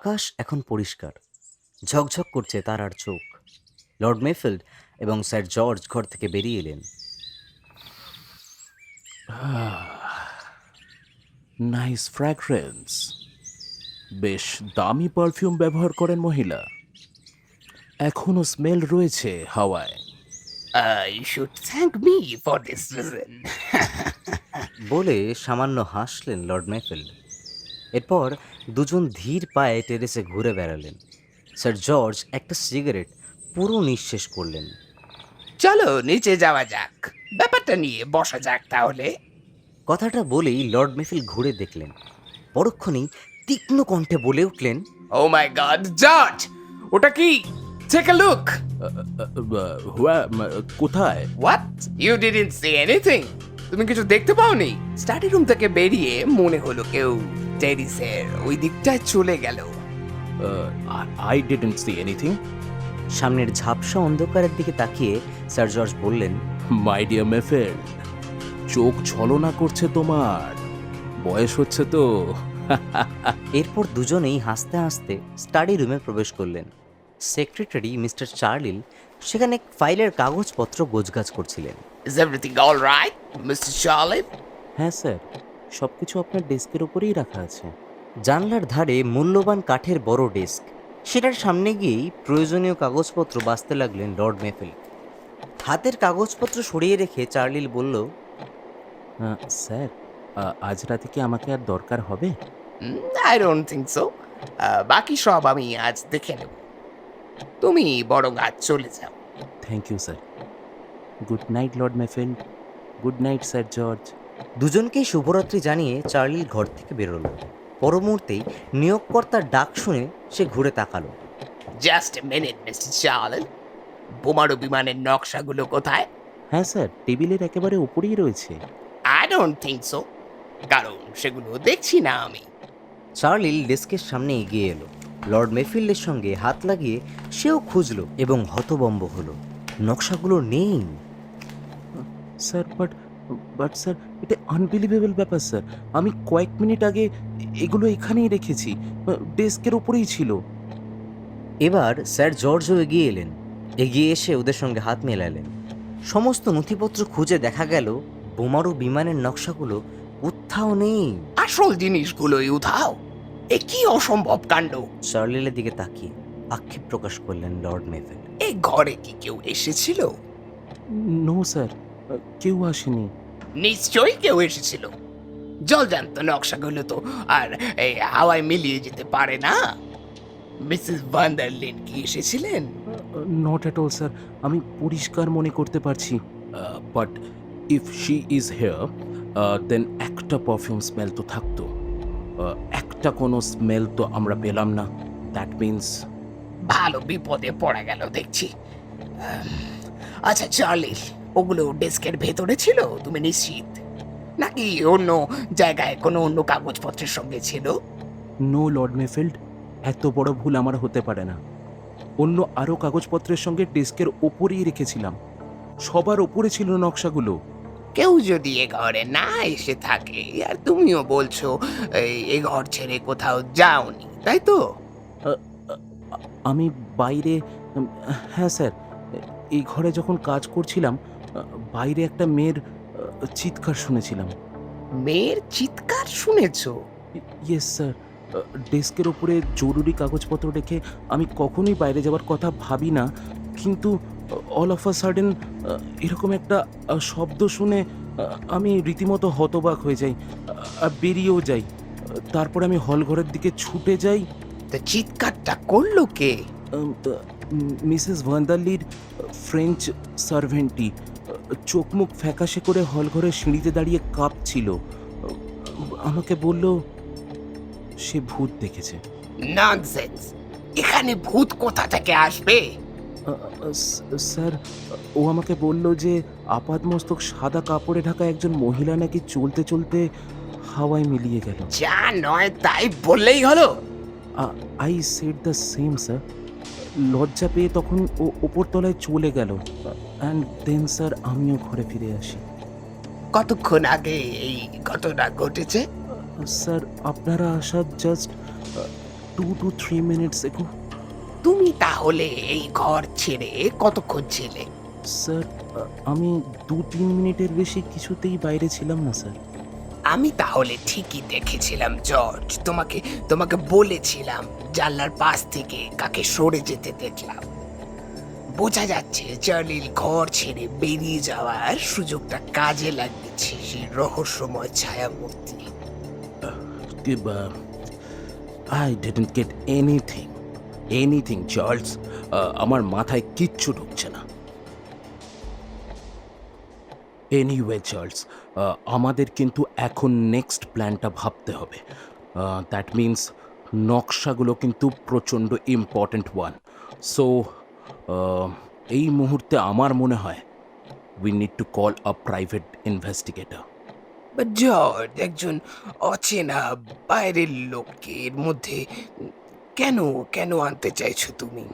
আকাশ এখন পরিষ্কার, ঝকঝক করছে তারার চোখ। লর্ড মেফিল্ড এবং স্যার জর্জ ঘর থেকে বেরিয়ে এলেন। Nice fragrance. বেশ দামি পারফিউম ব্যবহার করেন মহিলা। এখনো স্মেল রয়েছে হাওয়ায়। You should thank me for this reason. বলে সামান্য হাসলেন লর্ড মেফিল্ড। এরপর দুজন ধীর পায়ে টেরেসে ঘুরে বেড়ালেন। স্যার জর্জ একটা সিগারেট পুরো নিঃশেষ করলেন। চলো নিচে যাওয়া যাক, ব্যাপারটা নিয়ে বসা যাক তাহলে। কথাটা বলেই লর্ড মেফিল্ড ঘুরে দেখলেন। পরক্ষণেই তীক্ষ্ণ কণ্ঠে বলে উঠলেন, ও মাই গড জর্জ, ওটা কি? Take a look. কোথায়? What, you didn't see anything? তুমি কিছু দেখতে পাওনি? স্টাডি রুম থেকে বেরিয়ে মনে হলো কেউ টেরিসের ওই দিকটায় চলে গেল। I didn't see anything. সামনের ঝাপসা অন্ধকারের দিকে তাকিয়ে স্যার জর্জ বললেন, মাই ডিয়ার মেফিল্ড, চোখ ছলনা করছে তোমার, বয়স হচ্ছে তো। এরপর দুজনেই হাসতে হাসতে স্টাডি রুমে প্রবেশ করলেন। সেক্রেটারি মিস্টার চার্লিল সেখানে ফাইলের কাগজপত্র গোছগাছ করছিলেন। Is everything all right mister Charlie? হ্যাঁ স্যার, সব কিছু আপনার ডেস্কের উপরেই রাখা আছে। জানলার ধারে মূল্যবান কাঠের বড় ডেস্ক, সেটার সামনে গিয়েই প্রয়োজনীয় কাগজপত্র বাছতে লাগলেন লর্ড মেফিল্ড। হাতের কাগজপত্র সরিয়ে রেখে চার্লিল বলল, স্যার, আজ রাতে কি আমাকে আর দরকার হবে? I don't think so. বাকি সব আমি আজ দেখে নেব, তুমি বরং আজ চলে যাও। Thank you sir. Good night Lord Mayfield. Good night Sir George. দুজনকেই শুভরাত্রি জানিয়ে চার্লিল ঘর থেকে বেরোলো। পর মুহূর্তেই নিয়োগকর্তার ডাক শুনে সে ঘুরে তাকালো। Just a minute mister Charlie, বোমারু বিমানের নকশাগুলো কোথায়? হ্যাঁ স্যার, টেবিলের একেবারে উপরেই রয়েছে। আই ডোন্ট থিঙ্ক সো, কারণ সেগুলো দেখছি না আমি। চার্লিল ডেস্কের সামনে এগিয়ে এলো। লর্ড মেফিল্ডের সঙ্গে হাত লাগিয়ে সেও খুঁজলো এবং হতবম্ব হলো। নকশাগুলো নেই। স্যার বাট স্যার, এটা আনবিলিভেবল ব্যাপার স্যার। আমি কয়েক মিনিট আগে এগুলো এখানেই রেখেছি, ডেস্কের উপরেই ছিল। এবার স্যার জর্জও এগিয়ে এলেন। এগিয়ে এসে ওদের সঙ্গে হাত মেলালেন। সমস্ত নথিপত্র খুঁজে দেখা গেল বোমারু বিমানের নকশাগুলো কোথাও নেই। আসল জিনিসগুলোই উধাও, এ কি অসম্ভব কাণ্ড! চার্লিলের দিকে তাকিয়ে আক্ষেপ প্রকাশ করলেন লর্ড মেফিল্ড। এই ঘরে কি কেউ এসেছিল? নো স্যার, কেউ আসেনি। নিশ্চয়ই কেউ এসেছিল। জলজান্ত নকশাগুলো তো আর এই হাওয়ায় মিলিয়ে যেতে পারে না। মিসেস ভান্ডারলিন কি এসেছিলেন? নট অ্যাট অল স্যার, আমি পরিষ্কার মনে করতে পারছি। But if she is here, then একটা পারফিউম স্মেল তো থাকতো। একটা কোনো স্মেল তো আমরা পেলাম না। দ্যাট মিন্স ভালো বিপদে পড়া গেল দেখছি। আচ্ছা চার্লি, ওগুলো ডেস্কের ভেতরে ছিল তুমি নিশ্চিত? নাকি অন্য জায়গায় কোনো অন্য কাগজপত্রের সঙ্গে ছিল? নো লর্ড মেফিল্ড, এত বড় ভুল আমার হতে পারে না। অন্য আরও কাগজপত্রের সঙ্গে ডেস্কের ওপরেই রেখেছিলাম। সবার ওপরে ছিল নকশাগুলো। কেউ যদি এ ঘরে না এসে থাকে, আর তুমিও বলছো এ ঘর ছেড়ে কোথাও যাওনি, তাই তো? আমি বাইরে, হ্যাঁ স্যার, এই ঘরে যখন কাজ করছিলাম, বাইরে একটা মেয়ের চিৎকার শুনেছিলাম। মেয়ের চিৎকার শুনেছো? ইয়েস স্যার, ডেস্কের ওপরে জরুরি কাগজপত্র রেখে আমি কখনোই বাইরে যাওয়ার কথা ভাবি না, কিন্তু অল অফ আ সাডেন এরকম একটা শব্দ শুনে আমি রীতিমতো হতবাক হয়ে যাই, বেরিয়েও যাই। তারপর আমি হল ঘরের দিকে ছুটে যাই। তো চিৎকারটা করলো কে? মিসেস ভান্ডারলির ফ্রেঞ্চ সার্ভেন্টটি চোখ মুখ ফ্যাকাশে করে হল ঘরের সিঁড়িতে দাঁড়িয়ে কাঁপছিল। আমাকে বলল সে ভূত দেখেছে। ননসেন্স! এখানে ভূত কোথা থেকে আসবে? স্যার, ও আমাকে বলল যে আপাদমস্তক সাদা কাপড়ে ঢাকা একজন মহিলা নাকি চলতে চলতে হাওয়ায় মিলিয়ে গেল। যা নয় তাই বললেই হলো। I said the same sir. লজ্জা পেয়ে তখন ও ওপরতলায় চলে গেল। অ্যান্ড দেন স্যার আমিও ঘরে ফিরে আসি। কতক্ষণ আগে এই ঘটনা ঘটেছে? স্যার, আপনারা আসার জাস্ট 2 to 3 minutes ago. তুমি তাহলে এই ঘর ছেড়ে কতক্ষণ ছিলে? স্যার, আমি 2-3 মিনিটের বেশি কিছুতেই বাইরে ছিলাম না স্যার। আমি তাহলে ঠিকই দেখেছিলাম জর্জ, তোমাকে তোমাকে বলেছিলাম জানলার পাশ থেকে কাকে সরে যেতে দেখলাম। বোঝা যাচ্ছে চার্লির ঘর ছেড়ে বেরিয়ে যাওয়ার সুযোগটা কাজে লাগিয়েছে সেই রহস্যময় ছায়ামূর্তি। I didn't get anything, Charles. আমার মাথায় কিচ্ছু ঢুকছে না। এনিওয়ে চার্লস, আমাদের কিন্তু এখন নেক্সট প্ল্যানটা ভাবতে হবে। দ্যাট মিন্স নকশাগুলো কিন্তু প্রচণ্ড ইম্পর্ট্যান্ট ওয়ান। সো এই মুহূর্তে আমার মনে হয় we need to call a private investigator. But George, একজন অচেনা বাইরের লোককে এর মধ্যে কেন কেন আনতে চাইছো তুমি?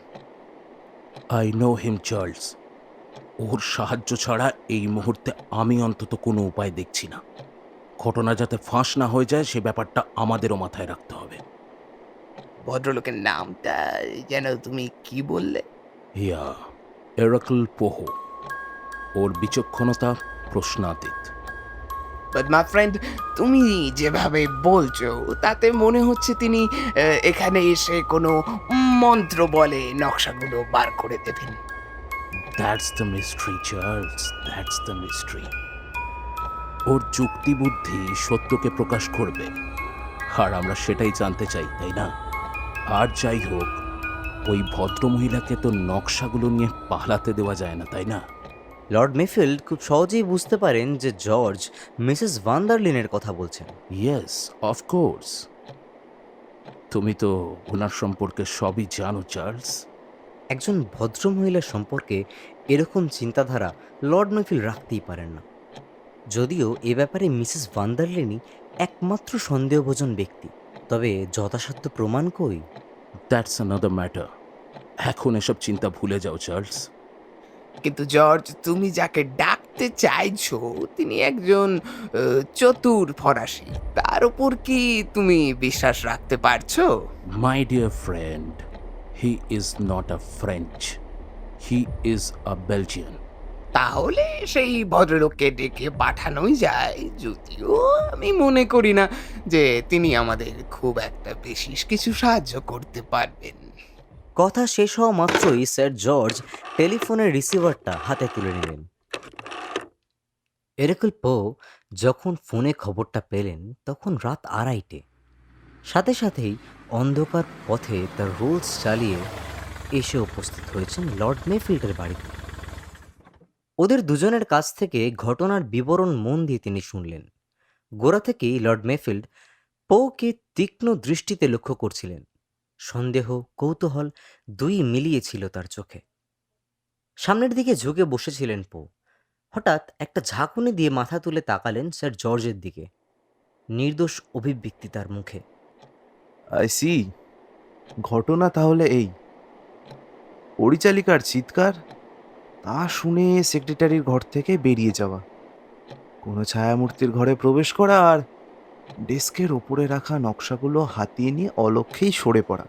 I know him Charles. ওর সাহায্য ছাড়া এই মুহূর্তে আমি অন্তত কোনো উপায় দেখছি না। ঘটনা যাতে ফাঁস না হয়ে যায় সে ব্যাপারটা আমাদেরও মাথায় রাখতে হবে। ভদ্রলোকের নামটা যেন তুমি কি বললে? হিয়া এরাকল পোহো। ওর বিচক্ষণতা প্রশ্নাতীত। বাট মাই ফ্রেন্ড, তুমি যেভাবে বলছো তাতে মনে হচ্ছে তিনি এখানে এসে কোনো মন্ত্র বলে নকশাগুলো বার করে দেবেন। That's the mystery Charles, that's the mystery. ওর যুক্তি বুদ্ধি সত্যকে প্রকাশ করবে, আর আমরা সেটাই জানতে চাই, তাই না? আর যাই হোক, ওই ভদ্রমহিলাকে তো নকশাগুলো নিয়ে পালাতে দেওয়া যায় না, তাই না? লর্ড মেফিল্ড খুব সহজেই বুঝতে পারেন যে জর্জ মিসেস ভান্ডারলিনের কথা বলছেন। Yes, of course. তুমি তো ওনার সম্পর্কে সবই জানো চার্লস। একজন ভদ্রমহিলার সম্পর্কে এরকম চিন্তাধারা লর্ড মেফিল্ড রাখতেই পারেন না। যদিও এ ব্যাপারে মিসেস ভান্ডারলিনই একমাত্র সন্দেহভাজন ব্যক্তি, তবে যথাসাধ্য প্রমাণ কই? That's another matter. এখন এসব চিন্তা ভুলে যাও চার্লস। কিন্তু জর্জ, তুমি যাকে ডাকতে চাইছো তিনি একজন চতুর ফরাসি। তার উপর কি তুমি বিশ্বাস রাখতে পারছো? My dear friend, he is not a French, he is a Belgian. তাহলে সেই ভদ্রলোককে ডেকে পাঠানোই যায়, যদিও আমি মনে করি না যে তিনি আমাদের খুব একটা বিশেষ কিছু সাহায্য করতে পারবেন। কথা শেষ হওয়া মাত্রই স্যার জর্জ টেলিফোনের রিসিভারটা হাতে তুলে নিলেন। এরাকল পো যখন ফোনে খবরটা পেলেন তখন রাত 2:30। সাথে সাথেই অন্ধকার পথে তার রোলস চালিয়ে এসে উপস্থিত হয়েছেন লর্ড মেফিল্ডের বাড়িতে। ওদের দুজনের কাছ থেকে ঘটনার বিবরণ মন দিয়ে তিনি শুনলেন। গোড়া থেকেই লর্ড মেফিল্ড পোকে তীক্ষ্ণ দৃষ্টিতে লক্ষ্য করছিলেন। সন্দেহ, কৌতূহল দুই মিলিয়ে ছিল তার চোখে। সামনের দিকে ঝুঁকে বসেছিলেন পো। হঠাৎ একটা ঝাঁকুনি দিয়ে মাথা তুলে তাকালেন স্যার জর্জের দিকে। নির্দোষ অভিব্যক্তি তার মুখে। I see. ঘটনা তাহলে এই। পরিচালিকার চিৎকার, তা শুনে সেক্রেটারির ঘর থেকে বেরিয়ে যাওয়া, কোনো ছায়ামূর্তির ঘরে প্রবেশ করা, আর ডেস্কের ওপরে রাখা নকশাগুলো হাতিয়ে নিয়ে অলক্ষ্যেই সরে পড়া।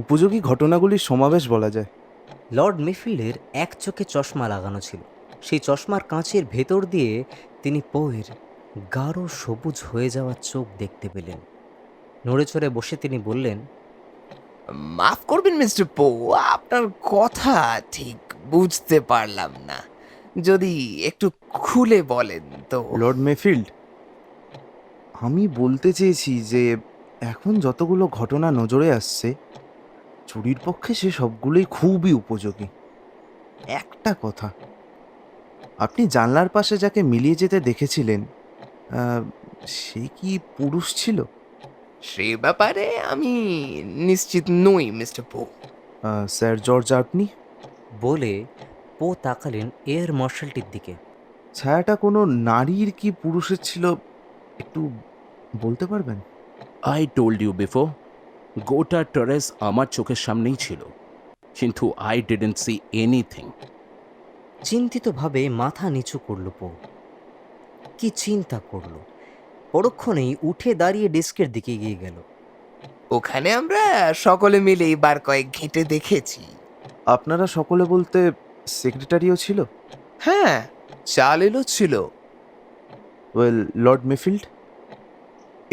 উপযোগী ঘটনাগুলির সমাবেশ বলা যায়। লর্ড মেফিল্ডের এক চোখে চশমা লাগানো ছিল। সেই চশমার কাঁচের ভেতর দিয়ে তিনি পোয়ের গাঢ় সবুজ হয়ে যাওয়া চোখ দেখতে পেলেন। নড়ে চড়ে বসে তিনি বললেন, মাফ করবেন মিস্টার পো, আপনার কথা ঠিক বুঝতে পারলাম না। যদি একটু খুলে বলেন তো। লর্ড মেফিল্ড, আমি বলতে চেয়েছি যে এখন যতগুলো ঘটনা নজরে আসছে, চুরির পক্ষে সে সবগুলোই খুবই উপযোগী। একটা কথা, আপনি জানলার পাশে যাকে মিলিয়ে যেতে দেখেছিলেন, সে কি পুরুষ ছিল? সে ব্যাপারে আমি নিশ্চিত নই মিস্টার পো। স্যার জর্জ, আপনি? বলে পো তাকালেন এয়ার মার্শালটির দিকে। ছায়াটা কোনো নারীর কি পুরুষের ছিল, একটু বলতে পারবেন? আই টোল্ড ইউ বিফোর, গোটা টেরেস আমার চোখের সামনেই ছিল, কিন্তু আই ডিডন্ট সি এনিথিং। চিন্তিতভাবে মাথা নিচু করল পো। কি চিন্তা করল! পরক্ষণেই উঠে দাঁড়িয়ে ডেস্কের দিকে এগিয়ে গেল। ওখানে আমরা সকলে মিলেই বার কয়েক ঘেঁটে দেখেছি। আপনারা সকলে বলতে সেক্রেটারিও ছিল? হ্যাঁ, চার্লিলও ছিল। ওয়েল, লর্ড মেফিল্ড,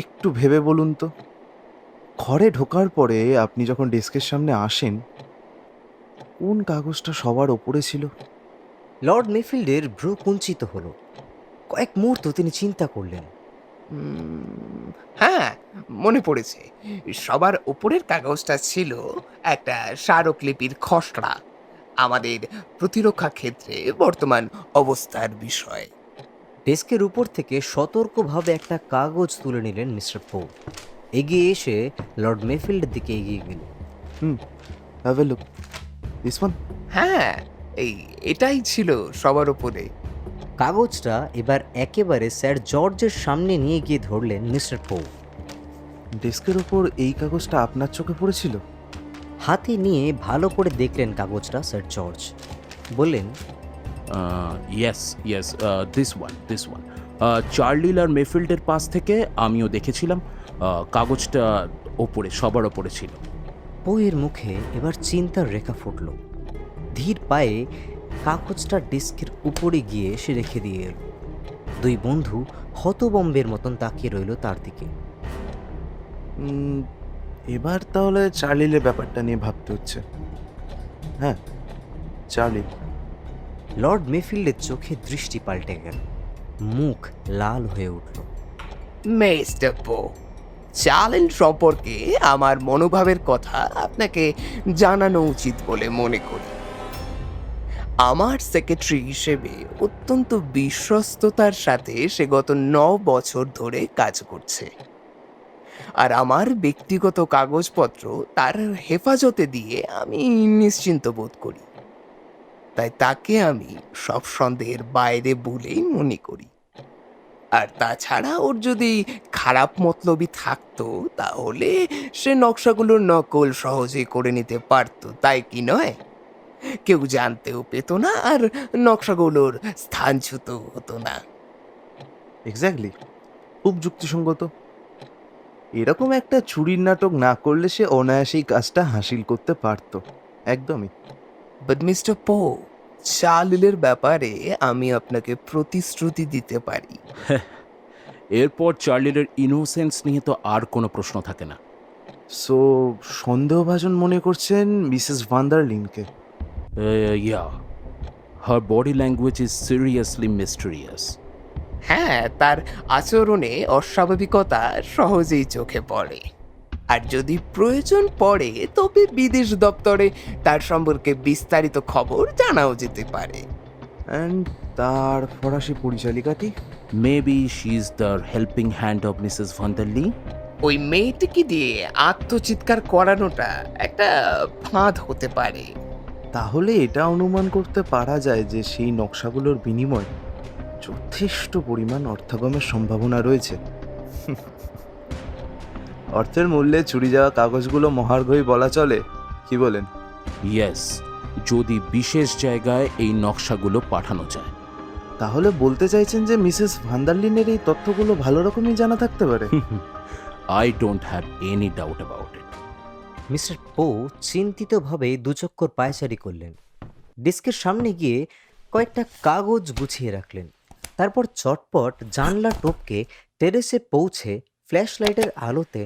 একটু ভেবে বলুন তো, ঘরে ঢোকার পরে আপনি যখন ডেস্কের সামনে আসেন, কোন কাগজটা সবার ওপরে ছিল? লর্ড মেফিল্ডের ভ্রু কুঞ্চিত হলো। কয়েক মুহূর্ত তিনি চিন্তা করলেন। হ্যাঁ, মনে পড়েছে। সবার উপরের কাগজটা ছিল একটা স্মারকলিপির খসড়া, আমাদের প্রতিরক্ষা ক্ষেত্রে বর্তমান অবস্থার বিষয়। ডেস্কের উপর থেকে সতর্কভাবে একটা কাগজ তুলে নিলেন মিস্টার পো। এগিয়ে এসে লর্ড মেফিল্ডের দিকে এগিয়ে গেলেন। Have a look, this one. হ্যাঁ, এটাই ছিল সবার উপরে। কাগজটা এবার একেবারে স্যার জর্জের সামনে নিয়ে গিয়ে ধরলেন মিস্টার পো। ডেস্কের ওপর এই কাগজটা আপনার চোখে পড়েছিল? হাতে নিয়ে ভালো করে দেখলেন কাগজটা স্যার জর্জ। বললেন, ইয়েস ইয়েস, দিস ওয়ান। চার্লিল আর মেফিল্ডের পাশ থেকে আমিও দেখেছিলাম, কাগজটা ওপরে, সবার ওপরে ছিল। পোয়ের মুখে এবার চিন্তার রেখা ফুটল। ধীর পায়ে কাগজটা ডেস্কের উপরে গিয়ে সে রেখে দিয়ে এল। দুই বন্ধু হতবম্বের মতন তাকিয়ে রইল তার দিকে। এবার তাহলে চার্লিলের ব্যাপারটা নিয়ে ভাবতে হচ্ছে। হ্যাঁ, চার্লিল। লর্ড মেফিল্ডের চোখে দৃষ্টি পাল্টে গেল, মুখ লাল হয়ে উঠল। মিস্টার পো, চার্লিল সম্পর্কে আমার মনোভাবের কথা আপনাকে জানানো উচিত বলে মনে করি। আমার সেক্রেটারি হিসেবে অত্যন্ত বিশ্বস্ততার সাথে সে গত 9 বছর ধরে কাজ করছে, আর আমার ব্যক্তিগত কাগজপত্র তার হেফাজতে দিয়ে আমি নিশ্চিন্ত বোধ করি। তাই তাকে আমি সব সন্দেহের বাইরে বলেই মনে করি। আর তাছাড়া ওর যদি খারাপ মতলবই থাকতো, তাহলে সে নকশাগুলোর নকল সহজেই করে নিতে পারতো, তাই কি নয়? কেউ জানতেও পেত না, আর নকশাগুলোর স্থানচ্যুত হতো না। এক্স্যাক্টলি, খুব যুক্তিসঙ্গত। এরকম একটা চুরির নাটক না করলে সে অনায়াসেই কাজটা হাসিল করতে পারতো। একদমই। বাট মিস্টার পো, চার্লিলের ব্যাপারে আমি আপনাকে প্রতিশ্রুতি দিতে পারি। এরপর চার্লিলের ইনোসেন্স নিয়ে তো আর কোনো প্রশ্ন থাকে না। সো সন্দেহভাজন মনে করছেন মিসেস ভান্ডারলিনকে? Yeah, her body language is seriously mysterious. হ্যাঁ, তার আচরণে অস্বাভাবিকতা সহজেই চোখে পড়ে, আর যদি প্রয়োজন পড়ে তবে বিদেশ দপ্তরে তার সম্পর্কে বিস্তারিত খবর জানাও যেতে পারে। অ্যান্ড তার ফরাসি পরিচালিকাটি? Maybe she is the helping hand of Mrs Vanderlyn. ওই মেয়েটিকে দিয়ে আত্মচিৎকার করানোটা একটা ফাঁদ হতে পারে। তাহলে এটা অনুমান করতে পারা যায় যে সেই নকশাগুলোর বিনিময়ে যথেষ্ট পরিমাণ অর্থাগমের সম্ভাবনা রয়েছে। অর্থের মূল্যে চুরি যাওয়া কাগজগুলো মহার্ঘই বলা চলে, কি বলেন? ইয়েস, যদি বিশেষ জায়গায় এই নকশাগুলো পাঠানো যায়। তাহলে বলতে চাইছেন যে মিসেস ভান্ডারলিনের এই তথ্যগুলো ভালো রকমই জানা থাকতে পারে? I don't have any doubt about it. Mister পো চিন্তিতভাবে দুচক্কর পায়চারি করলেন। ডেস্কের সামনে গিয়ে কয়েকটা কাগজ গুছিয়ে রাখলেন। তারপর চটপট জানলা টপকে টেরেসে পৌঁছে ফ্ল্যাশ লাইটের আলোতে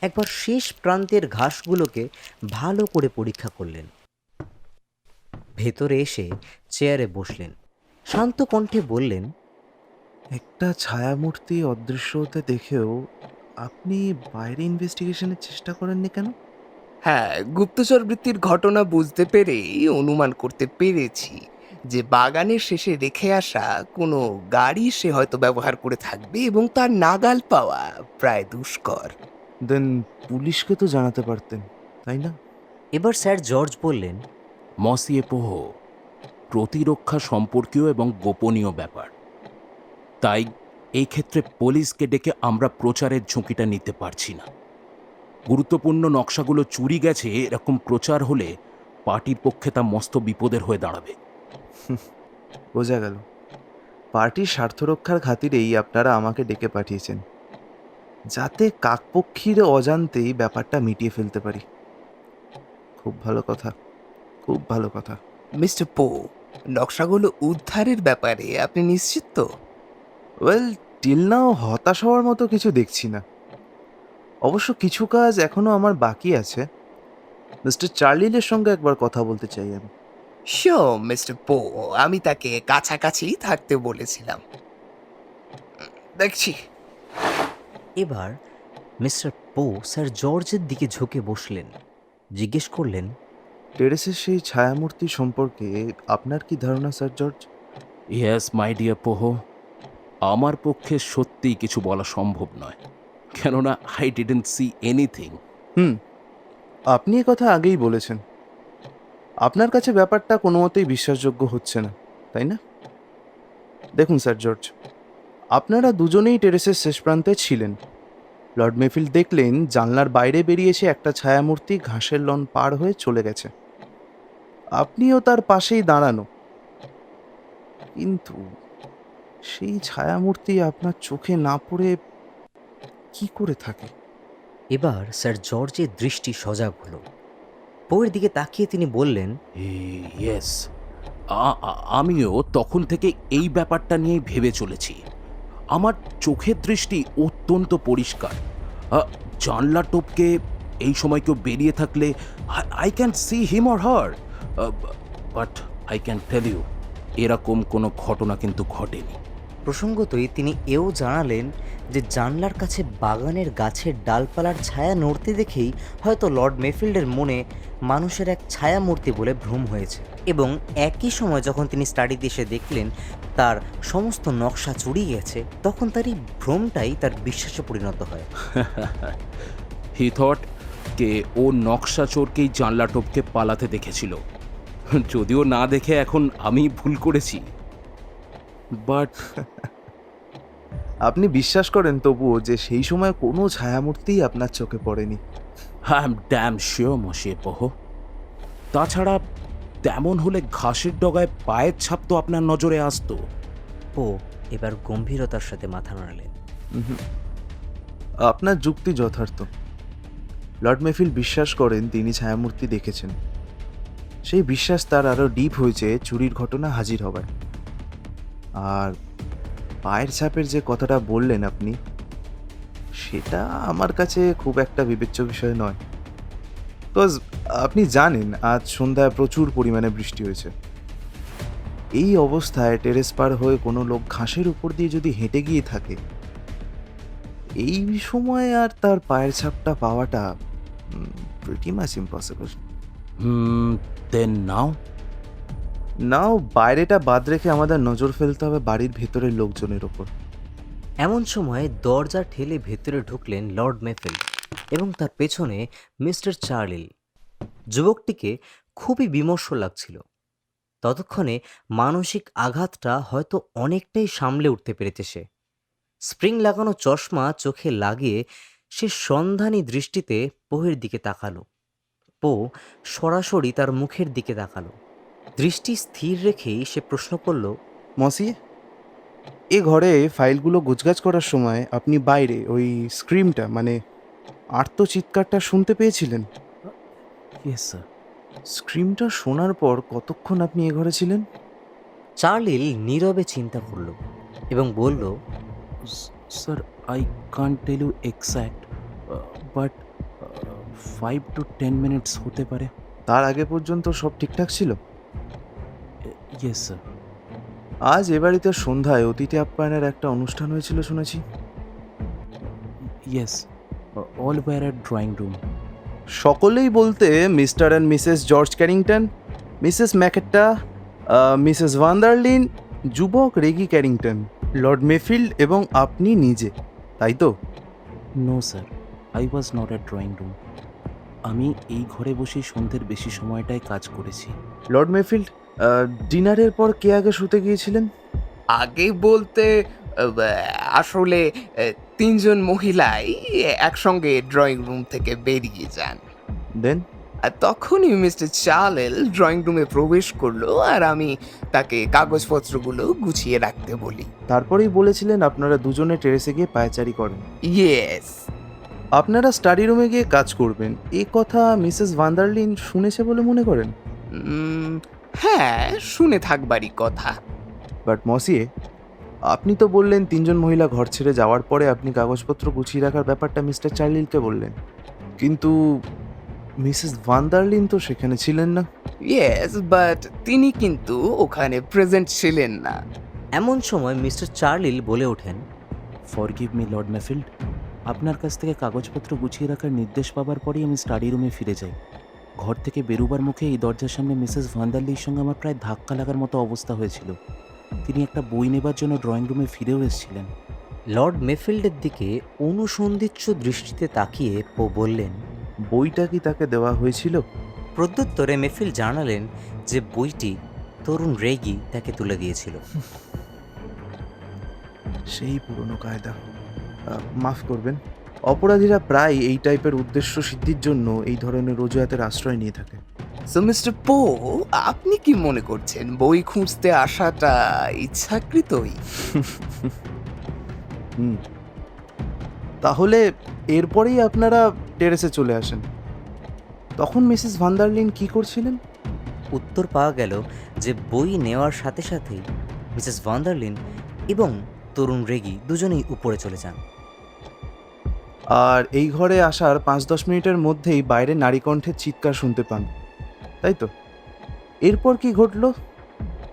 একবার শেষ প্রান্তের ঘাসগুলোকে ভালো করে পরীক্ষা করলেন। ভেতরে এসে চেয়ারে বসলেন। শান্ত কণ্ঠে বললেন, একটা ছায়ামূর্তি অদৃশ্য হতে দেখেও আপনি বাইরে ইনভেস্টিগেশনের চেষ্টা করেননি কেন? হ্যাঁ, গুপ্তচর বৃত্তির ঘটনা বুঝতে পেরেই অনুমান করতে পেরেছি যে বাগানের শেষে রেখে আসা কোনো গাড়ি সে হয়তো ব্যবহার করে থাকবে, এবং তার নাগাল পাওয়া প্রায় দুষ্কর। দেন পুলিশকে তো জানাতে পারতেন, তাই না? এবার স্যার জর্জ বললেন, মসিয়ে পোহো, প্রতিরক্ষা সম্পর্কীয় এবং গোপনীয় ব্যাপার, তাই এই ক্ষেত্রে পুলিশকে ডেকে আমরা প্রচারের ঝুঁকিটা নিতে পারছি না। গুরুত্বপূর্ণ নকশাগুলো চুরি গেছে এরকম প্রচার হলে পার্টির পক্ষে তা মস্ত বিপদের হয়ে দাঁড়াবে। বোঝা গেল, পার্টির স্বার্থ রক্ষার খাতিরেই আপনারা আমাকে ডেকে পাঠিয়েছেন। যাতে কাকপক্ষীর অজান্তেই ব্যাপারটা মিটিয়ে ফেলতে পারি। খুব ভালো কথা, খুব ভালো কথা। মিস্টার পো, নকশাগুলো উদ্ধারের ব্যাপারে আপনি নিশ্চিত তো? ওয়েল, টিল নাও হতাশ হওয়ার মতো কিছু দেখছি না। অবশ্য কিছু কাজ এখনো আমার বাকি আছে। মিস্টার চার্লিলের সঙ্গে একবার কথা বলতে চাই আমি। শিওর মিস্টার পো, আমি তাকে কাছাকাছি থাকতে বলেছিলাম। দেখছি। এবার মিস্টার পো স্যার জর্জের দিকে ঝুঁকে বসলেন, জিজ্ঞেস করলেন, টেরেসের সেই ছায়ামূর্তি সম্পর্কে আপনার কি ধারণা sir George? Yes my dear পোহ, আমার পক্ষে সত্যিই কিছু বলা সম্ভব নয়, কেননা আই ডিডন্ট সি এনিথিং। আপনি এ কথা আগেই বলেছেন। আপনার কাছে ব্যাপারটা কোনো মতেই বিশ্বাসযোগ্য হচ্ছে না, তাই না? দেখুন স্যার জর্জ, আপনারা দুজনেই টেরেসের শেষ প্রান্তে ছিলেন। লর্ড মেফিল্ড দেখলেন জানলার বাইরে বেরিয়ে এসে একটা ছায়ামূর্তি ঘাসের লন পার হয়ে চলে গেছে। আপনিও তার পাশেই দাঁড়ানো, কিন্তু সেই ছায়ামূর্তি আপনার চোখে না পড়ে কি করে থাকে? এবার স্যার জর্জের দৃষ্টি সজাগ হলো। পোয়ের দিকে তাকিয়ে তিনি বললেন, ইয়েস, আমিও তখন থেকে এই ব্যাপারটা নিয়েই ভেবে চলেছি। আমার চোখের দৃষ্টি অত্যন্ত পরিষ্কার। জানলা টপকে এই সময় কেউ বেরিয়ে থাকলে I can see him or her, but I can tell you এরকম কোনো ঘটনা কিন্তু ঘটেনি। প্রসঙ্গতই তিনি এও জানালেন যে জানলার কাছে বাগানের গাছের ডালপালার ছায়া নড়তে দেখেই হয়তো লর্ড মেফিল্ডের মনে মানুষের এক ছায়া মূর্তি বলে ভ্রম হয়েছে, এবং একই সময় যখন তিনি স্টাডিতে এসে দেখলেন তার সমস্ত নকশা চুরি গেছে, তখন তার এই ভ্রমটাই তার বিশ্বাসে পরিণত হয়। হি থট কে ও নকশা চোরকেই জানলা টপকে পালাতে দেখেছিল, যদিও না দেখে এখন আমি ভুল করেছি। বাট আপনি বিশ্বাস করেন তবুও যে সেই সময় কোনো ছায়ামূর্তিই আপনার চোখে পড়েনি? I am damn sure monsieur পহ। তাছাড়া তেমন হলে ঘাসের ডগায় পায়ের ছাপ তো আপনার নজরে আসতো। পো এবার গম্ভীরতার সাথে মাথা নাড়ালেন। আপনার যুক্তি যথার্থ। লর্ড মেফিল্ড বিশ্বাস করেন তিনি ছায়ামূর্তি দেখেছেন। সেই বিশ্বাস তার আরও ডিপ হয়েছে চুরির ঘটনা হাজির হবার। আর পায়ের ছাপের যে কথাটা বললেন আপনি, সেটা আমার কাছে খুব একটা বিবেচ্য বিষয় নয়। বিকজ আপনি জানেন আজ সন্ধ্যায় প্রচুর পরিমাণে বৃষ্টি হয়েছে। এই অবস্থায় টেরেস পার হয়ে কোনো লোক ঘাসের উপর দিয়ে যদি হেঁটে গিয়ে থাকে, এই সময় আর তার পায়ের ছাপটা পাওয়াটা প্রিটি মাচ ইম্পসিবল। দেন নাও বাইরেটা বাদ রেখে আমাদের নজর ফেলতে হবে বাড়ির ভেতরের লোকজনের ওপর। এমন সময় দরজা ঠেলে ভেতরে ঢুকলেন লর্ড মেফিল্ড এবং তার পেছনে মিস্টার চার্লিল। যুবকটিকে খুবই বিমর্ষ লাগছিল। ততক্ষণে মানসিক আঘাতটা হয়তো অনেকটাই সামলে উঠতে পেরেছে সে। স্প্রিং লাগানো চশমা চোখে লাগিয়ে সে সন্ধানী দৃষ্টিতে পোহের দিকে তাকালো। পো সরাসরি তার মুখের দিকে তাকালো। দৃষ্টি স্থির রেখেই সে প্রশ্ন করল, মসি, এ ঘরে ফাইলগুলো গোছগাছ করার সময় আপনি বাইরে ওই স্ক্রিমটা মানে আর্তচিৎকারটা শুনতে পেয়েছিলেন? Yes sir. স্ক্রিমটা শোনার পর কতক্ষণ আপনি এ ঘরে ছিলেন? চার্লিল নীরবে চিন্তা করল এবং বলল, sir I can't tell you exact, but 5 to 10 minutes হতে পারে। তার আগে পর্যন্ত সব ঠিকঠাক ছিল? Yes sir. আজ এ বাড়িতে সন্ধ্যায় অতিথি আপ্যায়নের একটা অনুষ্ঠান হয়েছিল শুনেছি। Yes, all were at drawing room. সকলেই বলতে mister and Mrs George Carrington, Mrs Macatta, Mrs Vanderlyn, যুবক রেগি ক্যারিংটন, লর্ড মেফিল্ড এবং আপনি নিজে, তাই তো? No sir, I was not at drawing room. আমি এই ঘরে বসেই সন্ধ্যের বেশি সময়টাই কাজ করেছি। লর্ড মেফিল্ড, ডিনারের পর কে আগে শুতে গিয়েছিলেন? আগে বলতে আসলে তিনজন মহিলাই একসঙ্গে ড্রয়িং রুম থেকে বেরিয়ে যান। দেন আর তখনই মিস্টার চার্লেল ড্রয়িং রুমে প্রবেশ করলো আর আমি তাকে কাগজপত্রগুলো গুছিয়ে রাখতে বলি। তারপরেই বলেছিলেন আপনারা দুজনে টেরেসে গিয়ে পায়চারি করেন। ইয়েস। আপনারা স্টাডি রুমে গিয়ে কাজ করবেন এই কথা মিসেস ভান্ডারলিন শুনেছে বলে মনে করেন? হ্যাঁ, শুনে থাকবারই কথা। বাট মসিয়ে, আপনি তো বললেন তিনজন মহিলা ঘর ছেড়ে যাওয়ার পরে আপনি কাগজপত্র গুছিয়ে রাখার ব্যাপারটা মিস্টার চার্লিলকে বললেন, কিন্তু মিসেস ভান্ডারলিন তো সেখানে ছিলেন না। ইয়েস, বাট তিনি কিন্তু ওখানে প্রেজেন্ট ছিলেন না। এমন সময় মিস্টার চার্লিল বলে ওঠেন, ফরগিভ মি লর্ড ম্যাফিল্ড, আপনার কাছ থেকে কাগজপত্র গুছিয়ে রাখার নির্দেশ পাওয়ার পরেই আমি স্টাডি রুমে ফিরে যাই। ঘর থেকে বেরোবার মুখে এই দরজার সামনে মিসেস ভান্ডারলির সঙ্গে আমার প্রায় ধাক্কা লাগার মতো অবস্থা হয়েছিল। তিনি একটা বই নেবার জন্য ড্রয়িং রুমে ফিরেও এসেছিলেন। লর্ড মেফিল্ডের দিকে অনুসন্ধিৎসু দৃষ্টিতে তাকিয়ে পো বললেন। বইটা কি তাকে দেওয়া হয়েছিল? প্রত্যুত্তরে মেফিল্ড জানালেন যে বইটি তরুণ রেগি তাকে তুলে দিয়েছিল। সেই পুরনো কায়দা। মাফ করবেন, অপরাধীরা প্রায় এই টাইপের উদ্দেশ্য সিদ্ধির জন্য এই ধরনের রজুয়াতের আশ্রয় নিয়ে থাকে। সো মিস্টার পো, আপনি কি মনে করছেন বই খুঁজতে আসাটা ইচ্ছাকৃতই? হুম, তাহলে এরপরেই আপনারা টেরেসে চলে আসেন। তখন মিসেস ভান্ডারলিন কি করছিলেন? উত্তর পাওয়া গেল যে বই নেওয়ার সাথে সাথেই মিসেস ভান্ডারলিন এবং তরুণ রেগি দুজনেই উপরে চলে যান। আর এই ঘরে আসার 5-10 মিনিটের মধ্যেই বাইরে নারীকণ্ঠের চিৎকার শুনতে পান, তাই তো? এরপর কি ঘটলো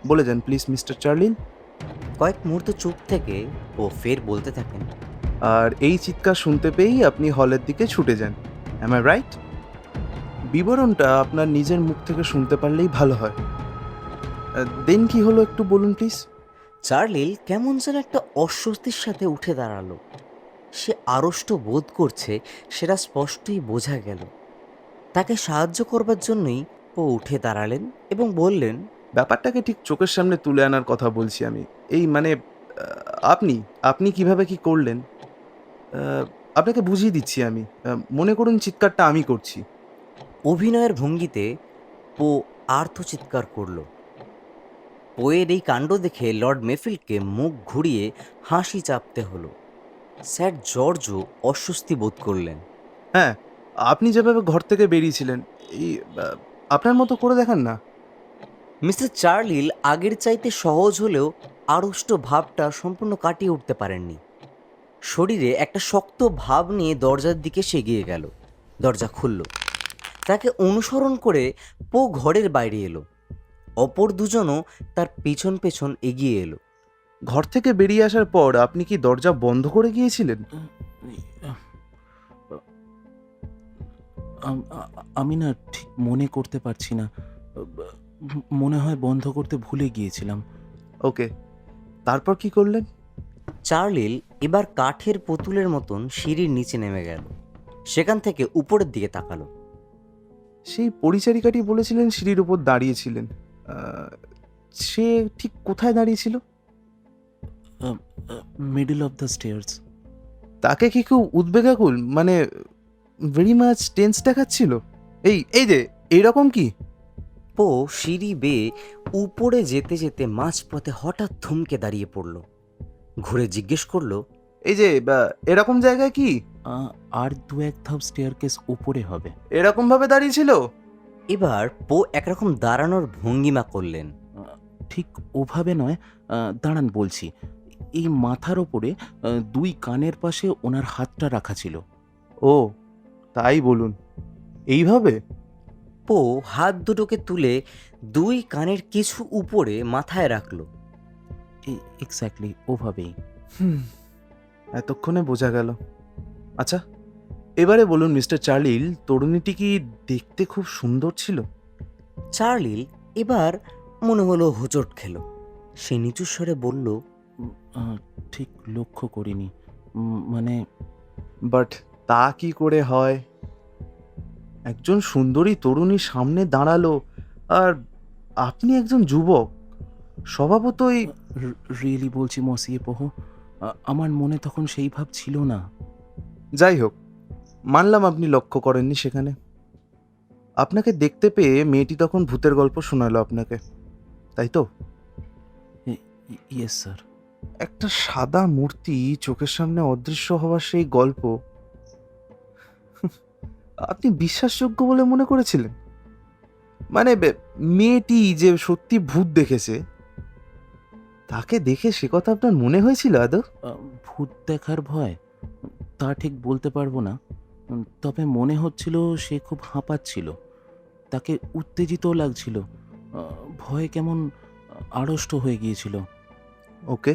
বলে যান প্লিজ মিস্টার চার্লিন। কয়েক মুহূর্ত চুপ থেকে ও ফের বলতে থাকেন, আর এই চিৎকার শুনতে পেয়েই আপনি হলের দিকে ছুটে যান, অ্যাম আই রাইট? বিবরণটা আপনার নিজের মুখ থেকে শুনতে পারলেই ভালো হয়। দেন কি হলো একটু বলুন প্লিজ। চার্লিল কেমন যেন একটা অস্বস্তির সাথে উঠে দাঁড়ালো। সে আড়ষ্ট বোধ করছে সেটা স্পষ্টই বোঝা গেল। তাকে সাহায্য করবার জন্যই ও উঠে দাঁড়ালেন এবং বললেন, ব্যাপারটাকে ঠিক চোখের সামনে তুলে আনার কথা বলছি আমি। এই মানে আপনি আপনি কিভাবে কি করলেন আপনাকে বুঝিয়ে দিচ্ছি আমি। মনে করুন চিৎকারটা আমি করছি। অভিনয়ের ভঙ্গিতে পো আর্তচিৎকার করল। পোয়ের এই কাণ্ড দেখে লর্ড মেফিল্ডকে মুখ ঘুরিয়ে হাসি চাপতে হলো। স্যার জর্জও অস্বস্তি বোধ করলেন। হ্যাঁ, আপনি যেভাবে ঘর থেকে বেরিয়েছিলেন এই আপনার মতো করে দেখান না। মিস্টার চার্লিল আগের চাইতে সহজ হলেও আড়ষ্ট ভাবটা সম্পূর্ণ কাটিয়ে উঠতে পারেননি। শরীরে একটা শক্ত ভাব নিয়ে দরজার দিকে সে এগিয়ে গেল। দরজা খুলল। তাকে অনুসরণ করে পো ঘরের বাইরে এলো। অপর দুজনও তার পেছন পেছন এগিয়ে এলো। ঘর থেকে বেরিয়ে আসার পর আপনি কি দরজা বন্ধ করে গিয়েছিলেন? আমি না ঠিক মনে করতে পারছি না, মনে হয় বন্ধ করতে ভুলে গিয়েছিলাম। ওকে, তারপর কি করলেন? চার্লিল এবার কাঠের পুতুলের মতন সিঁড়ির নিচে নেমে গেল। সেখান থেকে উপরের দিকে তাকালো। সেই পরিচারিকাটি বলেছিলেন সিঁড়ির উপর দাঁড়িয়েছিলেন, সে ঠিক কোথায় দাঁড়িয়েছিল? Middle of the stairs. তাকে কি খুব উদ্বেগাকুল, মানে ভেরি মাচ টেন্স দেখাচ্ছিল? এই যে এইরকম কি? পো সিঁড়ি বেয়ে উপরে যেতে যেতে মাঝপথে হঠাৎ থমকে দাঁড়িয়ে পড়ল। ঘুরে জিজ্ঞেস করলো, এই যে এরকম জায়গায় কি? আর 2-1 ধাপ স্টেয়ারকেস উপরে হবে। এরকম ভাবে দাঁড়িয়েছিল? এবার পো একরকম দাঁড়ানোর ভঙ্গিমা করলেন। ঠিক ওভাবে নয়, দাঁড়ান বলছি। এই মাথার ওপরে 2 কানের পাশে ওনার হাতটা রাখা ছিল। ও তাই বলুন, এইভাবে? পো হাত দুটোকে তুলে 2 কানের কিছু উপরে মাথায় রাখলো। এক্স্যাক্টলি ওভাবেই। এতক্ষণে বোঝা গেল। আচ্ছা, এবারে বলুন মিস্টার চার্লিল, তরুণীটি কি দেখতে খুব সুন্দর ছিল? চার্লিল এবার মনে হলো হোঁচট খেল। সে নিচু স্বরে বলল, ঠিক লক্ষ্য করিনি, মানে। বাট তা কি করে হয়? একজন সুন্দরী তরুণীর সামনে দাঁড়ালো আর আপনি একজন যুবক, স্বভাবতই। রিয়েলি বলছি মসিয়ে পোহো, আমার মনে তখন সেই ভাব ছিল না। যাই হোক, মানলাম আপনি লক্ষ্য করেননি সেখানে। আপনাকে দেখতে পেয়ে মেয়েটি তখন ভূতের গল্প শোনালো আপনাকে, তাই তো? Yes sir. একটা সাদা মূর্তি চোখের সামনে অদৃশ্য হওয়ার সেই গল্প আপনি বিশ্বাসযোগ্য বলে মনে করেছিলেন? মানে মেয়েটি যে সত্যি ভূত দেখেছে, তাকে দেখে সে কথা আপনার মনে হয়েছিল আদৌ? ভূত দেখার ভয় তা ঠিক বলতে পারবো না, তবে মনে হচ্ছিল সে খুব হাঁপাচ্ছিল, তাকে উত্তেজিতও লাগছিল, ভয়ে কেমন আড়ষ্ট হয়ে গিয়েছিল। ওকে,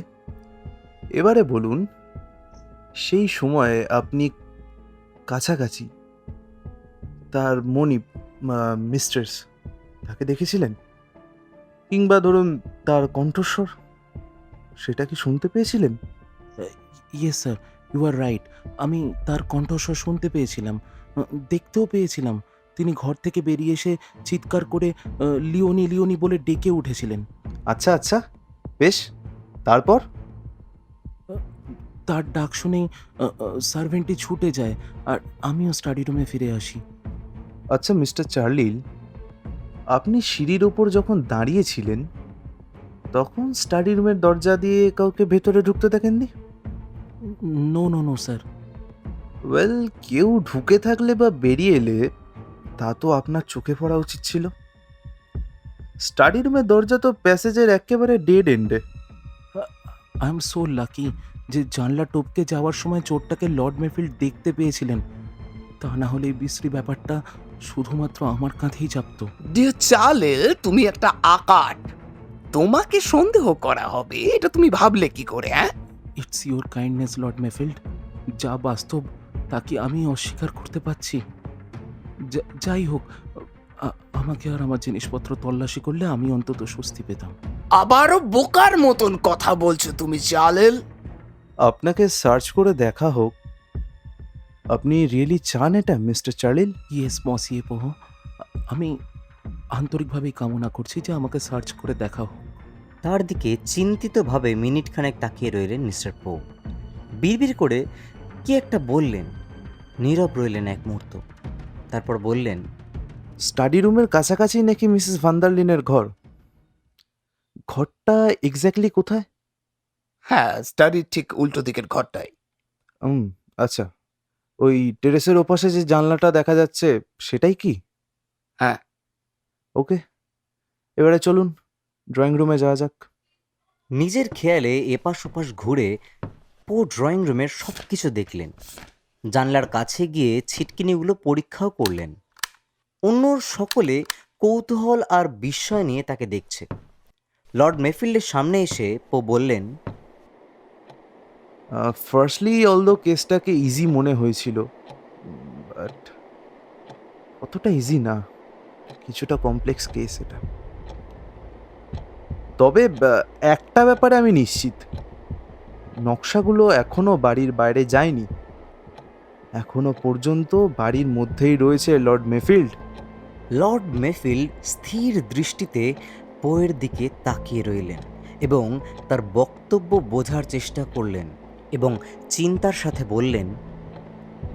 এবারে বলুন, সেই সময়ে আপনি কাছাকাছি তার মনিব মিস্ট্রেস তাকে দেখেছিলেন? কিংবা ধরুন তার কণ্ঠস্বর, সেটা কি শুনতে পেয়েছিলেন? Yes sir, you are right. আমি তার কণ্ঠস্বর শুনতে পেয়েছিলাম, দেখতেও পেয়েছিলাম। তিনি ঘর থেকে বেরিয়ে এসে চিৎকার করে লিওনি লিওনি বলে ডেকে উঠেছিলেন। আচ্ছা আচ্ছা, বেশ, তারপর? তার ডাক শুনেই সার্ভেন্টটি ছুটে যায় আর আমিও স্টাডি রুমে ফিরে আসি। আচ্ছা মিস্টার চার্লিল, আপনি সিঁড়ির ওপর যখন দাঁড়িয়েছিলেন তখন স্টাডি রুমের দরজা দিয়ে কাউকে ভেতরে ঢুকতে দেখেননি? No no no sir. Well, কেউ ঢুকে থাকলে বা বেরিয়ে এলে তা তো আপনার চোখে পড়া উচিত ছিল। স্টাডি রুমের দরজা তো প্যাসেজের একেবারে ডেড এন্ডে। আই এম সো লাকি যে জানলা টপকে যাওয়ার সময় চোরটাকে লর্ড মেফিল্ড দেখতে পেয়েছিলেন, তা না হলে এই বিশ্রী ব্যাপারটা শুধুমাত্র আমার কাঁধেই চাপত। ডিয়ার চার্লিল, তুমি একটা আকাট। তোমাকে সন্দেহ করা হবে এটা তুমি ভাবলে কি করে? হ্যাঁ, it's your kindness Lord Mayfield, যা বাস্তব তা কি আমি অস্বীকার করতে পারছি? যাই হোক, আমাকে আর আমার জিনিসপত্র তল্লাশি করলে আমি অন্তত স্বস্তি পেতাম। আবারও বোকার মতন কথা বলছো তুমি চার্লিল। আপনাকে সার্চ করে দেখা হোক? আপনি রিয়েলি চান এটা মিস্টার চার্লিল? ইয়েস মসিয়ে পোহ, আমি আন্তরিকভাবেই কামনা করছি যে আমাকে সার্চ করে দেখা হোক। তার দিকে চিন্তিতভাবে মিনিটখানেক তাকিয়ে রইলেন মিস্টার পো। বিড়বিড় করে কি একটা বললেন। নীরব রইলেন এক মুহূর্ত, তারপর বললেন, স্টাডি রুমের কাছাকাছি নাকি মিসেস ভান্ডারলিনের ঘর? ঘরটা এক্স্যাক্টলি কোথায়? হ্যাঁ, স্টাডির ঠিক উল্টো দিকের ঘরটায়। আচ্ছা, ওই টেরেসের ওপাশে যে জানলাটা দেখা যাচ্ছে সেটাই কি? হ্যাঁ। ওকে, এবারে চলুন ড্রয়িং রুমে যাওয়া যাক। নিজের খেয়ালে এপাশ ওপাশ ঘুরে পো ড্রয়িং রুমের সব কিছু দেখলেন। জানলার কাছে গিয়ে ছিটকিনিগুলো পরীক্ষাও করলেন। অন্য সকলে কৌতূহল আর বিস্ময় নিয়ে তাকে দেখছে। লর্ড মেফিল্ডের সামনে এসে পো বললেন, ফার্স্টলি অলদো কেসটাকে ইজি মনে হয়েছিল, বাট অতটা ইজি না, কিছুটা কমপ্লেক্স কেস এটা। তবে একটা ব্যাপারে আমি নিশ্চিত, নকশাগুলো এখনো বাড়ির বাইরে যায়নি, এখনো পর্যন্ত বাড়ির মধ্যেই রয়েছে লর্ড মেফিল্ড। লর্ড মেফিল্ড স্থির দৃষ্টিতে পোয়ের দিকে তাকিয়ে রইলেন এবং তার বক্তব্য বোঝার চেষ্টা করলেন এবং চিন্তার সাথে বললেন,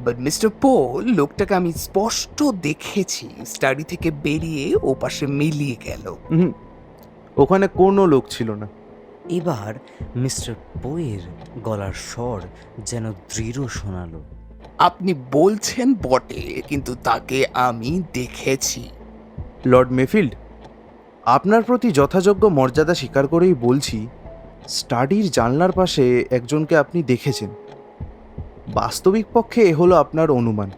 বাট মিস্টার পো, লোকটাকে আমি স্পষ্ট দেখেছি স্টাডি থেকে বেরিয়ে ও পাশে মিলিয়ে গেল। ওখানে কোনো লোক ছিল না। এবার মিস্টার পোয়ের গলার স্বর যেন দৃঢ় শোনালো। আপনি বলছেন বটে, কিন্তু তাকে আমি দেখেছি। লর্ড মেফিল্ড, আপনার প্রতি যথাযোগ্য মর্যাদা স্বীকার করেই বলছি, স্টাডির জানলার পাশে একজনকে আপনি দেখেছেন। বাস্তবিক পক্ষে এ হলো আপনার অনুমান।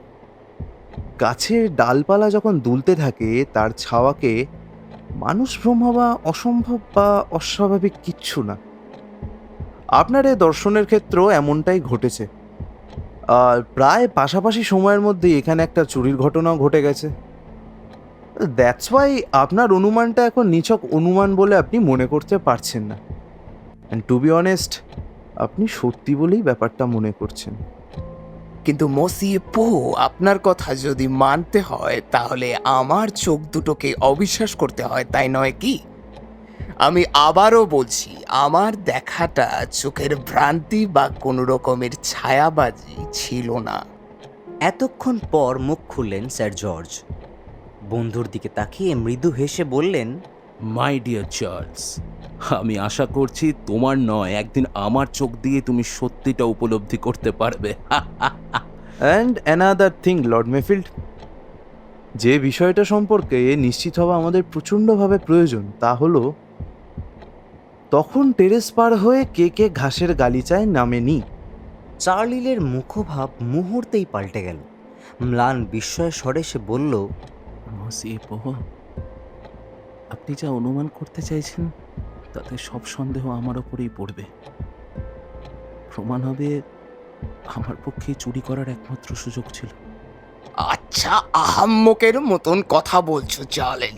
গাছের ডালপালা যখন দুলতে থাকে তার ছাওয়াকে মানুষ ভ্রম হওয়া অসম্ভব বা অস্বাভাবিক কিচ্ছু না। আপনার এ দর্শনের ক্ষেত্রেও এমনটাই ঘটেছে। আর প্রায় পাশাপাশি সময়ের মধ্যে এখানে একটা চুরির ঘটনাও ঘটে গেছে। দ্যাটস ওয়াই আপনার অনুমানটা এখন নিছক অনুমান বলে আপনি মনে করতে পারছেন না। অ্যান্ড টু বি অনেস্ট, আপনি সত্যি বলেই ব্যাপারটা মনে করছেন। কিন্তু মসিয়ে পো, আপনার কথা যদি মানতে হয় তাহলে আমার চোখ দুটোকে অবিশ্বাস করতে হয়, তাই নয় কি? আমি আবারও বলছি, আমার দেখাটা চোখের ভ্রান্তি বা কোনো রকমের ছায়াবাজি ছিল না। এতক্ষণ পর মুখ খুললেন স্যার জর্জ। বন্ধুর দিকে তাকিয়ে মৃদু হেসে বললেন, মাই ডিয়ার চার্লস, আমি আশা করছি তোমার নয়, একদিন আমার চোখ দিয়ে তুমি সত্যিটা উপলব্ধি করতে পারবে। And another thing Lord Mayfield, যে বিষয়টা সম্পর্কে নিশ্চিত হওয়া আমাদের প্রচণ্ডভাবে প্রয়োজন তা হলো তখন টেরেস পার হয়ে কে কে ঘাসের গালিচায় নামেনি। চার্লিলের মুখভাব মুহূর্তেই পাল্টে গেল। ম্লান বিস্ময়ের স্বরে সে বলল, মসিয়ে পোহ, আপনি যা অনুমান করতে চাইছেন তাতে সব সন্দেহ আমার ওপরেই পড়বে। প্রমাণ হবে আমার পক্ষে চুরি করার একমাত্র সুযোগ ছিল। আচ্ছা, আহাম্মকের মতন কথা বলছো চার্লি।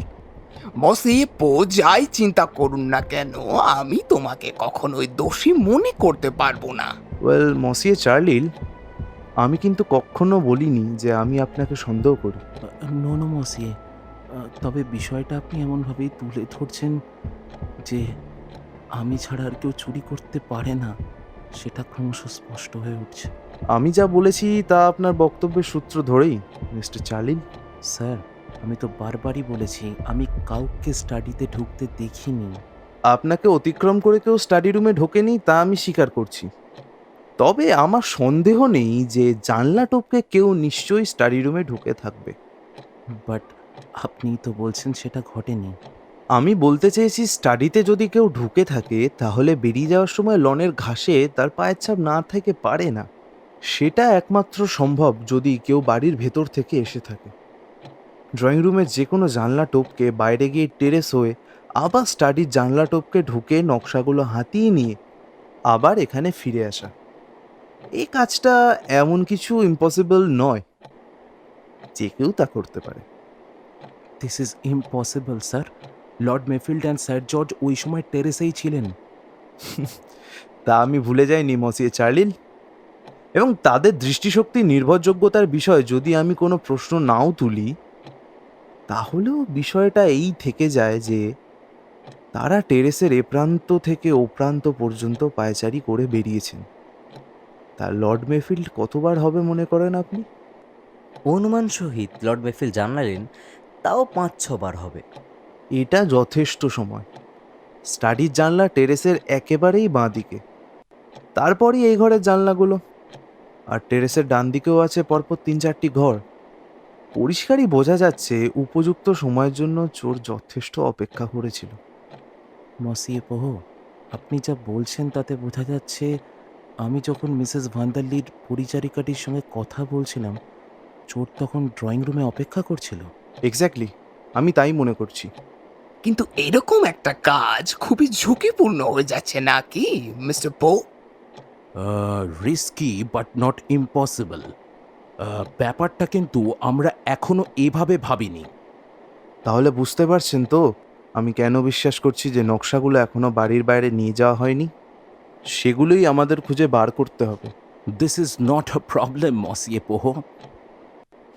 মসিয়ে পো যাই চিন্তা করুন না কেন, আমি তোমাকে কখনোই দোষী মনে করতে পারবো না। ওয়েল মসিয়ে চার্লিল, আমি কিন্তু কখনো বলিনি যে আমি আপনাকে সন্দেহ করি। নো নো মসিয়ে, তবে বিষয়টা আপনি এমনভাবেই তুলে ধরছেন যে আমি ছাড়া আর কেউ চুরি করতে পারে না, সেটা ক্রমশ স্পষ্ট হয়ে উঠছে। আমি যা বলেছি তা আপনার বক্তব্যের সূত্র ধরেই মিস্টার চার্লিল। স্যার, আমি তো বারবারই বলেছি আমি কাউকে স্টাডিতে ঢুকতে দেখিনি। আপনাকে অতিক্রম করে কেউ স্টাডি রুমে ঢোকেনি তা আমি স্বীকার করছি, তবে আমার সন্দেহ নেই যে জানলা টপকে কেউ নিশ্চয়ই স্টাডি রুমে ঢুকে থাকবে। বাট আপনি তো বলছেন সেটা ঘটেনি। আমি বলতে চেয়েছি স্টাডিতে যদি কেউ ঢুকে থাকে তাহলে বেরিয়ে যাওয়ার সময় লনের ঘাসে তার পায়ের ছাপ না থেকে পারে না। সেটা একমাত্র সম্ভব যদি কেউ বাড়ির ভেতর থেকে এসে থাকে। ড্রয়িং রুমের যে কোনো জানলা টপকে বাইরে গিয়ে টেরেস হয়ে আবার স্টাডির জানলা টপকে ঢুকে নকশাগুলো হাতিয়ে নিয়ে আবার এখানে ফিরে আসা, এই কাজটা এমন কিছু ইম্পসিবল নয়, যে কেউ তা করতে পারে। This is impossible sir. Lord Mayfield and sir George ওই সময় টেরেসেই ছিলেন। তা আমি ভুলে যাইনি মসিয়ে চার্লিল, এবং তাদের দৃষ্টিশক্তি নির্ভরযোগ্যতার বিষয়ে যদি আমি কোনো প্রশ্ন নাও তুলি, তাহলেও বিষয়টা এই থেকে যায় যে তারা টেরেসের এ প্রান্ত থেকে ও প্রান্ত পর্যন্ত পায়চারি করে বেরিয়েছেন। তা লর্ড মেফিল্ড কতবার হবে মনে করেন আপনি? অনুমান সহিত লর্ড মেফিল জানালেন, তাও 5-6 বার হবে। এটা যথেষ্ট সময়। স্টাডির জানলা টেরেসের একেবারেই বাঁ দিকে, তারপরই এই ঘরের জানলাগুলো, আর টেরেসের ডান দিকেও আছে পরপর 3-4টি ঘর। পরিষ্কারই বোঝা যাচ্ছে উপযুক্ত সময়ের জন্য চোর যথেষ্ট অপেক্ষা করেছিল। মসিয়ে পোহ, আপনি যা বলছেন তাতে বোঝা যাচ্ছে আমি যখন মিসেস ভান্দারলির পরিচারিকাটির সঙ্গে কথা বলছিলাম, চোর তখন ড্রয়িং রুমে অপেক্ষা করছিল। এক্স্যাক্টলি, আমি তাই মনে করছি। কিন্তু এরকম একটা কাজ খুবই ঝুঁকিপূর্ণ হয়ে যাচ্ছে নাকি মিস্টার পো? Risky but not impossible. ব্যাপারটা কিন্তু আমরা এখনো এভাবে ভাবিনি। তাহলে বুঝতে পারছেন তো আমি কেন বিশ্বাস করছি যে নকশাগুলো এখনো বাড়ির বাইরে নিয়ে যাওয়া হয়নি? সেগুলোই আমাদের খুঁজে বার করতে হবে। This is not a problem monsieur পোহ।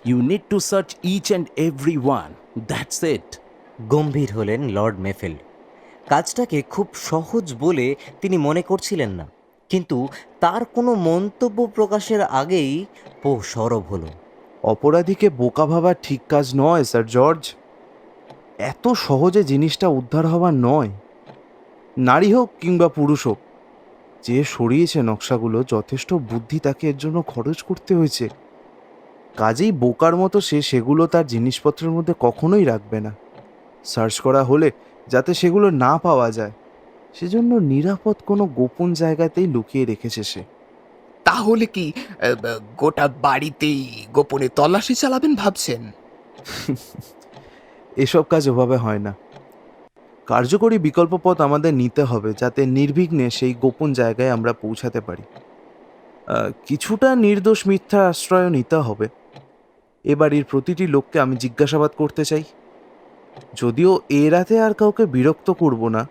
You need to search each and every one, that's it. গম্ভীর হলেন লর্ড মেফিল্ড। কাজটাকে খুব সহজ বলে তিনি মনে করছিলেন না, কিন্তু তার কোনো মন্তব্য প্রকাশের আগেই পো সরব হলো। অপরাধীকে বোকা ভাবা ঠিক কাজ নয় স্যার জর্জ। এত সহজে জিনিসটা উদ্ধার হওয়া নয়। নারী হোক কিংবা পুরুষ হোক, যে সরিয়েছে নকশাগুলো যথেষ্ট বুদ্ধি তাকে এর জন্য খরচ করতে হয়েছে। কাজেই বোকার মতো সে সেগুলো তার জিনিসপত্রের মধ্যে কখনোই রাখবে না। সার্চ করা হলে যাতে সেগুলো না পাওয়া যায়, সেজন্য নিরাপদ কোনো গোপন জায়গাতেই লুকিয়ে রেখেছে সে। তাহলে কি গোটা বাড়িতেই গোপনে তল্লাশি চালাবেন ভাবছেন? এসব কাজ ওভাবে হয় না। কার্যকরী বিকল্প পথ আমাদের নিতে হবে যাতে নির্বিঘ্নে সেই গোপন জায়গায় আমরা পৌঁছাতে পারি। কিছুটা নির্দোষ মিথ্যা আশ্রয় নিতে হবে। এ বাড়ির প্রতিটি লোককে আমি জিজ্ঞাসাবাদ করতে চাই, যদিও এ রাতে আর কাউকে বিরক্ত করব না।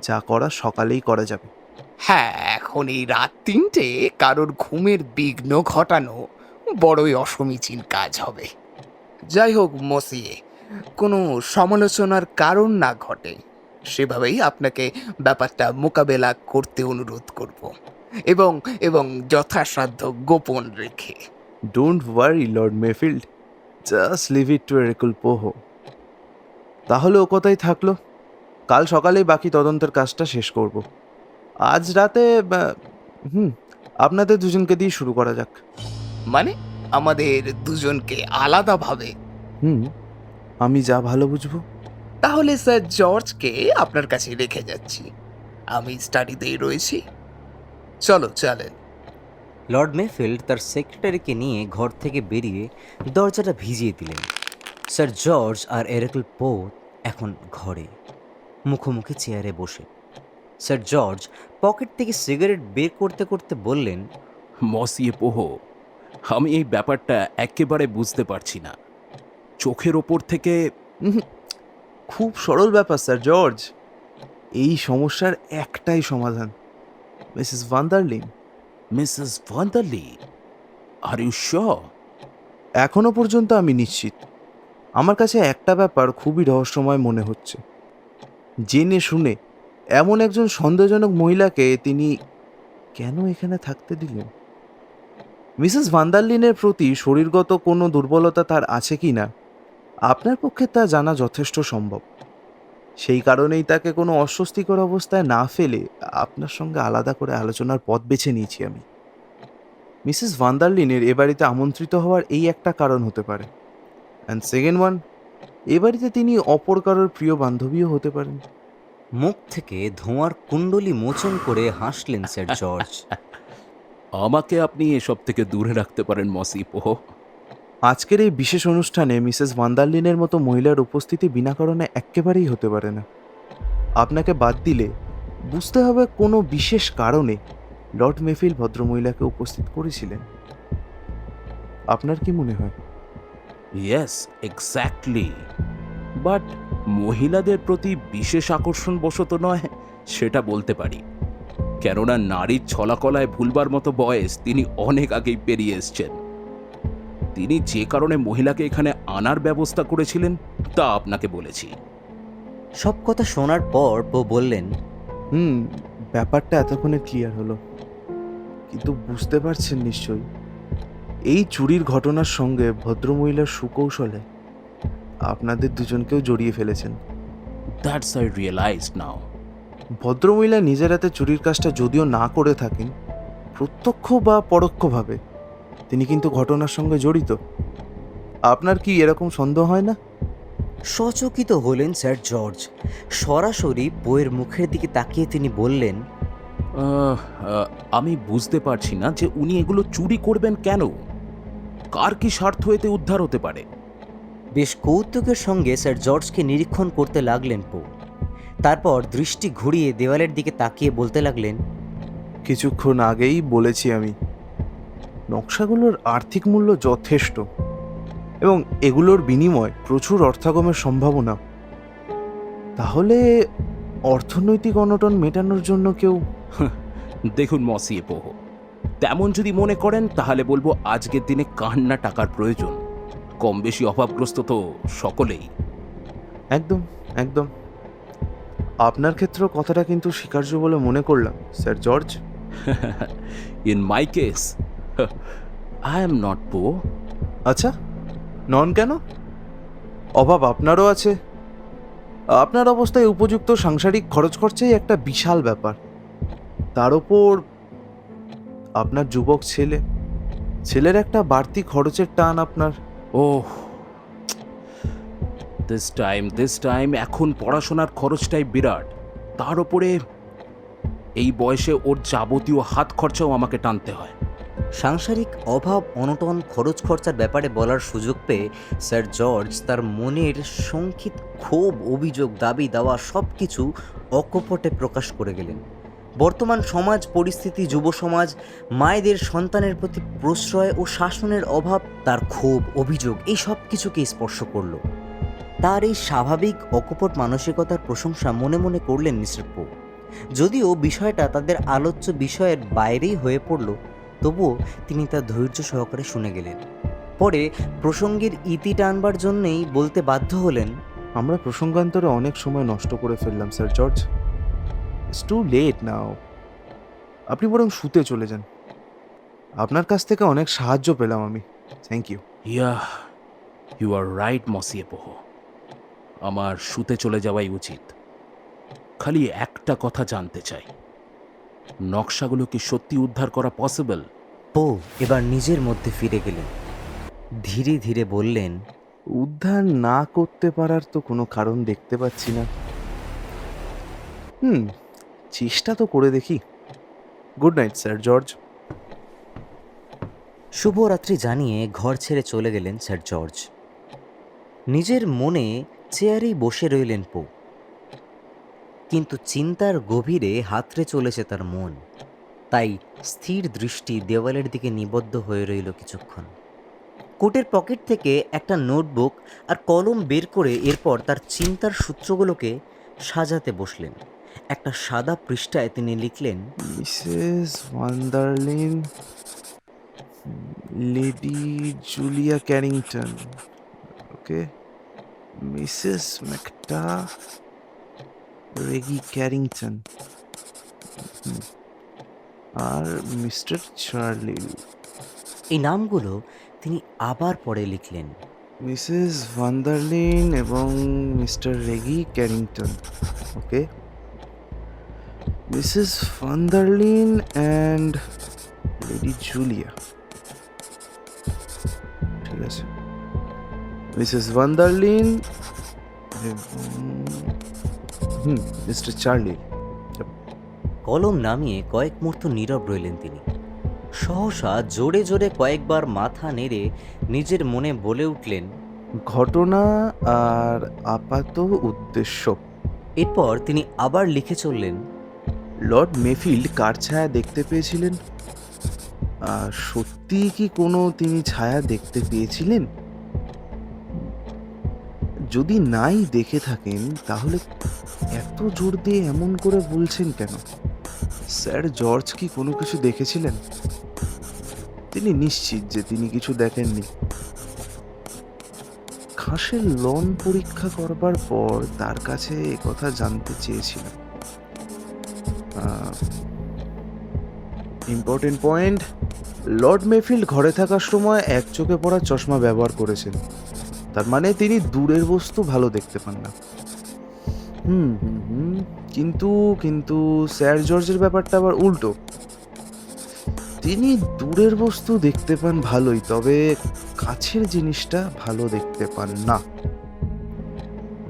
যা করা সকালেই করা যাবে। হ্যাঁ, এখন এই রাত 3টে কারোর ঘুমের বিঘ্ন ঘটানো বড়ই অসমীচীন কাজ হবে। যাই হোক মসিয়ে, কোনো সমালোচনার কারণ না ঘটে সেভাবেই আপনাকে ব্যাপারটা মোকাবেলা করতে অনুরোধ করব, এবং এবং যথাসাধ্য গোপন রেখে। Don't worry Lord Mayfield, just leave it to Hercule পোহো। তাহলে ও কথাই থাকলো, কাল সকালেই বাকি তদন্তের কাজটা শেষ করব। আজ রাতে হুম আপনাদের দুজনকে দিয়ে শুরু করা যাক। মানে আমাদের দুজনকে আলাদাভাবে? হুম, আমি যা ভালো বুঝবো। তাহলে স্যার জর্জকে আপনার কাছে রেখে যাচ্ছি, আমি স্টাডিতেই রয়েছি। চলো চলেন। লর্ড মেফিল্ড তার সেক্রেটারিকে নিয়ে ঘর থেকে বেরিয়ে দরজাটা ভিজিয়ে দিলেন। স্যার জর্জ আর এরেকল পো এখন ঘরে, মুখোমুখি চেয়ারে বসে। স্যার জর্জ পকেট থেকে সিগারেট বের করতে করতে বললেন, মসিয়ে পোহো, আমি এই ব্যাপারটা একেবারে বুঝতে পারছি না। চোখের ওপর থেকে উহুম, খুব সরল ব্যাপার স্যার জর্জ। এই সমস্যার একটাই সমাধান, Mrs Vanderlyn. Mrs Vanderlyn, are you sure? এখনো পর্যন্ত আমি নিশ্চিত। আমার কাছে একটা ব্যাপার খুবই রহস্যময় মনে হচ্ছে। জেনে শুনে এমন একজন সন্দেহজনক মহিলাকে তিনি কেন এখানে থাকতে দিলেন? মিসেস ভান্ডারলিনের প্রতি শরীরগত কোনো দুর্বলতা তার আছে কি না আপনার পক্ষে তা জানা যথেষ্ট সম্ভব। সেই কারণেই তাকে কোনো অস্বস্তিকর অবস্থায় না ফেলে আপনার সঙ্গে আলাদা করে আলোচনার পথ বেছে নিয়েছি আমি। মিসেস ভান্ডারলিনের এ বাড়িতে আমন্ত্রিত হওয়ার এই একটা কারণ হতে পারে, অ্যান্ড সেকেন্ড ওয়ান, এ বাড়িতে তিনি অপর কারোর প্রিয় বান্ধবীও হতে পারেন। মুখ থেকে ধোঁয়ার কুণ্ডলি মোচন করে হাসলেন স্যার জর্জ। আমাকে আপনি এসব থেকে দূরে রাখতে পারেন মসি পোহো। আজকের এই বিশেষ অনুষ্ঠানে মিসেস ভান্ডারলিনের মতো মহিলার উপস্থিতি বিনা কারণে এক্কেবারেই হতে পারে না। আপনাকে বাদ দিলে বুঝতে হবে কোনো বিশেষ কারণে লর্ড মেফিল ভদ্রমহিলাকে উপস্থিত করেছিলেন। আপনার কি মনে হয়? Yes, exactly. বাট মহিলাদের প্রতি বিশেষ আকর্ষণ বশত নয়, সেটা বলতে পারি। কেননা নারীর ছলাকলায় ভুলবার মতো বয়স তিনি অনেক আগেই পেরিয়ে এসছেন। তিনি যে কারণে মহিলাকে এখানে আনার ব্যবস্থা করেছিলেন তা আপনাকে বলেছি। সব কথা শোনার পর পো বললেন, ব্যাপারটা এতক্ষণে ক্লিয়ার হলো, কিন্তু বুঝতে পারছেন নিশ্চয়ই এই চুরির ঘটনার সঙ্গে ভদ্রমহিলার সুকৌশলে আপনাদের দুজনকেও জড়িয়ে ফেলেছেন। দ্যাটস আই রিয়েলাইজড নাও। ভদ্রমহিলা নিজের হাতে চুরির কাজটা যদিও না করে থাকেন, প্রত্যক্ষ বা পরোক্ষভাবে তিনি কিন্তু ঘটনার সঙ্গে জড়িত। আপনার কি এরকম সন্দেহ হয় না? সচকিত হলেন স্যার জর্জ। সরাসরি বইয়ের মুখের দিকে তাকিয়ে তিনি বললেন, আহ, আহ, আমি বুঝতে পারছি না যে উনি এগুলো চুরি করবেন কেন। কার কি স্বার্থ এতে উদ্ধার হতে পারে? বেশ কৌতুকের সঙ্গে স্যার জর্জকে নিরীক্ষণ করতে লাগলেন পো। তারপর দৃষ্টি ঘুরিয়ে দেওয়ালের দিকে তাকিয়ে বলতে লাগলেন, কিছুক্ষণ আগেই বলেছি আমি, নকশাগুলোর আর্থিক মূল্য যথেষ্ট এবং এগুলোর বিনিময় প্রচুর অর্থাগমের সম্ভাবনা। তাহলে অর্থনৈতিক অনটন মেটানোর জন্য কেউ দেখুন মসিয়ে পোহো, তেমন যদি মনে করেন তাহলে বলবো আজকের দিনে কার না টাকার প্রয়োজন। কম বেশি অভাবগ্রস্ত তো সকলেই। একদম একদম আপনার ক্ষেত্রেও কথাটা কিন্তু স্বীকার্য বলে মনে করলাম sir George. In my case I am not poor. আচ্ছা, নন কেন? অভাব আপনারও আছে। আপনার অবস্থায় উপযুক্ত সাংসারিক খরচ খরচাই একটা বিশাল ব্যাপার। তার ওপর আপনার যুবক ছেলের একটা বাড়তি খরচের টান আপনার। ওহ, দিস টাইম এখন পড়াশোনার খরচটাই বিরাট। তার উপরে এই বয়সে ওর যাবতীয় হাত খরচাও আমাকে টানতে হয়। সাংসারিক অভাব অনটন খরচ খরচার ব্যাপারে বলার সুযোগ পেয়ে স্যার জর্জ তার মনের সংক্ষিপ্ত ক্ষোভ, অভিযোগ, দাবি দাওয়া সব কিছু অকপটে প্রকাশ করে গেলেন। বর্তমান সমাজ পরিস্থিতি, যুব সমাজ, মায়েদের সন্তানের প্রতি প্রশ্রয় ও শাসনের অভাব তার ক্ষোভ, অভিযোগ এই সব কিছুকে স্পর্শ করল। তার এই স্বাভাবিক অকপট মানসিকতার প্রশংসা মনে মনে করলেন মিস্টার পো। যদিও বিষয়টা তাদের আলোচ্য বিষয়ের বাইরেই হয়ে পড়ল, তবুও তিনি তা ধৈর্য সহকারে শুনে গেলেন। পরে প্রসঙ্গের ইতি টানবার জন্যেই বলতে বাধ্য হলেন, আমরা প্রসঙ্গান্তরে অনেক সময় নষ্ট করে ফেললাম sir George. It's too late now. আপনি বরং শুতে চলে যান। আপনার কাছ থেকে অনেক সাহায্য পেলাম আমি। Thank you. Yeah, you are right monsieur পোহ, আমার শুতে চলে যাওয়াই উচিত। খালি একটা কথা জানতে চাই, নকশাগুলো কি সত্যি উদ্ধার করা পসিবল? পো এবার নিজের মধ্যে ফিরে গেলেন। ধীরে ধীরে বললেন, উদ্ধার না করতে পারার তো কোনো কারণ দেখতে পাচ্ছি না। চেষ্টা তো করে দেখি। Good night Sir George. শুভরাত্রি জানিয়ে ঘর ছেড়ে চলে গেলেন স্যার জর্জ। নিজের মনে চেয়ারেই বসে রইলেন পো, কিন্তু চিন্তার গভীরে হাতড়ে চলেছে তার মন। তাই স্থির দৃষ্টি দেওয়ালের দিকে নিবদ্ধ হয়ে রইল কিছুক্ষণ। কোটের পকেট থেকে একটা নোটবুক আর কলম বের করে এরপর তার চিন্তার সূত্রগুলোকে সাজাতে বসলেন। একটা সাদা পৃষ্ঠায় তিনি লিখলেন, Mrs Vanderlyn, Lady Julia Carrington, okay, Mrs Macatta Reggie Carrington, আর মিস্টার চার্লি। এই নামগুলো তিনি আবার পরে লিখলেন। মিসেস ভান্ডারলিন এবং Mr Reggie Carrington, okay, Mrs Vanderlyn and Lady Julia, ঠিক আছে, মিসেস ভান্ডারলিন মিস্টার চার্লি। কলম নামিয়ে কয়েক মুহূর্ত নীরব রইলেন তিনি। সহসা জোরে জোরে কয়েকবার মাথা নেড়ে নিজের মনে বলে উঠলেন, ঘটনা আর আপাত উদ্দেশ্য। এরপর তিনি আবার লিখে চললেন, লর্ড মেফিল্ড কার ছায়া দেখতে পেয়েছিলেন? সত্যি কি কোনো তিনি ছায়া দেখতে পেয়েছিলেন? যদি নাই দেখে থাকেন তাহলে এত জোর দিয়ে এমন করে বলছেন কেন? স্যার জর্জ কি কোনো কিছু দেখেছিলেন? তিনি নিশ্চিত যে তিনি কিছু দেখেননি। খাসের লন পরীক্ষা করবার পর তার কাছে একথা জানতে চেয়েছিলাম। ইম্পর্টেন্ট পয়েন্ট, লর্ড মেফিল্ড ঘরে থাকার সময় এক চোখে পড়া চশমা ব্যবহার করেছেন। তার মানে তিনি দূরের বস্তু ভালো দেখতে পান না। কিন্তু কিন্তু স্যার জর্জের ব্যাপারটা আবার উল্টো। তিনি দূরের বস্তু দেখতে পান ভালোই, তবে কাছের জিনিসটা ভালো দেখতে পান না।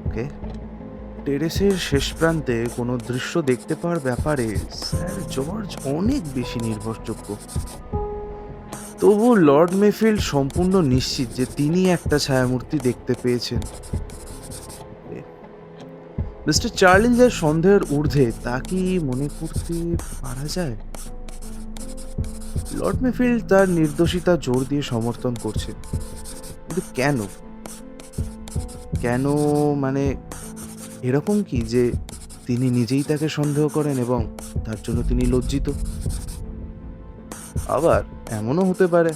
ওকে, টেরেসের শেষ প্রান্তে কোনো দৃশ্য দেখতে পাওয়ার ব্যাপারে স্যার জর্জ অনেক বেশি নির্ভরযোগ্য। তবু লর্ড মেফিল্ড সম্পূর্ণ নিশ্চিত যে তিনি একটা ছায়ামূর্তি দেখতে পেয়েছেন। মিস্টার চার্লিজের সন্দেহের ঊর্ধ্বে তা কি মনে করতে পারা যায়? লর্ড মেফিল্ড তার নির্দোষিতা জোর দিয়ে সমর্থন করছেন, কিন্তু কেন? কেন মানে এরকম কি যে তিনি নিজেই তাকে সন্দেহ করেন এবং তার জন্য তিনি লজ্জিত? আবার এমনও হতে পারে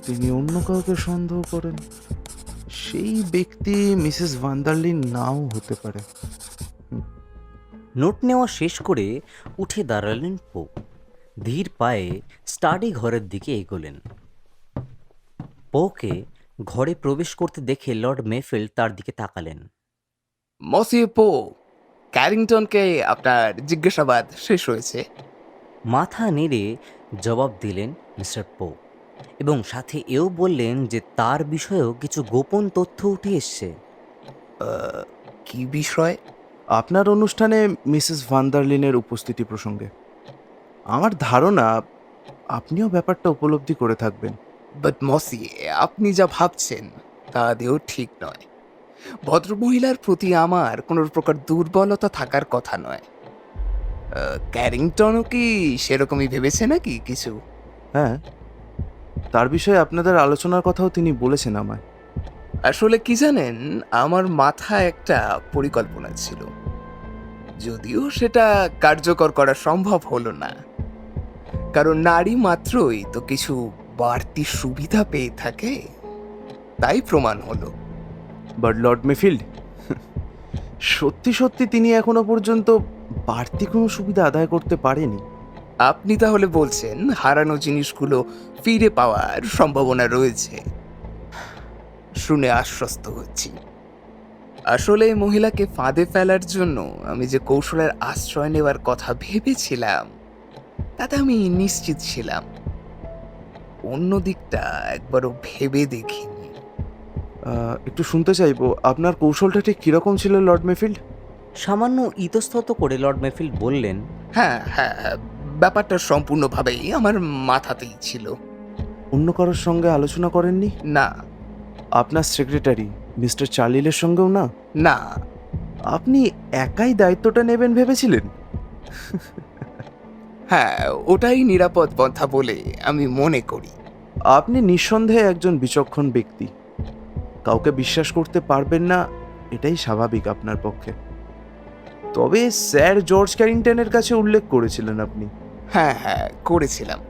তিনি অন্য কাউকে সন্দেহ করেন, সেই ব্যক্তি মিসেস ভান্ডারলিন নাও হতে পারে। নোট নেওয়া শেষ করে উঠে দাঁড়ালেন পো। ধীর পায়ে স্টাডি ঘরের দিকে এগোলেন। পোকে ঘরে প্রবেশ করতে দেখে লর্ড মেফিল্ড তার দিকে তাকালেন। মসিয়ে পো, ক্যারিংটনকে আপনার জিজ্ঞাসাবাদ শেষ হয়েছে? মাথা নেড়ে জবাব দিলেন মিস্টার পো, এবং সাথে এও বললেন যে তার বিষয়েও কিছু গোপন তথ্য উঠে এসছে। কি বিষয়? আপনার অনুষ্ঠানে মিসেস ভান্ডারলিনের উপস্থিতি প্রসঙ্গে আমার ধারণা আপনিও ব্যাপারটা উপলব্ধি করে থাকবেন। বাট মসিয়ে, আপনি যা ভাবছেন তা আদেও ঠিক নয়। ভদ্রমহিলার প্রতি আমার কোনো প্রকার দুর্বলতা থাকার কথা নয়। ক্যারিংটনও কি সেরকমই ভেবেছে নাকি কিছু? হ্যাঁ, তার বিষয়ে আপনাদের আলোচনার কথাও তিনি বলেছেন আমায়। আসলে কি জানেন, আমার মাথায় একটা পরিকল্পনা ছিল, যদিও সেটা কার্যকর করা সম্ভব হলো না, কারণ নারী মাত্রই তো কিছু বাড়তি সুবিধা পেয়ে থাকে, তাই প্রমাণ হলো। বাট লর্ড মেফিল্ড, সত্যি সত্যি তিনি এখনো পর্যন্ত বাড়তি কোনো সুবিধা আদায় করতে পারেনি। আপনি তাহলে বলছেন হারানো জিনিসগুলো ফিরে পাওয়ার সম্ভাবনা রয়েছে? শুনে আশ্বস্ত হচ্ছি। আসলে এই মহিলাকে ফাঁদে ফেলার জন্য আমি যে কৌশলের আশ্রয় নেওয়ার কথা ভেবেছিলাম তাতে আমি নিশ্চিত ছিলাম। অন্য দিকটা একবারও ভেবে দেখিনি। একটু শুনতে চাইবো আপনার কৌশলটা ঠিক কীরকম ছিল লর্ড মেফিল্ড? সামান্য ইতস্তত করে লর্ড মেফিল্ড বললেন, হ্যাঁ হ্যাঁ হ্যাঁ, ব্যাপারটা সম্পূর্ণভাবেই আমার মাথাতেই ছিল। অন্য কারোর সঙ্গে আলোচনা করেননি? না আপনার সেক্রেটারি মিস্টার চার্লিলের সঙ্গেও না? না, আপনি একাই দায়িত্বটা নেবেন ভেবেছিলেন? হ্যাঁ ওটাই নিরাপদ পন্থা বলে আমি মনে করি। আপনি নিঃসন্দেহে একজন বিচক্ষণ ব্যক্তি। কাউকে বিশ্বাস করতে পারবেন না, এটাই স্বাভাবিক আপনার পক্ষে। তবে স্যার জর্জ ক্যারিংটনের কাছে উল্লেখ করেছিলেন আপনি। হ্যাঁ হ্যাঁ করেছিলাম,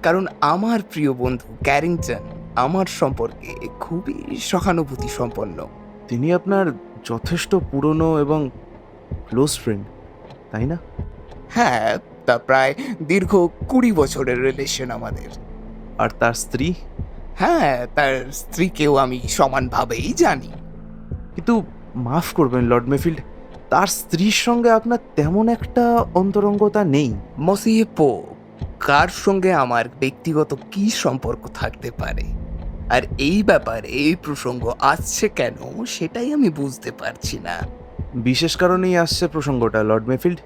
কারণ আমার প্রিয় বন্ধু ক্যারিংটন আমার সম্পর্কে খুবই সহানুভূতি সম্পন্ন। তিনি আপনার যথেষ্ট পুরনো এবং ক্লোজ ফ্রেন্ড, তাই না? হ্যাঁ, তা প্রায় দীর্ঘ 20 বছরের রিলেশন আমাদের। আর তার স্ত্রী? হ্যাঁ, তার স্ত্রীকেও আমি সমানভাবেই জানি। কিন্তু মাফ করবেন লর্ড মেফিল্ড, তার স্ত্রীর সঙ্গে আপনার তেমন একটা অন্তরঙ্গতা নেই। মসিয়ে পো, কার সঙ্গে আমার ব্যক্তিগত কি সম্পর্ক থাকতে পারে, আর এই ব্যাপারে এই প্রসঙ্গ আসছে কেন সেটাই আমি বুঝতে পারছি না। বিশেষ কারণেই আসছে প্রসঙ্গটা লর্ড মেফিল্ড।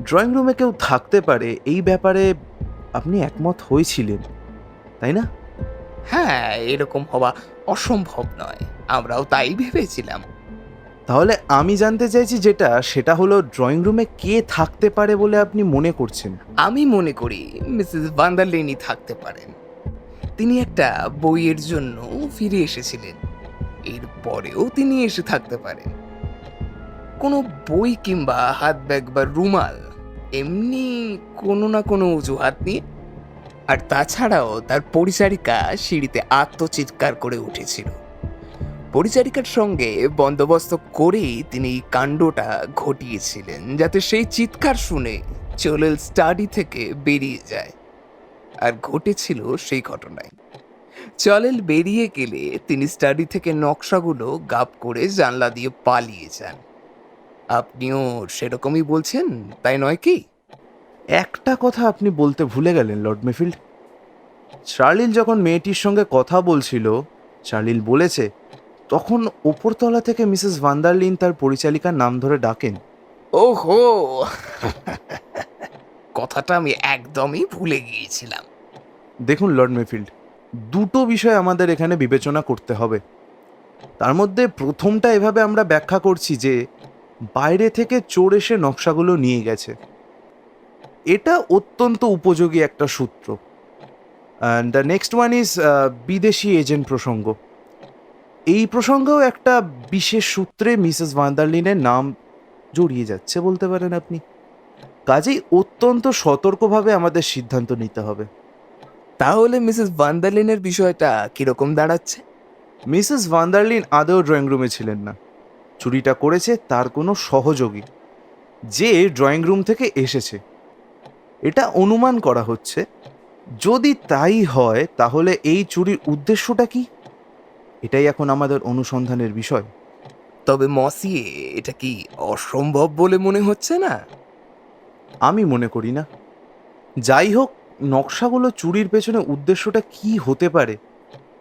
ড্রয়িং রুমে কেউ থাকতে পারে এই ব্যাপারে আপনি একমত হয়েছিলেন, তাই না? হ্যাঁ, এরকম হওয়া অসম্ভব নয়, আমরাও তাই ভেবেছিলাম। তাহলে আমি জানতে চাইছি সেটা হলো ড্রয়িং রুমে কে থাকতে পারে বলে আপনি মনে করছেন? আমি মনে করি মিসেস ভান্ডারলেনি থাকতে পারেন। তিনি একটা বইয়ের জন্য ফিরে এসেছিলেন, এরপরেও তিনি এসে থাকতে পারেন। কোনো বই কিংবা হাত ব্যাগ বা রুমাল, এমনি কোনো না কোনো অজুহাত নিয়ে। আর তাছাড়াও তার পরিচারিকা সিঁড়িতে আত্মচিৎকার করে উঠেছিল। পরিচারিকার সঙ্গে বন্দোবস্ত করেই তিনি এই কাণ্ডটা ঘটিয়েছিলেন, যাতে সেই চিৎকার শুনে চলেল স্টাডি থেকে বেরিয়ে যায়। আর ঘটেছিল সেই ঘটনায়। চলেল বেরিয়ে গেলে তিনি স্টাডি থেকে নকশাগুলো গাপ করে জানলা দিয়ে পালিয়ে যান। আপনিও সেরকমই বলছেন, তাই নয় কি? একটা কথা আপনি বলতে ভুলে গেলেন লর্ড মেফিল্ড। চার্লিল যখন মেয়েটির সঙ্গে কথা বলছিল, চার্লিল বলেছে তখন ওপরতলা থেকে মিসেস ভান্ডারলিন তার পরিচালিকার নাম ধরে ডাকেন। ওহো, কথাটা আমি একদমই ভুলে গিয়েছিলাম। দেখুন লর্ড মেফিল্ড, দুটো বিষয় আমাদের এখানে বিবেচনা করতে হবে। তার মধ্যে প্রথমটা এভাবে আমরা ব্যাখ্যা করছি যে বাইরে থেকে চোর এসে নকশাগুলো নিয়ে গেছে। এটা অত্যন্ত উপযোগী একটা সূত্র। And the next one is বিদেশি এজেন্ট প্রসঙ্গ। এই প্রসঙ্গেও একটা বিশেষ সূত্রে মিসেস ভান্ডারলিনের নাম জড়িয়ে যাচ্ছে বলতে পারেন আপনি। কাজেই অত্যন্ত সতর্কভাবে আমাদের সিদ্ধান্ত নিতে হবে। তাহলে মিসেস ভান্ডারলিনের বিষয়টা কিরকম দাঁড়াচ্ছে? মিসেস ভান্ডারলিন আদৌ ড্রয়িং রুমে ছিলেন না। চুরিটা করেছে তার কোনো সহযোগী, যে ড্রয়িং রুম থেকে এসেছে, এটা অনুমান করা হচ্ছে। যদি তাই হয় তাহলে এই চুরির উদ্দেশ্যটা কি, এটাই এখন আমাদের অনুসন্ধানের বিষয়। তবে মসিয়ে, এটা কি অসম্ভব বলে মনে হচ্ছে না? আমি মনে করি না। যাই হোক, নকশাগুলো চুরির পেছনে উদ্দেশ্যটা কি হতে পারে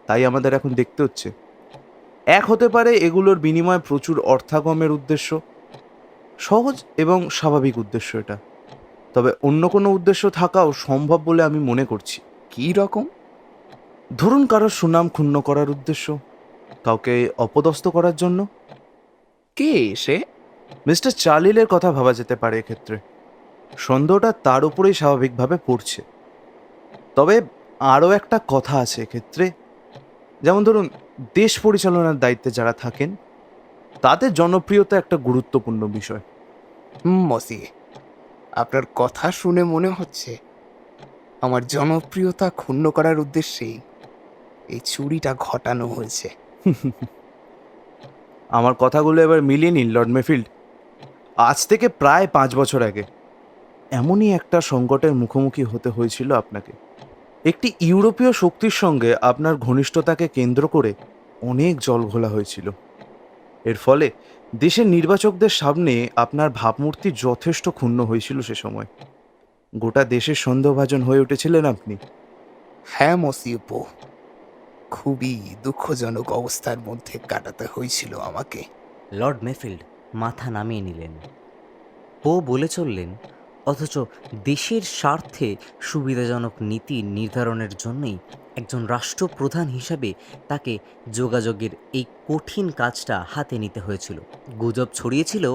তাই আমাদের এখন দেখতে হচ্ছে। এক হতে পারে এগুলোর বিনিময়ে প্রচুর অর্থাগমের উদ্দেশ্য, সহজ এবং স্বাভাবিক উদ্দেশ্য এটা। তবে অন্য কোনো উদ্দেশ্য থাকাও সম্ভব বলে আমি মনে করছি। কি রকম? ধরুন কারোর সুনাম ক্ষুণ্ণ করার উদ্দেশ্য, কাউকে অপদস্থ করার জন্য। কে সে? মিস্টার চার্লিলের কথা ভাবা যেতে পারে এক্ষেত্রে। সন্দেহটা তার উপরেই স্বাভাবিকভাবে পড়ছে। তবে আরও একটা কথা আছে এক্ষেত্রে, যেমন ধরুন দেশ পরিচালনার দায়িত্বে যারা থাকেন তাদের জনপ্রিয়তা একটা গুরুত্বপূর্ণ বিষয়। মসিয়ে, আপনার কথা শুনে মনে হচ্ছে আমার জনপ্রিয়তা ক্ষুণ্ণ করার উদ্দেশ্যেই এই চুরিটা ঘটানো হয়েছে। আমার কথাগুলো এবার মিলিয়ে নিন লর্ড মেফিল্ড। আজ থেকে প্রায় 5 বছর আগে এমনই একটা সংকটের মুখোমুখি হতে হয়েছিল আপনাকে। একটি ইউরোপীয় শক্তির সঙ্গে আপনার ঘনিষ্ঠতাকে কেন্দ্র করে অনেক জল ঘোলা হয়েছিল। এর ফলে দেশের নির্বাচকদের সামনে আপনার ভাবমূর্তি যথেষ্ট ক্ষুণ্ণ হয়েছিল সে সময়। গোটা দেশের সন্দেহভাজন হয়ে উঠেছিলেন আপনি। হ্যাঁ মসিউ পো, খুবই দুঃখজনক অবস্থার মধ্যে কাটাতে হয়েছিল আমাকে। লর্ড মেফিল্ড মাথা নামিয়ে নিলেন। পো বলে চললেন, অথচ দেশের স্বার্থে সুবিধাজনক নীতি নির্ধারণের জন্যই একজন রাষ্ট্রপ্রধান হিসাবে তাকে যোগাযোগের এই কঠিন কাজটা হাতে নিতে হয়েছিল। গুজব ছড়িয়েছিল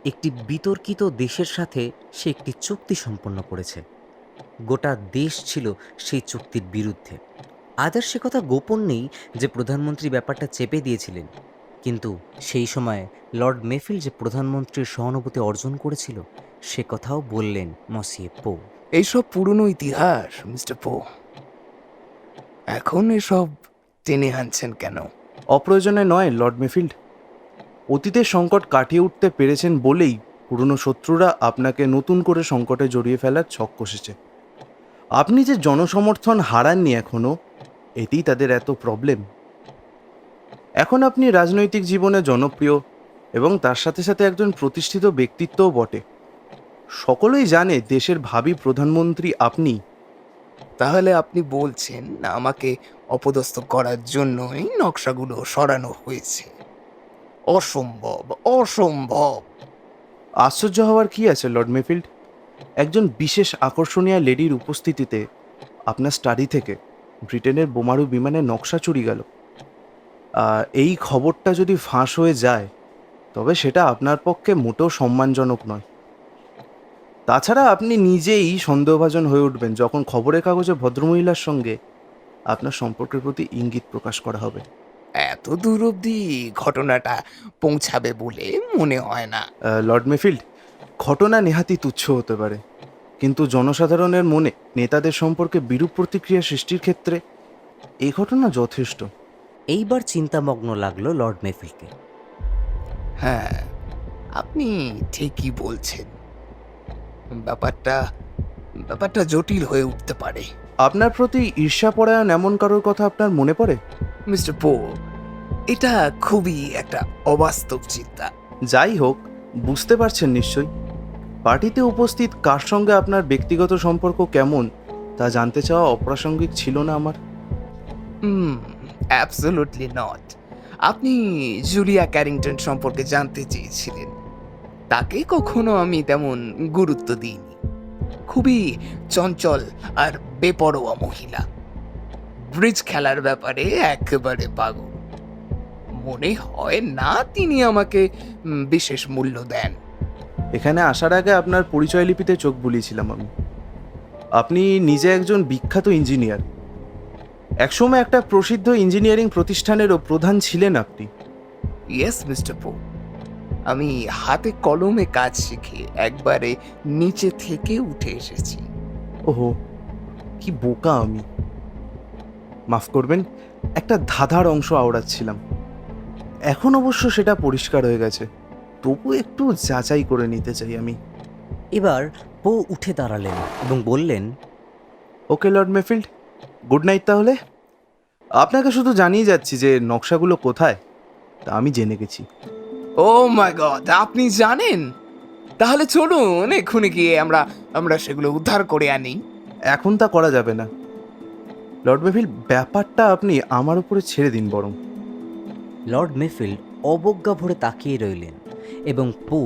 একটি বিতর্কিত দেশের সাথে সে একটি চুক্তি সম্পন্ন করেছে। গোটা দেশ ছিল সেই চুক্তির বিরুদ্ধে। আজ আর সে কথা গোপন নেই যে প্রধানমন্ত্রী ব্যাপারটা চেপে দিয়েছিলেন, কিন্তু সেই সময় লর্ড মেফিল্ড যে প্রধানমন্ত্রীর সহানুভূতি অর্জন করেছিল সে কথাও বললেন মসিয়ে পো। এইসব পুরনো ইতিহাস মিস্টার পো, এখন এসব টেনে আনছেন কেন? অপ্রয়োজনে নয় লর্ড মেফিল্ড। অতীতের সংকট কাটিয়ে উঠতে পেরেছেন বলেই পুরনো শত্রুরা আপনাকে নতুন করে সংকটে জড়িয়ে ফেলার ছক কষেছে। আপনি যে জনসমর্থন হারাননি এখনো, এতেই তাদের এত প্রবলেম। এখন আপনি রাজনৈতিক জীবনে জনপ্রিয় এবং তার সাথে সাথে একজন প্রতিষ্ঠিত ব্যক্তিত্বও বটে। সকলেই জানে দেশের ভাবি প্রধানমন্ত্রী আপনি। তাহলে আপনি বলছেন আমাকে অপদস্থ করার জন্য এই নকশাগুলো সরানো হয়েছে? অসম্ভব, অসম্ভব। আশ্চর্য হওয়ার কি আছে লর্ড মেফিল্ড? একজন বিশেষ আকর্ষণীয় লেডির উপস্থিতিতে আপনার স্টাডি থেকে ব্রিটেনের বোমারু বিমানের নকশা চুরি গেল। এই খবরটা যদি ফাঁস হয়ে যায় তবে সেটা আপনার পক্ষে মোটেও সম্মানজনক নয়। তাছাড়া আপনি নিজেই সন্দেহভাজন হয়ে উঠবেন যখন খবরের কাগজে ভদ্রমহিলার সঙ্গে আপনার সম্পর্কের প্রতি ইঙ্গিত প্রকাশ করা হবে। এত দূর অবধি ঘটনাটা পৌঁছাবে বলে মনে হয় না। লর্ড মেফিল্ড, ঘটনা নেহাতি তুচ্ছ হতে পারে, কিন্তু জনসাধারণের মনে নেতাদের সম্পর্কে বিরূপ প্রতিক্রিয়া সৃষ্টির ক্ষেত্রে এই ঘটনা যথেষ্ট। এইবার চিন্তামগ্ন লাগলো লর্ড মেফিল্ডকে। হ্যাঁ, আপনি ঠিকই বলছেন। ব্যাপারটা ব্যাপারটা জটিল হয়ে উঠতে পারে। আপনার প্রতি ঈর্ষাপরায়ণ এমন কারোর কথা আপনার মনে পড়ে? মিস্টার পো, এটা খুবই একটা অবাস্তব চিন্তা। যাই হোক, বুঝতে পারছেন নিশ্চয়ই। পার্টিতে উপস্থিত কার সঙ্গে আপনার ব্যক্তিগত সম্পর্ক কেমন তা জানতে চাওয়া অপ্রাসঙ্গিক ছিল না আমার। Absolutely not. আপনি জুলিয়া ক্যারিংটন সম্পর্কে জানতে চেয়েছিলেন। তাকে কখনো আমি তেমন গুরুত্ব দিইনি। খুবই চঞ্চল আর বেপরোয়া মহিলা। ব্রিজ খেলার ব্যাপারে একেবারে পাগল। মনে হয় না তিনি আমাকে বিশেষ মূল্য দেন। এখানে আসার আগে আপনার পরিচয় লিপিতে চোখ বুলিয়েছিলাম আমি। আপনি নিজে একজন বিখ্যাত ইঞ্জিনিয়ার। একসময় একটা প্রসিদ্ধ ইঞ্জিনিয়ারিং প্রতিষ্ঠানেরও প্রধান ছিলেন আপনি। ইয়েস মিস্টার পো, আমি হাতে কলমে কাজ শিখে একবারে নিচে থেকে উঠে এসেছি। ওহো, কি বোকা আমি! মাফ করবেন, একটা ধাঁধার অংশ আওড়াচ্ছিলাম। এখন অবশ্য সেটা পরিষ্কার হয়ে গেছে, তবু একটু যাচাই করে নিতে চাই আমি। এবার পো উঠে দাঁড়ালেন এবং বললেন, ওকে লর্ড মেফিল্ড, গুড নাইট তাহলে। আপনাকে শুধু জানিয়ে যাচ্ছি যে নকশাগুলো কোথায় তা আমি জেনে গেছি। ও মাই গড, আপনি জানেন? তাহলে চলুন এক্ষুনি গিয়ে আমরা সেগুলো উদ্ধার করে আনি। এখন তা করা যাবে না লর্ড মেফিল্ড, ব্যাপারটা আপনি আমার উপরে ছেড়ে দিন বরং। লর্ড মেফিল্ড অবজ্ঞা ভরে তাকিয়ে রইলেন এবং পো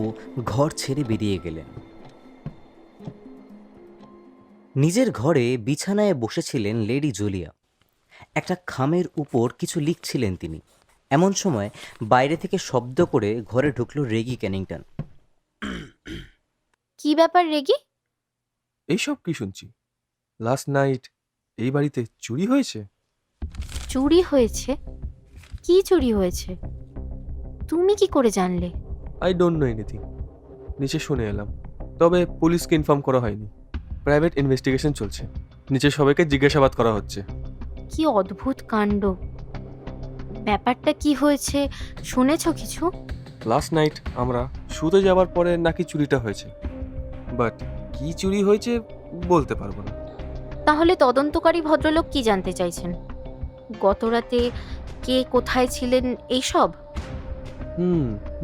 ঘর ছেড়ে বেরিয়ে গেলেন। নিজের ঘরে বিছানায় বসেছিলেন লেডি জুলিয়া। একটা খামের উপর কিছু লিখছিলেন তিনি। এমন সময় বাইরে থেকে শব্দ করে ঘরে ঢুকলো রেগি ক্যানিংটন। কি ব্যাপার রেগি? এইসব কি শুনছি? লাস্ট নাইট এই বাড়িতে চুরি হয়েছে? চুরি হয়েছে? কি চুরি হয়েছে? তুমি কি করে জানলে? I don't know anything. নিচে শুনে এলাম, তবে পুলিশকে ইনফর্ম করা হয়নি। প্রাইভেট ইনভেস্টিগেশন চলছে, নিচে সবাইকে জিজ্ঞাসাবাদ করা হচ্ছে। কি অদ্ভুত কাণ্ড! ব্যাপারটা কি হয়েছে শুনেছো কিছু? লাস্ট নাইট আমরা শুতে যাওয়ার পরে নাকি চুরিটা হয়েছে, বাট কি চুরি হয়েছে বলতে পারবো না। তাহলে তদন্তকারী ভদ্রলোক কি জানতে চাইছেন? গতরাতে কে কোথায় ছিলেন এইসব?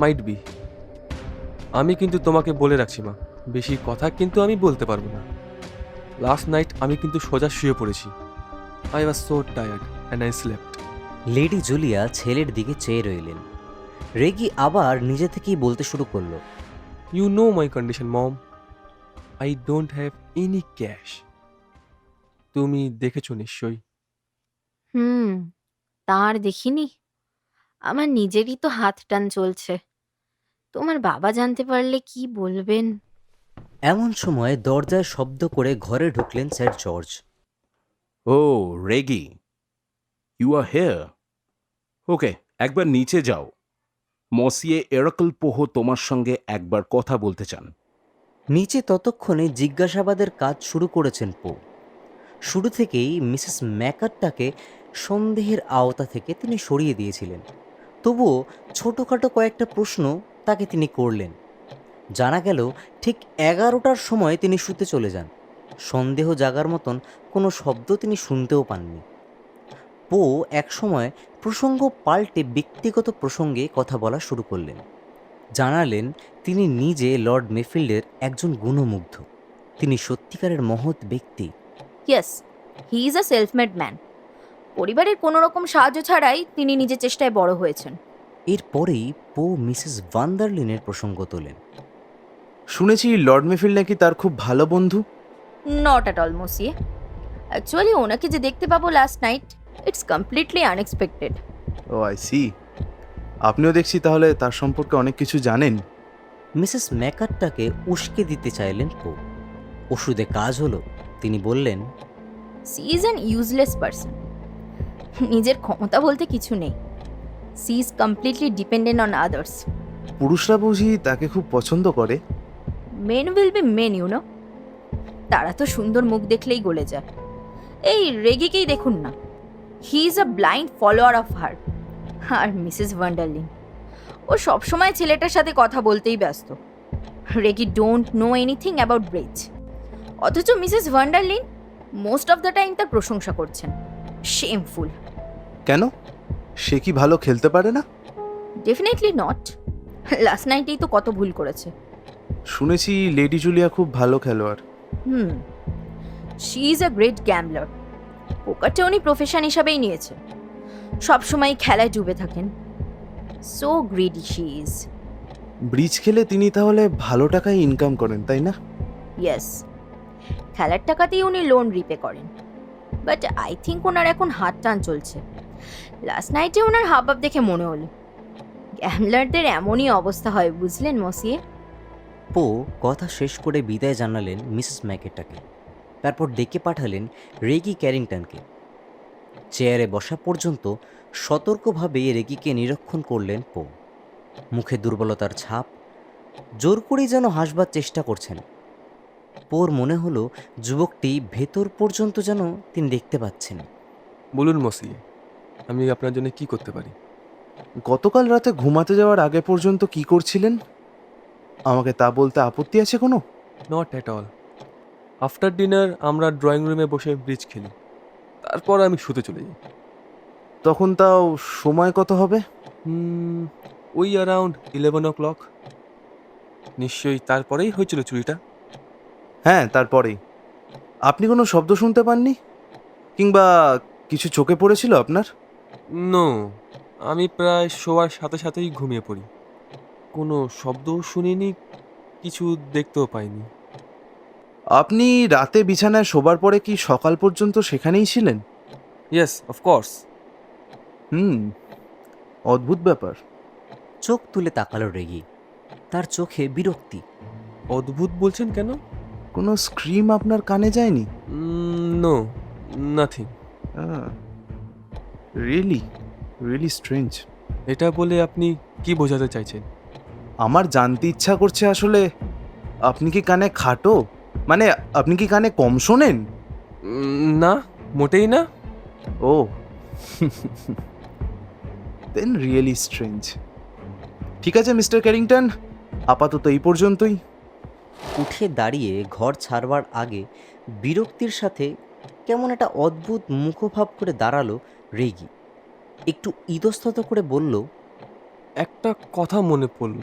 Might be. আমি কিন্তু তোমাকে বলে রাখছি মা, বেশি কথা কিন্তু আমি বলতে পারবো না। লাস্ট নাইট আমি কিন্তু সোজা শুয়ে পড়েছি। I was so tired and I slept. Lady Julia ছেলের দিকে চেয়ে রইলেন। রেগি আবার নিজে থেকেই বলতে শুরু করলো, You know my condition, mom. I don't have any cash. তুমি দেখেছো নিশ্চয়ই। তার দেখিনি। আমার নিজেরই তো হাত টান চলছে। তোমার বাবা জানতে পারলে কি বলবেন? এমন সময় দরজায় শব্দ করে ঘরে ঢুকলেন sir George. Oh, Reggie. You are here. ওকে, একবার নিচে যাও। মসিয়ে এরাকল পোহো তোমার সঙ্গে একবার কথা বলতে চান। নিচে ততক্ষণে জিজ্ঞাসাবাদের কাজ শুরু করেছেন পো। শুরু থেকেই মিসেস ম্যাকারটাকে সন্দেহের আওতা থেকে তিনি সরিয়ে দিয়েছিলেন। তবুও ছোটোখাটো কয়েকটা প্রশ্ন তাকে তিনি করলেন। জানা গেল ঠিক 11টার সময় তিনি শুতে চলে যান। সন্দেহ জাগার মতন কোনো শব্দ তিনি শুনতেও পাননি। পো একসময় প্রসঙ্গ পাল্টে ব্যক্তিগত প্রসঙ্গে কথা বলা শুরু করলেন। জানালেন তিনি নিজে লর্ড মেফিল্ডের একজন গুণমুগ্ধ। তিনি সত্যিকারের মহৎ ব্যক্তি। Yes, he is a self made man. পরিবারের কোনো রকম সাহায্য ছাড়াই তিনি নিজের চেষ্টায় বড় হয়েছেন। এরপরেই পো মিসেস ভান্ডারলিনের প্রসঙ্গ তোলেন। শুনেছি লর্ড মেফিল্ড নাকি তার খুব ভালো বন্ধু। Not at all monsieur. Actually ওনাকে যে দেখতে পাবো last night, it's completely unexpected. Oh I see. আপনিও দেখছি তাহলে তার সম্পর্কে অনেক কিছু জানেন। মিসেস ম্যাকারটাকে উস্কে দিতে চাইলেন পো। ওষুধে কাজ হলো। তিনি বললেন, she is an useless person. নিজের ক্ষমতা বলতে কিছু নেই। She is completely dependent on others. পুরুষরা বুঝি তাকে খুব পছন্দ করে। Men will be men, you know. তারা তো সুন্দর মুখ দেখলেই গলে যায়। এই রেগিকেই দেখুন না, he is a blind follower of her. আর মিসেস ভান্ডারলিন, ও সবসময় ছেলেটার সাথে কথা বলতেই ব্যস্ত। Reggie don't know anything about bridge, অথচ Mrs Vanderlyn most of the time তার প্রশংসা করছেন। শেমফুল। কেন? সে কি ভালো খেলতে পারে না? Definitely not. লাস্ট নাইটেই তো কত ভুল করেছে। শুনেছি লেডি জুলিয়া খুব ভালো খেলোয়াড়। She is a great gambler. পোকারটা উনি প্রফেশন হিসাবেই নিয়েছেন। সবসময় খেলায় ডুবে থাকেন। So greedy she is. Bridge খেলে তিনি তাহলে ভালো টাকায় ইনকাম করেন, তাই না? ইয়েস, খেলার টাকাতেই উনি লোন রিপে করেন। বাট আই থিঙ্ক ওনার এখন হাত টান চলছে। লাস্ট নাইটে ওনার হাবভাব দেখে মনে হলো গ্যামলারদের এমনই অবস্থা হয়, বুঝলেন মসিয়ে? পো কথা শেষ করে বিদায় জানালেন মিসেস ম্যাকেটাকে। তারপর ডেকে পাঠালেন রেগি ক্যারিংটনকে। চেয়ারে বসা পর্যন্ত সতর্কভাবে রেগিকে নিরীক্ষণ করলেন পো। মুখে দুর্বলতার ছাপ। জোর করেই যেন হাসবার চেষ্টা করছেন। পোর মনে হলো যুবকটি ভেতর পর্যন্ত যেন তিনি দেখতে পাচ্ছেন। বলুন মসিয়ে, আমি আপনার জন্য কি করতে পারি? গতকাল রাতে ঘুমাতে যাওয়ার আগে পর্যন্ত কি করছিলেন আমাকে তা বলতে আপত্তি আছে কোনো? Not at all. After dinner আমরা ড্রয়িং রুমে বসে ব্রিজ খেলি, তারপর আমি শুতে চলে যাই। তখন তাও সময় কত হবে? ওই অ্যারাউন্ড 11 o'clock। নিশ্চয়ই তারপরেই হয়েছিল চুরিটা। হ্যাঁ, তারপরেই। আপনি কোনো শব্দ শুনতে পাননি? কিংবা কিছু চোখে পড়েছিল আপনার? নো, আমি প্রায় শোয়ার সাথে সাথেই ঘুমিয়ে পড়ি। কোনো শব্দও শুনিনি, কিছু দেখতেও পাইনি। আপনি রাতে বিছানায় শোবার পরে কি সকাল পর্যন্ত সেখানেই ছিলেন? Yes, of course. অদ্ভুত ব্যাপার। চোখ তুলে তাকালো রেগি। তার চোখে বিরক্তি। অদ্ভুত বলছেন কেন? কোনো স্ক্রিম আপনার কানে যায়নি? No, nothing. Really really strange. এটা বলে আপনি কি বোঝাতে চাইছেন? আমার জানতে ইচ্ছা করছে আসলে আপনি কি কানে খাটো, মানে আপনি কি কানে কম শোনেন? না, মোটেই না। ও দেন রিয়েলি স্ট্রেঞ্জ। ঠিক আছে মিস্টার ক্যারিংটন, আপাতত এই পর্যন্তই। উঠে দাঁড়িয়ে ঘর ছাড়বার আগে বিরক্তির সাথে কেমন একটা অদ্ভুত মুখভাব করে দাঁড়ালো রেগি একটু ইতস্তত করে বলল, একটা কথা মনে পড়ল,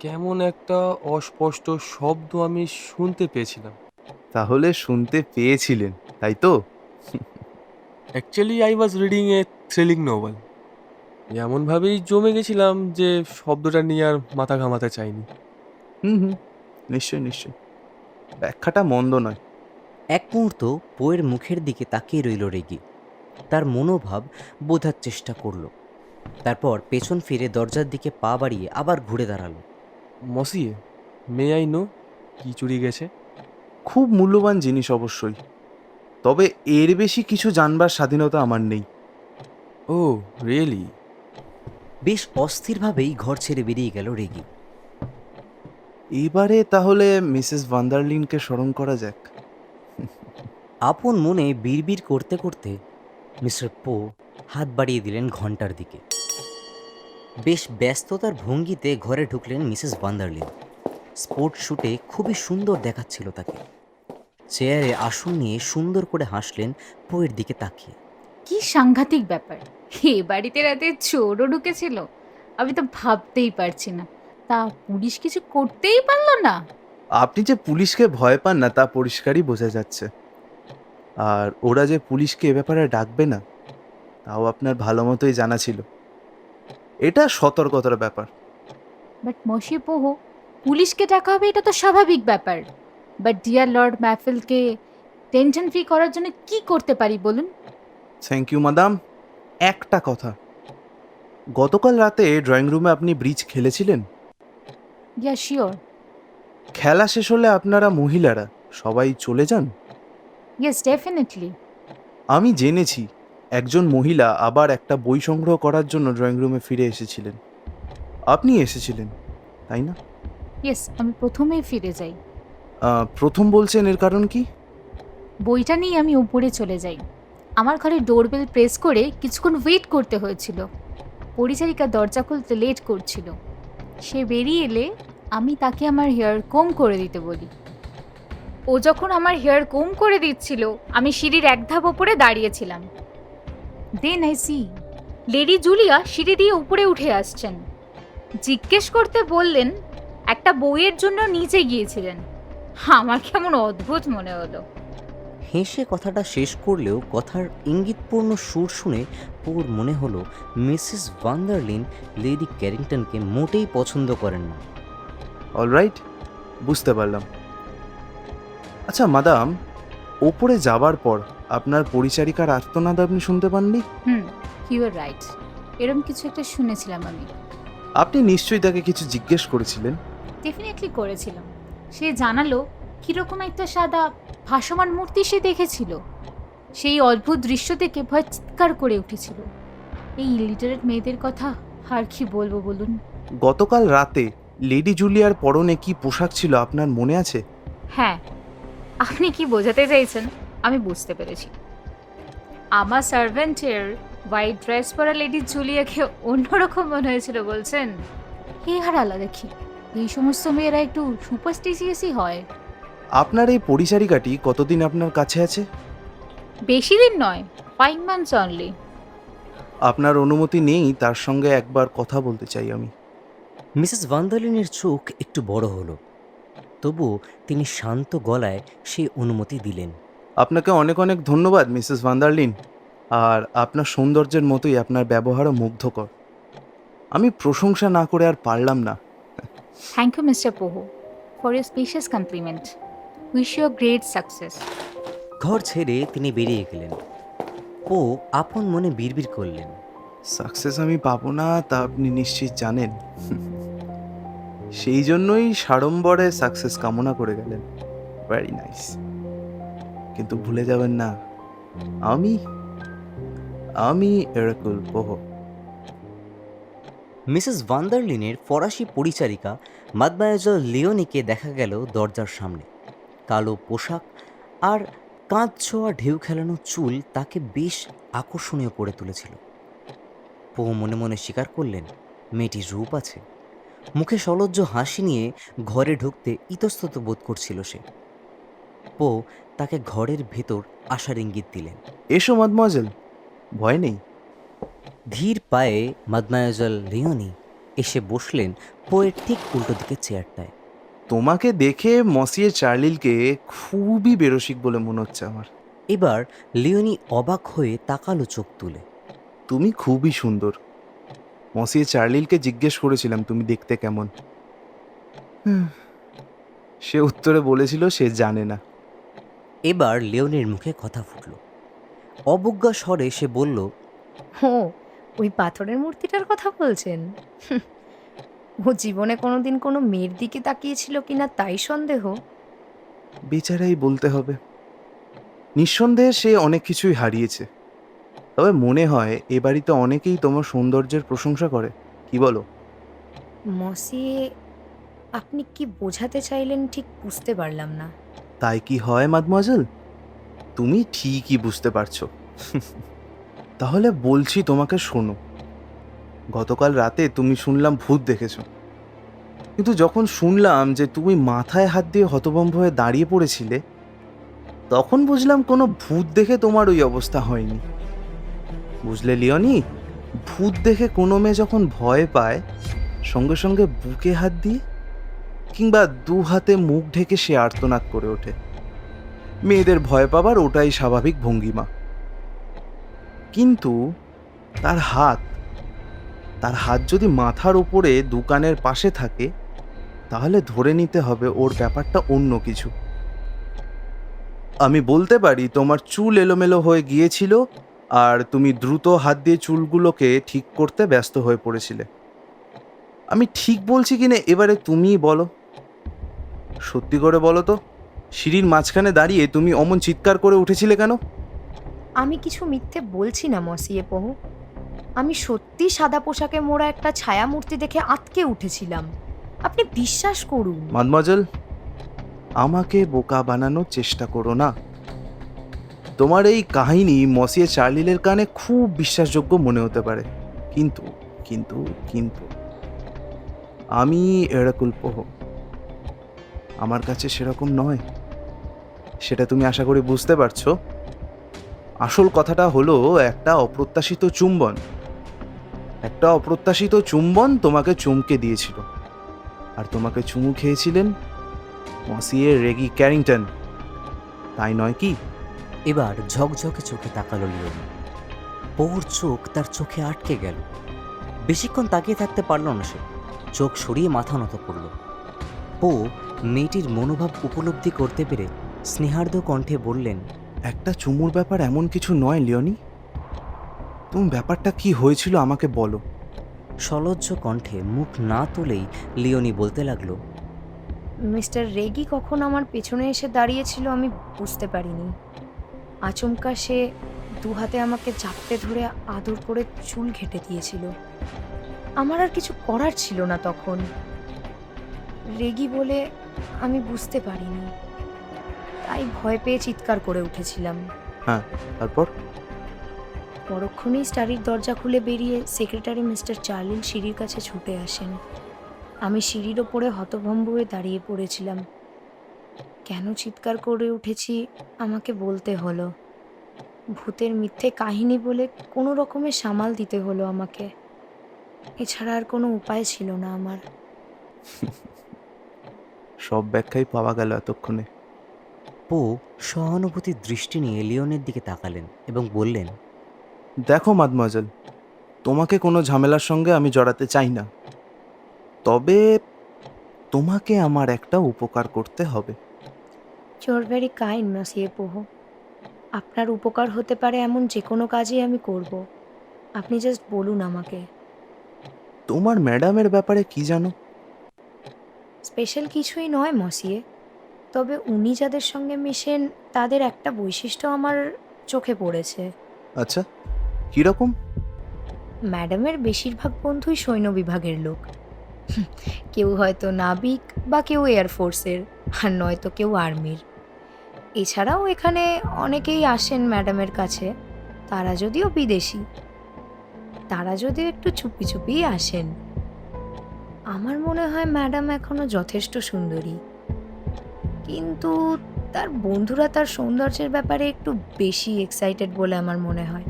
কেমন একটা অস্পষ্ট শব্দ আমি শুনতে পেয়েছিলাম। তাহলে শুনতে পেয়েছিলেন, তাই তো? Actually I was reading a thrilling novel. এমনভাবেই জমে গেছিলাম যে শব্দটা নিয়ে আর মাথা ঘামাতে চাইনি। হুম হুম, নিশ্চয়ই নিশ্চয়ই, ব্যাখ্যাটা মন্দ নয়। এক মুহূর্ত পোয়ের মুখের দিকে তাকিয়ে রইল রেগি। তার মনোভাব বোঝার চেষ্টা করল। তারপর পেছন ফিরে দরজার দিকে পা বাড়িয়ে আবার ঘুরে দাঁড়ালো। মসিয়ে, মে আই নো কি চুরি গেছে? খুব মূল্যবান জিনিস অবশ্যই, তবে এর বেশি কিছু জানবার স্বাধীনতা আমার নেই। ও রিয়েলি? বেশ অস্থিরভাবেই ঘর ছেড়ে বেরিয়ে গেল রেগি। এবারে তাহলে মিসেস ভান্ডারলিনকে স্মরণ করা যাক। আপন মনে বিড়বিড় করতে করতে মিস্টার পো হাত বাড়িয়ে দিলেন ঘন্টার দিকে। বেশ ব্যস্ততার ভঙ্গিতে ঘরে ঢুকলেন মিসেস ভান্ডারলিন। স্পোর্ট শুটে খুবই সুন্দর দেখাচ্ছিল তাকে। চেয়ারে আসন নিয়ে সুন্দর করে হাসলেন পোয়ের দিকে তাকিয়ে। কি সাংঘাতিক ব্যাপার, এ বাড়িতে রাতে চোরও ঢুকেছিল? আমি তো ভাবতেই পারছি না। তা পুলিশ কিছু করতেই পারলো না? আপনি যে পুলিশকে ভয় পান না তা পরিষ্কারই বোঝা যাচ্ছে। আর ওরা যে পুলিশকে এ ব্যাপারে ডাকবে না তাও আপনার ভালো মতোই জানা ছিল। এটা সতর্কতার ব্যাপার। বাট মশি পোহ, পুলিশকে ডাকা হবে এটা তো স্বাভাবিক ব্যাপার। বাট ডিয়ার লর্ড ম্যাফেলকে টেনশন ফ্রি করার জন্য কি করতে পারি বলুন? Thank you madam. একটা কথা, গতকাল রাতে ড্রয়িং রুমে আপনি ব্রিজ খেলেছিলেন? Yeah sure. খেলা শেষ হলে আপনারা মহিলারা সবাই চলে যান? Yes definitely. আমি জেনেছি একজন মহিলা আবার একটা বই সংগ্রহ করার জন্য ড্রয়িং রুমে ফিরে এসেছিলেন। আপনি এসেছিলেন, তাই না? ইয়েস, আমি প্রথমেই ফিরে যাই। প্রথম বলছেন, এর কারণ কি? বইটা নিয়ে আমি উপরে চলে যাই। আমার ঘরে ডোরবেল প্রেস করে কিছুক্ষণ ওয়েট করতে হয়েছিল। পরিচারিকা দরজা খুলতে লেট করছিল। সে বেরিয়ে এলে আমি তাকে আমার হেয়ার কোম করে দিতে বলি। ও যখন আমার হেয়ার কোম করে দিচ্ছিল আমি সিঁড়ির এক ধাপ ওপরে দাঁড়িয়েছিলাম। Then I see Lady Julia সিঁড়ি দিয়ে উপরে উঠে আসছেন। জিজ্ঞেস করতে বললেন একটা বইয়ের জন্য নিচে গিয়েছিলেন। আমার কেমন অদ্ভুত মনে হলো। হেসে কথাটা শেষ করলেও কথার ইঙ্গিতপূর্ণ সুর শুনে পোর মনে হলো মিসেস ভান্ডারলিন লেডি ক্যারিংটনকে মোটেই পছন্দ করেন না। অলরাইট, বুঝতে পারলাম। আচ্ছা মাদাম, ওপরে যাবার পর আপনার পরিচারিকার আর্তনাদ আপনি শুনতে পাননি? ইউ আর রাইট, এরম কিছু একটা শুনেছিলাম আমি। আপনি নিশ্চয়ই তাকে কিছু জিজ্ঞেস করেছিলেন? ডেফিনেটলি করেছিলাম। সে জানালো কীরকম একটা সাদা ভাসমান মূর্তি সে দেখেছিল। সেই অদ্ভুত দৃশ্য দেখে ভয় চিৎকার করে উঠেছিল। এই ইলিটারেট মেয়েদের কথা আর কি বলবো বলুন। গতকাল রাতে লেডি জুলিয়ার পরনে কি পোশাক ছিল আপনার মনে আছে? হ্যাঁ, আপনি কি বোঝাতে চাইছেন আমি বুঝতে পেরেছি। আমার সার্ভেন্টের হোয়াইট ড্রেস পরা লেডি জুলিয়াকে অন্যরকম মনে হয়েছিল বলছেন? হে আর আলাদা কি, এই সমস্ত মেয়েরা একটু সুপারস্টিসিয়াসই হয়। আপনার এই পরিচারিকাটি কতদিন আপনার কাছে আছে? বেশি দিন নয়, 5 months অনলি। আপনার অনুমতি নেই তার সঙ্গে একবার কথা বলতে চাই আমি। মিসেস ভান্ডারলিনের চোখ একটু বড় হলো, তবুও তিনি শান্ত গলায় সেই অনুমতি দিলেন। আপনাকে অনেক অনেক ধন্যবাদ মিসেস ভান্ডারলিন। আর আপনার সৌন্দর্যের মতোই আপনার ব্যবহারও মুগ্ধকর। আমি প্রশংসা না করে আর পারলাম না। থ্যাংক ইউ মিস্টার পোহো for your specious compliment. Wish you great success. ঘর ছেড়ে তিনি বেরিয়ে গেলেন। পো আপন মনে বিড়বিড় করলেন, সাকসেস আমি পাবো না তা আপনি নিশ্চিত জানেন। সেই জন্যই সাড়ম্বরে সাকসেস কামনা করে গেলেন। Very nice. কিন্তু ভুলে যাবেন না, আমি আমি এরাকুল পোহো। মিসেস ভান্ডারলিনের ফরাসি পরিচারিকা মাদমায়াজল লিওনিকে দেখা গেল দরজার সামনে। কালো পোশাক আর কাঁচ ছোঁয়া ঢেউ খেলানো চুল তাকে বেশ আকর্ষণীয় করে তুলেছিল। পো মনে মনে স্বীকার করলেন মেয়েটির রূপ আছে। মুখে সলজ্জ হাসি নিয়ে ঘরে ঢুকতে ইতস্তত বোধ করছিল সে। পো তাকে ঘরের ভেতর আসার ইঙ্গিত দিলেন। এসো মাদমোয়াজেল, ভয় নেই। ধীর পায়ে মাদমায়াজল লিওনি এসে বসলেন পোয়ের ঠিক উল্টো দিকের চেয়ারটায়। তোমাকে দেখে মসিয়ে চার্লিলকে খুবই বেরসিক বলে মনে হচ্ছে আমার। এবার লিওনি অবাক হয়ে তাকালো চোখ তুলে। তুমি খুবই সুন্দর। মসিয়ে চার্লিলকে জিজ্ঞেস করেছিলাম তুমি দেখতে কেমন। সে উত্তরে বলেছিল সে জানে না। এবার লিওনির মুখে কথা ফুটল। অবজ্ঞা স্বরে সে বলল, ও, ওই পাথরের মূর্তিটার কথা বলছেন? ও জীবনে কোনোদিন কোনো মেয়ের দিকে তাকিয়েছিল কিনা তাই সন্দেহ। বেচারাই বলতে হবে। নিঃসন্দেহে সে অনেক কিছুই হারিয়েছে। তবে মনে হয় এ বাড়িতে অনেকেই তোমার সৌন্দর্যের প্রশংসা করে, কি বলো? মসিয়ে, আপনি কি বোঝাতে চাইলেন ঠিক বুঝতে পারলাম না। তাই কি হয় মাদমোয়াজেল? তুমি ঠিকই বুঝতে পারছো। তাহলে বলছি তোমাকে, শোনো। গতকাল রাতে তুমি শুনলাম ভূত দেখেছো, কিন্তু যখন শুনলাম যে তুমি মাথায় হাত দিয়ে হতভম্ব হয়ে দাঁড়িয়ে পড়েছিলে, তখন বুঝলাম কোনো ভূত দেখে তোমার ওই অবস্থা হয়নি। বুঝলে লিওনি, ভূত দেখে কোনো মেয়ে যখন ভয় পায়, সঙ্গে সঙ্গে বুকে হাত দিয়ে কিংবা দু হাতে মুখ ঢেকে সে আর্তনাদ করে ওঠে। মেয়েদের ভয় পাবার ওটাই স্বাভাবিক ভঙ্গিমা। কিন্তু তার হাত যদি মাথার উপরে দোকানের পাশে থাকে, তাহলে ধরে নিতে হবে ওর ব্যাপারটা অন্য কিছু। আমি বলতে পারি তোমার চুল এলোমেলো হয়ে গিয়েছিল আর তুমি দ্রুত হাত দিয়ে চুলগুলোকে ঠিক করতে ব্যস্ত হয়ে পড়েছিলে। আমি ঠিক বলছি কিনা এবারে তুমিই বলো। সত্যি করে বলো তো, সিঁড়ির মাঝখানে দাঁড়িয়ে তুমি অমন চিৎকার করে উঠেছিলে কেন? আমি কিছু মিথ্যে বলছি না মসিয়ে পহু। আমি সত্যি সাদা পোশাকে মোড়া একটা ছায়ামূর্তি দেখে আঁতকে উঠেছিলাম। আপনি বিশ্বাস করুন। মাদমাজেল, আমাকে বোকা বানানোর চেষ্টা করো না। তোমার এই কাহিনী মসিয়ে চার্লিলের কানে খুব বিশ্বাসযোগ্য মনে হতে পারে, কিন্তু কিন্তু কিন্তু আমি এরাকুল পোহো, আমার কাছে সেরকম নয়। সেটা তুমি আশা করি বুঝতে পারছো। আসল কথাটা হলো একটা অপ্রত্যাশিত চুম্বন তোমাকে চমকে দিয়েছিল, আর তোমাকে চুমু খেয়েছিলেন মসিয়ে রেগি ক্যারিংটন, তাই নয় কি? এবার ঝকঝকে চোখে তাকালো লিওনি। পোর চোখ তার চোখে আটকে গেল। বেশিক্ষণ তাকিয়ে থাকতে পারল না সে। চোখ সরিয়ে মাথা নত করল। পো মেয়েটির মনোভাব উপলব্ধি করতে পেরে স্নেহার্দ্র কণ্ঠে বললেন, একটা চুমুর ব্যাপার এমন কিছু নয় লিওনি। তুমি ব্যাপারটা কি হয়েছিল আমাকে বলো। সলজ্জ কণ্ঠে মুখ না তুলেই লিওনি বলতে লাগলো, মিস্টার রেগি কখন আমার পেছনে এসে দাঁড়িয়েছিল আমি বুঝতে পারিনি। আচমকা সে দু হাতে আমাকে চাপটে ধরে আদর করে চুল ঘেঁটে দিয়েছিল। আমার আর কিছু করার ছিল না তখন। রেগি বলে আমি বুঝতে পারিনি, তাই ভয় পেয়ে চিৎকার করে উঠেছিলাম। হ্যাঁ, তারপর? পরক্ষণেই স্টাডির দরজা খুলে বেরিয়ে সেক্রেটারি মিস্টার চার্লিল সিঁড়ির কাছে ছুটে আসেন। আমি সিঁড়ির ওপরে হতভম্ব হয়ে দাঁড়িয়ে পড়েছিলাম। কেন চিৎকার করে উঠেছি আমাকে বলতে হলো। ভূতের মিথ্যে কাহিনী বলে কোনো রকমে সামাল দিতে হলো আমাকে। এছাড়া আর কোনো উপায় ছিল না আমার। সব ব্যাখ্যাই পাওয়া গেল এতক্ষণে। পো সহানুভূতির দৃষ্টি নিয়ে লিওনের দিকে তাকালেন এবং বললেন, দেখো মাদমাজেল, তোমাকে কোনো ঝামেলার সঙ্গে আমি জড়াতে চাই না, তবে তোমাকে আমার একটা উপকার করতে হবে। ইউর ভেরি কাইন্ড মসিয়ে পোহো। আপনার উপকার হতে পারে এমন যে কোনো কাজই আমি করব। আপনি জাস্ট বলুন আমাকে। তোমার ম্যাডামের ব্যাপারে কি জানো? স্পেশাল কিছুই নয় মসিয়ে, তবে উনি যাদের সঙ্গে মিশেন তাদের একটা বৈশিষ্ট্য আমার চোখে পড়েছে। আচ্ছা, কীরকম? ম্যাডামের বেশিরভাগ বন্ধুই সৈন্য বিভাগের লোক। কেউ হয়তো নাবিক বা কেউ এয়ারফোর্সের, আর নয়তো কেউ আর্মির। এছাড়াও এখানে অনেকেই আসেন ম্যাডামের কাছে, তারা যদিও বিদেশি, তারা যদিও একটু চুপি চুপিই আসেন। আমার মনে হয় ম্যাডাম এখনো যথেষ্ট সুন্দরী, কিন্তু তার বন্ধুরা তার সৌন্দর্যের ব্যাপারে একটু বেশি এক্সাইটেড বলে আমার মনে হয়।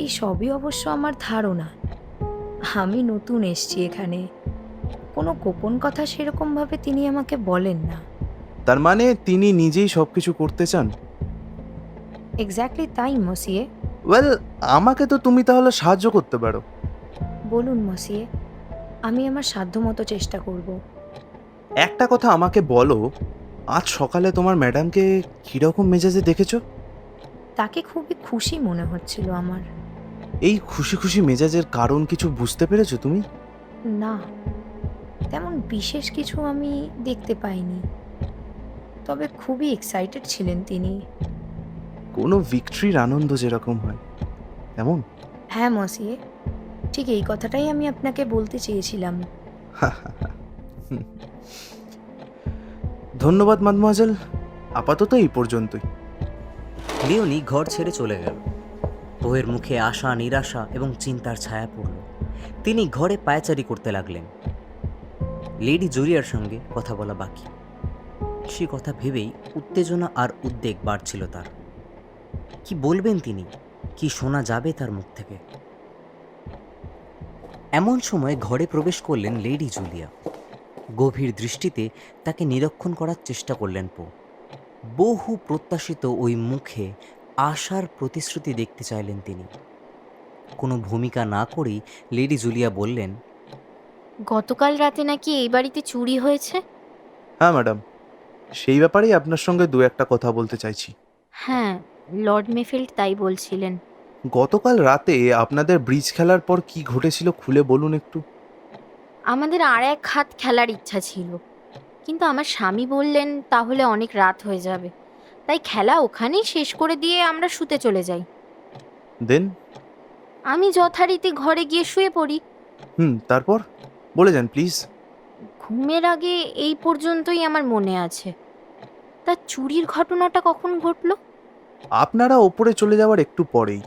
এই সবই অবশ্য আমার ধারণা। আমি নতুন এসেছি এখানে, কোনো গোপন কথা সেরকমভাবে তিনি আমাকে বলেন না। তার মানে তিনি নিজেই সব কিছু করতে চান? এক্স্যাক্টলি তাই মসিয়ে। ওয়েল, আমাকে তো তুমি তাহলে সাহায্য করতে পারো। বলুন মসিয়ে, আমি আমার সাধ্যমতো চেষ্টা করব। একটা কথা আমাকে বলো, আজ সকালে তোমার ম্যাডামকে কীরকম মেজাজে দেখেছো? তাকে খুবই খুশি মনে হচ্ছিল আমার। এই খুশি খুশি মেজাজের কারণ কিছু বুঝতে পেরেছো তুমি? না, তেমন বিশেষ কিছু আমি দেখতে পাইনি, তবে খুবই এক্সাইটেড ছিলেন তিনি। কোনো ভিক্টরির আনন্দ যেরকম হয় তেমন? হ্যাঁ মসিয়ে, ঠিক এই কথাটাই আমি আপনাকে বলতে চেয়েছিলাম। ধন্যবাদ মাদমোয়াজেল, আপাতত এই পর্যন্তই। লিওনি ঘর ছেড়ে চলে গেল। পোয়ের মুখে আশা, নিরাশা এবং চিন্তার ছায়া পড়ল। তিনি ঘরে পায়চারি করতে লাগলেন। লেডি জুলিয়ার সঙ্গে কথা বলা বাকি। সে কথা ভেবেই উত্তেজনা আর উদ্বেগ বাড়ছিল তার। কি বলবেন তিনি? কি শোনা যাবে তার মুখ থেকে? এমন সময় ঘরে প্রবেশ করলেন লেডি জুলিয়া। গভীর দৃষ্টিতে তাকে নিরীক্ষণ করার চেষ্টা করলেন পো। বহু প্রত্যাশিত ওই মুখে আশার প্রতিশ্রুতি দেখতে চাইলেন তিনি। কোনো ভূমিকা না করেই লেডি জুলিয়া বললেন, গতকাল রাতে নাকি এই বাড়িতে চুরি হয়েছে? হ্যাঁ ম্যাডাম, সেই ব্যাপারেই আপনার সঙ্গে দু একটা কথা বলতে চাইছি। হ্যাঁ, লর্ড মেফিল্ড তাই বলছিলেন। গতকাল রাতে আপনাদের ব্রিজ খেলার পর কি ঘটেছিল খুলে বলুন একটু। আমাদের আর এক হাত খেলার ইচ্ছা ছিল, কিন্তু আমার স্বামী বললেন তাহলে অনেক রাত হয়ে যাবে, তাই খেলা ওখানেই শেষ করে দিয়ে আমরা শুতে চলে যাই। দেন? আমি যথারীতি ঘরে গিয়ে শুয়ে পড়ি। তারপর বলে যান প্লিজ। ঘুমের আগে এই পর্যন্তই আমার মনে আছে। তা চুরির ঘটনাটা কখন ঘটলো? আপনারা ওপরে চলে যাওয়ার একটু পরেই।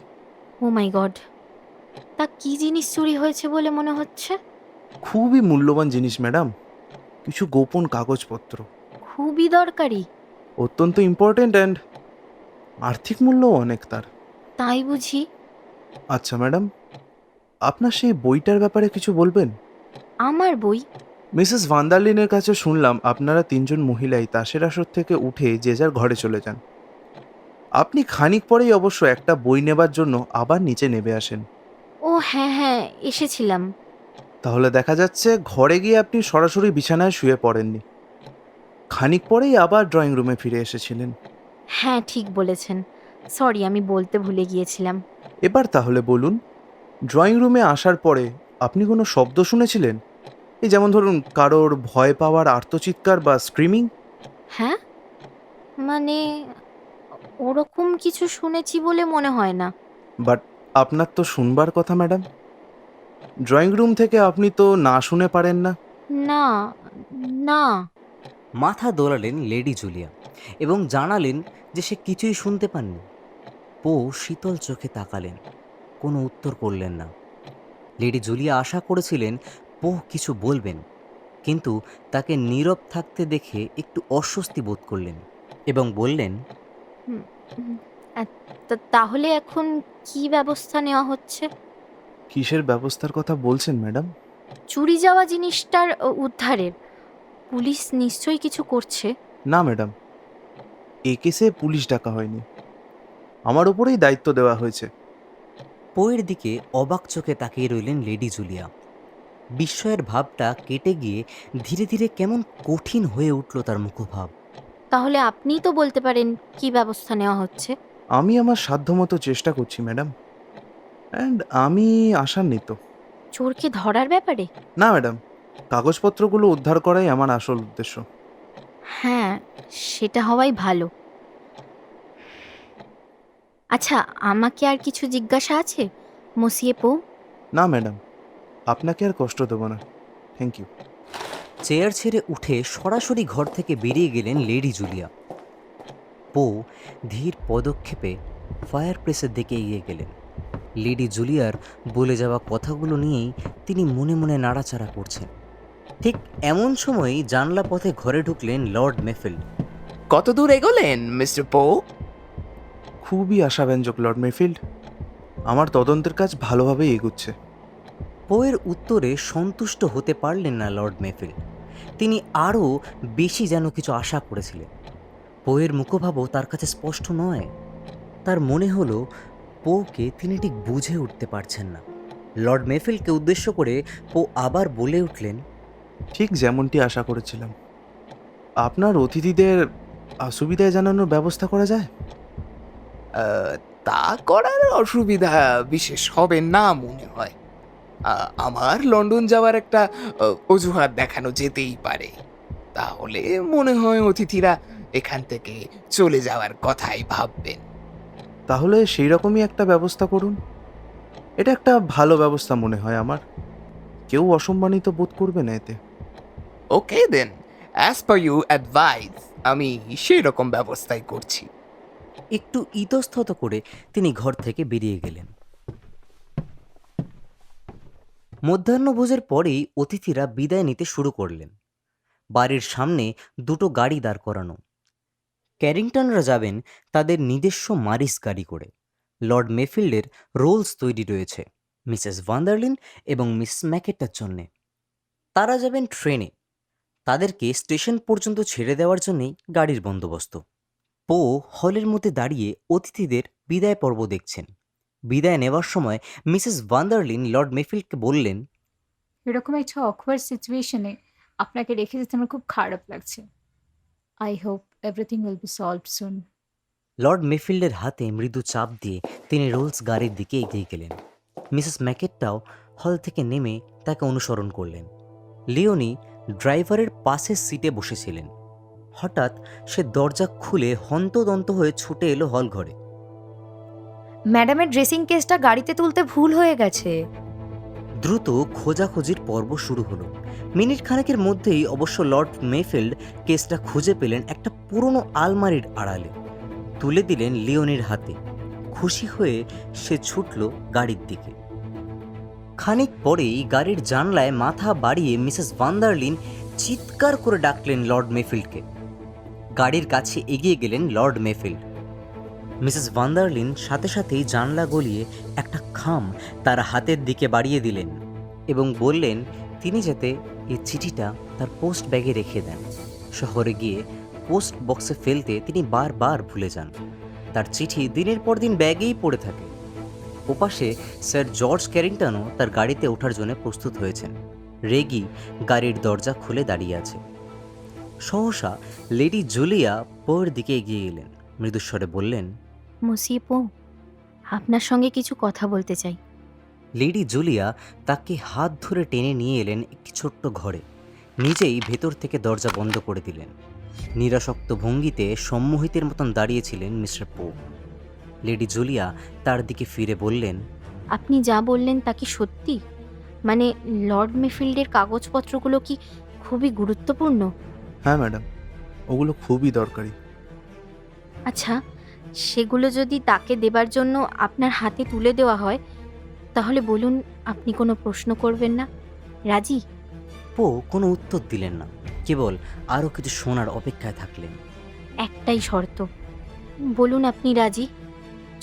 ও মাই গড! তা কি জিনিস চুরি হয়েছে বলে মনে হচ্ছে? খুবই মূল্যবান জিনিস ম্যাডাম, কিছু গোপন কাগজপত্র। খুবই দরকারি? অত্যন্ত ইম্পর্ট্যান্ট অ্যান্ড আর্থিক মূল্যও অনেক তার। তাই বুঝি? আচ্ছা ম্যাডাম, আপনার সেই বইটার ব্যাপারে কিছু বলবেন? আমার বই? মিসেস ভান্দারলিনের কাছে শুনলাম আপনারা তিনজন মহিলাই তাসের আসর থেকে উঠে যে যার ঘরে চলে যান। আপনি খানিক পরেই অবশ্য একটা বই নেবার জন্য আবার নিচে নেমে আসেন। ও হ্যাঁ হ্যাঁ, এসেছিলাম। তাহলে দেখা যাচ্ছে ঘরে গিয়ে আপনি সরাসরি বিছানায় শুয়ে পড়েননি, খানিক পরেই আবার ড্রয়িং রুমে ফিরে এসেছিলেন। হ্যাঁ, ঠিক বলেছেন। সরি, আমি বলতে ভুলে গিয়েছিলাম। এবার তাহলে বলুন, ড্রয়িং রুমে আসার পরে আপনি কোনো শব্দ শুনেছিলেন? এই যেমন ধরুন কারোর ভয় পাওয়ার আর্তচিৎকার বা স্ক্রিমিং? হ্যাঁ, মানে ওরকম কিছু শুনেছি বলে মনে হয় না। বাট আপনার তো শুনবার কথা ম্যাডাম। ড্রয়িং রুম থেকে আপনি তো না শুনে পারেন না। না না। মাথা দোলালেন লেডি জুলিয়া এবং জানালেন যে সে কিছুই শুনতে পাননি। পো শীতল চোখে তাকালেন, কোনো উত্তর করলেন না। লেডি জুলিয়া আশা করেছিলেন পো কিছু বলবেন, কিন্তু তাকে নীরব থাকতে দেখে একটু অস্বস্তি বোধ করলেন এবং বললেন, হুম, হুম, তাহলে এখন কি ব্যবস্থা নেওয়া হচ্ছে? কিসের ব্যবস্থার কথা বলছেন ম্যাডাম? চুরি যাওয়া জিনিসটার উদ্ধারের। পুলিশ নিশ্চয়ই কিছু করছে। না ম্যাডাম, এ কেসে পুলিশ ডাকা হয়নি, আমার উপরেই দায়িত্ব দেওয়া হয়েছে। পোয়ের দিকে অবাক চোখে তাকিয়ে রইলেন লেডি জুলিয়া। বিস্ময়ের ভাবটা কেটে গিয়ে ধীরে ধীরে কেমন কঠিন হয়ে উঠল তার মুখভাব। তাহলে আপনিই তো বলতে পারেন কি ব্যবস্থা নেওয়া হচ্ছে। আমি আমার সাধ্যমতো চেষ্টা করছি ম্যাডাম, অ্যান্ড আমি আশান্বিত। চোরকে ধরার ব্যাপারে? না ম্যাডাম, কাগজপত্রগুলো উদ্ধার করাই আমার আসল উদ্দেশ্য। হ্যাঁ, সেটা হওয়াই ভালো। আচ্ছা, আমাকে আর কিছু জিজ্ঞাসা আছে মসিয়ে পো? না ম্যাডাম, আপনাকে আর কষ্ট দেবো না, থ্যাংক ইউ। চেয়ার ছেড়ে উঠে সরাসরি ঘর থেকে বেরিয়ে গেলেন লেডি জুলিয়া। পো ধীর পদক্ষেপে ফায়ার প্লেসের দিকে এগিয়ে গেলেন। লেডি জুলিয়ার বলে যাওয়া কথাগুলো নিয়েই তিনি মনে মনে নাড়াচাড়া করছেন। ঠিক এমন সময়ই জানলা পথে ঘরে ঢুকলেন লর্ড মেফিল্ড। কত দূর এগোলেন মিস্টার পো? খুবই আশাব্যঞ্জক লর্ড মেফিল্ড, আমার তদন্তের কাজ ভালোভাবেই এগুচ্ছে। পোয়ের উত্তরে সন্তুষ্ট হতে পারলেন না লর্ড মেফিল্ড। তিনি আরও বেশি যেন কিছু আশা করেছিলেন। পোয়ের মুখভাবও তার কাছে স্পষ্ট নয়। তার মনে হলো পোকে তিনি ঠিক বুঝে উঠতে পারছেন না। লর্ড মেফিল্ডকে উদ্দেশ্য করে পো আবার বলে উঠলেন, ঠিক যেমনটি আশা করেছিলাম। আপনার অতিথিদের অসুবিধায় জানানোর ব্যবস্থা করা যায়? তা করার অসুবিধা বিশেষ হবে না মনে হয়। আমার লন্ডন যাওয়ার একটা অজুহাত দেখানো যেতেই পারে। তাহলে মনে হয় অতিথিরা এখান থেকে চলে যাওয়ার কথাই ভাববেন। তাহলে সেই রকমই একটা ব্যবস্থা করুন। এটা একটা ভালো ব্যবস্থা মনে হয় আমার। কেউ অসম্মানিত বোধ করবে না এতে। ওকে দেন, অ্যাজ পার ইউ অ্যাডভাইস আমি সেই রকম ব্যবস্থাই করছি। একটু ইতস্তত করে তিনি ঘর থেকে বেরিয়ে গেলেন। মধ্যাহ্নভোজের পরেই অতিথিরা বিদায় নিতে শুরু করলেন। বাড়ির সামনে দুটো গাড়ি দাঁড় করানো। ক্যারিংটনরা যাবেন তাদের নিজস্ব মারিস গাড়ি করে। লর্ড মেফিল্ডের রোলস তৈরি রয়েছে মিসেস ভান্ডারলিন এবং মিস ম্যাকেটার জন্যে। তারা যাবেন ট্রেনে। তাদেরকে স্টেশন পর্যন্ত ছেড়ে দেওয়ার জন্যেই গাড়ির বন্দোবস্ত। পো হলের মধ্যে দাঁড়িয়ে অতিথিদের বিদায় পর্ব দেখছেন। বিদায় নেওয়ার সময় মিসেস ভান্ডারলিন লর্ড মেফিল্ডকে বললেন, এরকম একটা অকওয়ার্ড সিচুয়েশনে আপনাকে রেখে যেতে আমার খুব খারাপ লাগছে। I hope everything will be solved soon. Lord মেফিল্ডের হাতে মৃদু চাপ দিয়ে তিনি রোলস গাড়ির দিকে এগিয়ে গেলেন। মিসেস ম্যাকেটটাও হল থেকে নেমে তাকে অনুসরণ করলেন। লিওনি ড্রাইভারের পাশের সিটে বসেছিলেন। হঠাৎ সে দরজা খুলে হন্তদন্ত হয়ে ছুটে এলো হল ঘরে। ম্যাডামের ড্রেসিং কেসটা গাড়িতে তুলতে ভুল হয়ে গেছে। দ্রুত খোঁজাখুঁজির পর্ব শুরু হলো। মিনিট খানেকের মধ্যেই অবশ্য লর্ড মেফিল্ড কেসটা খুঁজে পেলেন একটা পুরনো আলমারির আড়ালে। তুলে দিলেন লিওনির হাতে। খুশি হয়ে সে ছুটল গাড়ির দিকে। খানিক পরেই গাড়ির জানলায় মাথা বাড়িয়ে মিসেস ভান্ডারলিন চিৎকার করে ডাকলেন লর্ড মেফিল্ডকে। গাড়ির কাছে এগিয়ে গেলেন লর্ড মেফিল্ড। মিসেস ভান্ডারলিন সাথে সাথেই জানলা গলিয়ে একটা খাম তার হাতের দিকে বাড়িয়ে দিলেন এবং বললেন তিনি যাতে এই চিঠিটা তার পোস্ট ব্যাগে রেখে দেন। শহরে গিয়ে পোস্ট বক্সে ফেলতে তিনি বারবার ভুলে যান। তার চিঠি দিনের পর দিন ব্যাগেই পড়ে থাকে। ওপাশে স্যার জর্জ ক্যারিংটনও তার গাড়িতে ওঠার জন্য প্রস্তুত হয়েছেন। রেগি গাড়ির দরজা খুলে দাঁড়িয়ে আছে। সহসা লেডি জুলিয়া পোর দিকে এগিয়ে এলেন। মৃদুস্বরে বললেন, মসিয়ে পো, আপনার সঙ্গে কিছু কথা বলতে চাই। লেডি জুলিয়া তাকে হাত ধরে টেনে নিয়ে এলেন একটি ছোট্ট ঘরে। নিজেই ভেতর থেকে দরজা বন্ধ করে দিলেন। নিরাসক্ত ভঙ্গিতে সম্মোহিতের মতন দাঁড়িয়েছিলেন মিস্টার পো। লেডি জুলিয়া তার দিকে ফিরে বললেন, আপনি যা বললেন তা কি সত্যি? মানে লর্ড মেফিল্ডের কাগজপত্রগুলো কি খুবই গুরুত্বপূর্ণ? হ্যাঁ ম্যাডাম, ওগুলো খুবই দরকারি। আচ্ছা, সেগুলো যদি তাকে দেবার জন্য আপনার হাতে তুলে দেওয়া হয় তাহলে বলুন আপনি কোনো প্রশ্ন করবেন না? রাজি? পো কোনো উত্তর দিলেন না, কেবল আরও কিছু শোনার অপেক্ষায় থাকলেন। একটাই শর্ত, বলুন আপনি রাজি?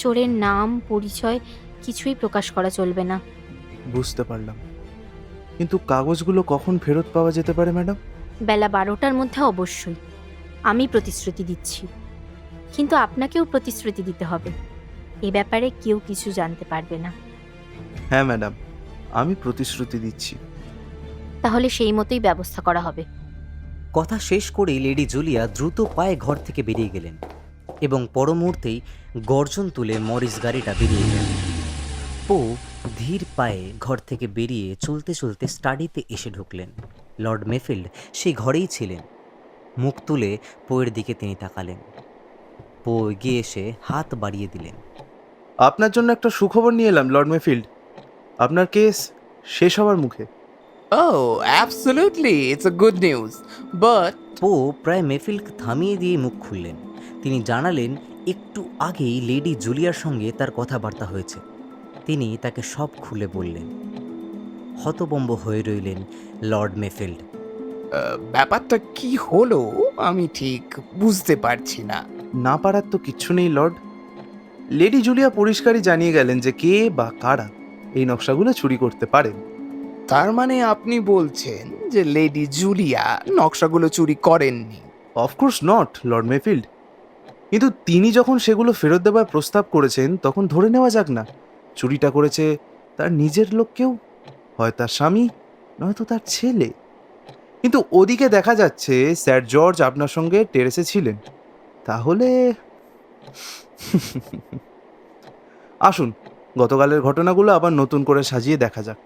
চোরের নাম পরিচয় কিছুই প্রকাশ করা চলবে না। বুঝতে পারলাম, কিন্তু কাগজগুলো কখন ফেরত পাওয়া যেতে পারে ম্যাডাম? বেলা 12টার মধ্যে অবশ্যই। আমি প্রতিশ্রুতি দিচ্ছি, কিন্তু আপনাকেও প্রতিশ্রুতি দিতে হবে। এ ব্যাপারে কেউ কিছু জানতে পারবে না। হ্যাঁ ম্যাডাম, আমি প্রতিশ্রুতি দিচ্ছি। তাহলে সেই মতোই ব্যবস্থা করা হবে। কথা শেষ করেই লেডি জুলিয়া দ্রুত পায়ে ঘর থেকে বেরিয়ে গেলেন এবং পর মুহূর্তেই গর্জন তুলে মরিস গাড়িটা বেরিয়ে গেল। পো ধীর পায়ে ঘর থেকে বেরিয়ে চলতে চলতে স্টাডিতে এসে ঢুকলেন। লর্ড মেফিল্ড সেই ঘরেই ছিলেন। মুখ তুলে পোয়ের দিকে তিনি তাকালেন। পো এগিয়ে এসে হাত বাড়িয়ে দিলেন। আপনার জন্য একটা সুখবর নিয়ে এলাম লর্ড মেফিল্ড। আপনার কেস শেষ হওয়ার মুখে। Oh, absolutely, it's a good news. But পো প্রায় মেফিল্ডকে থামিয়ে দিয়ে মুখ খুললেন। তিনি জানালেন একটু আগেই লেডি জুলিয়ার সঙ্গে তার কথাবার্তা হয়েছে। তিনি তাকে সব খুলে বললেন। হতবম্ব হয়ে রইলেন লর্ড মেফিল্ড। ব্যাপারটা কি হলো আমি ঠিক বুঝতে পারছি না। না পারার তো কিচ্ছু নেই লর্ড। লেডি জুলিয়া পরিষ্কারই জানিয়ে গেলেন যে কে বা কারা এই নকশাগুলো চুরি করতে পারেন। তার মানে আপনি বলছেন যে লেডি জুলিয়া নকশাগুলো চুরি করেননি? Of course not, Lord Mayfield. কিন্তু তিনি যখন সেগুলো ফেরত দেওয়ার প্রস্তাব করেছেন তখন ধরে নেওয়া যাক না চুরিটা করেছে তার নিজের লোক কেউ, হয় তার স্বামী নয়তো তার ছেলে। কিন্তু ওদিকে দেখা যাচ্ছে স্যার জর্জ আপনার সঙ্গে টেরেসে ছিলেন। তাহলে আসুন গতকালের ঘটনাগুলো আবার নতুন করে সাজিয়ে দেখা যাক।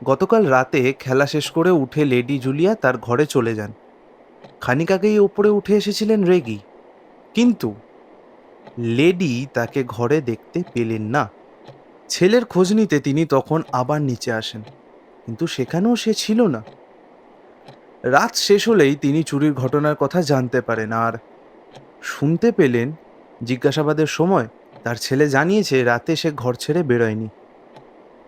গতকাল রাতে খেলা শেষ করে উঠে লেডি জুলিয়া তার ঘরে চলে যান। খানিক আগেই ওপরে উঠে এসেছিলেন রেগি, কিন্তু লেডি তাকে ঘরে দেখতে পেলেন না। ছেলের খোঁজ নিতে তিনি তখন আবার নিচে আসেন, কিন্তু সেখানেও সে ছিল না। রাত শেষ হলেই তিনি চুরির ঘটনার কথা জানতে পারেন আর শুনতে পেলেন জিজ্ঞাসাবাদের সময় তার ছেলে জানিয়েছে রাতে সে ঘর ছেড়ে বেরোয়নি।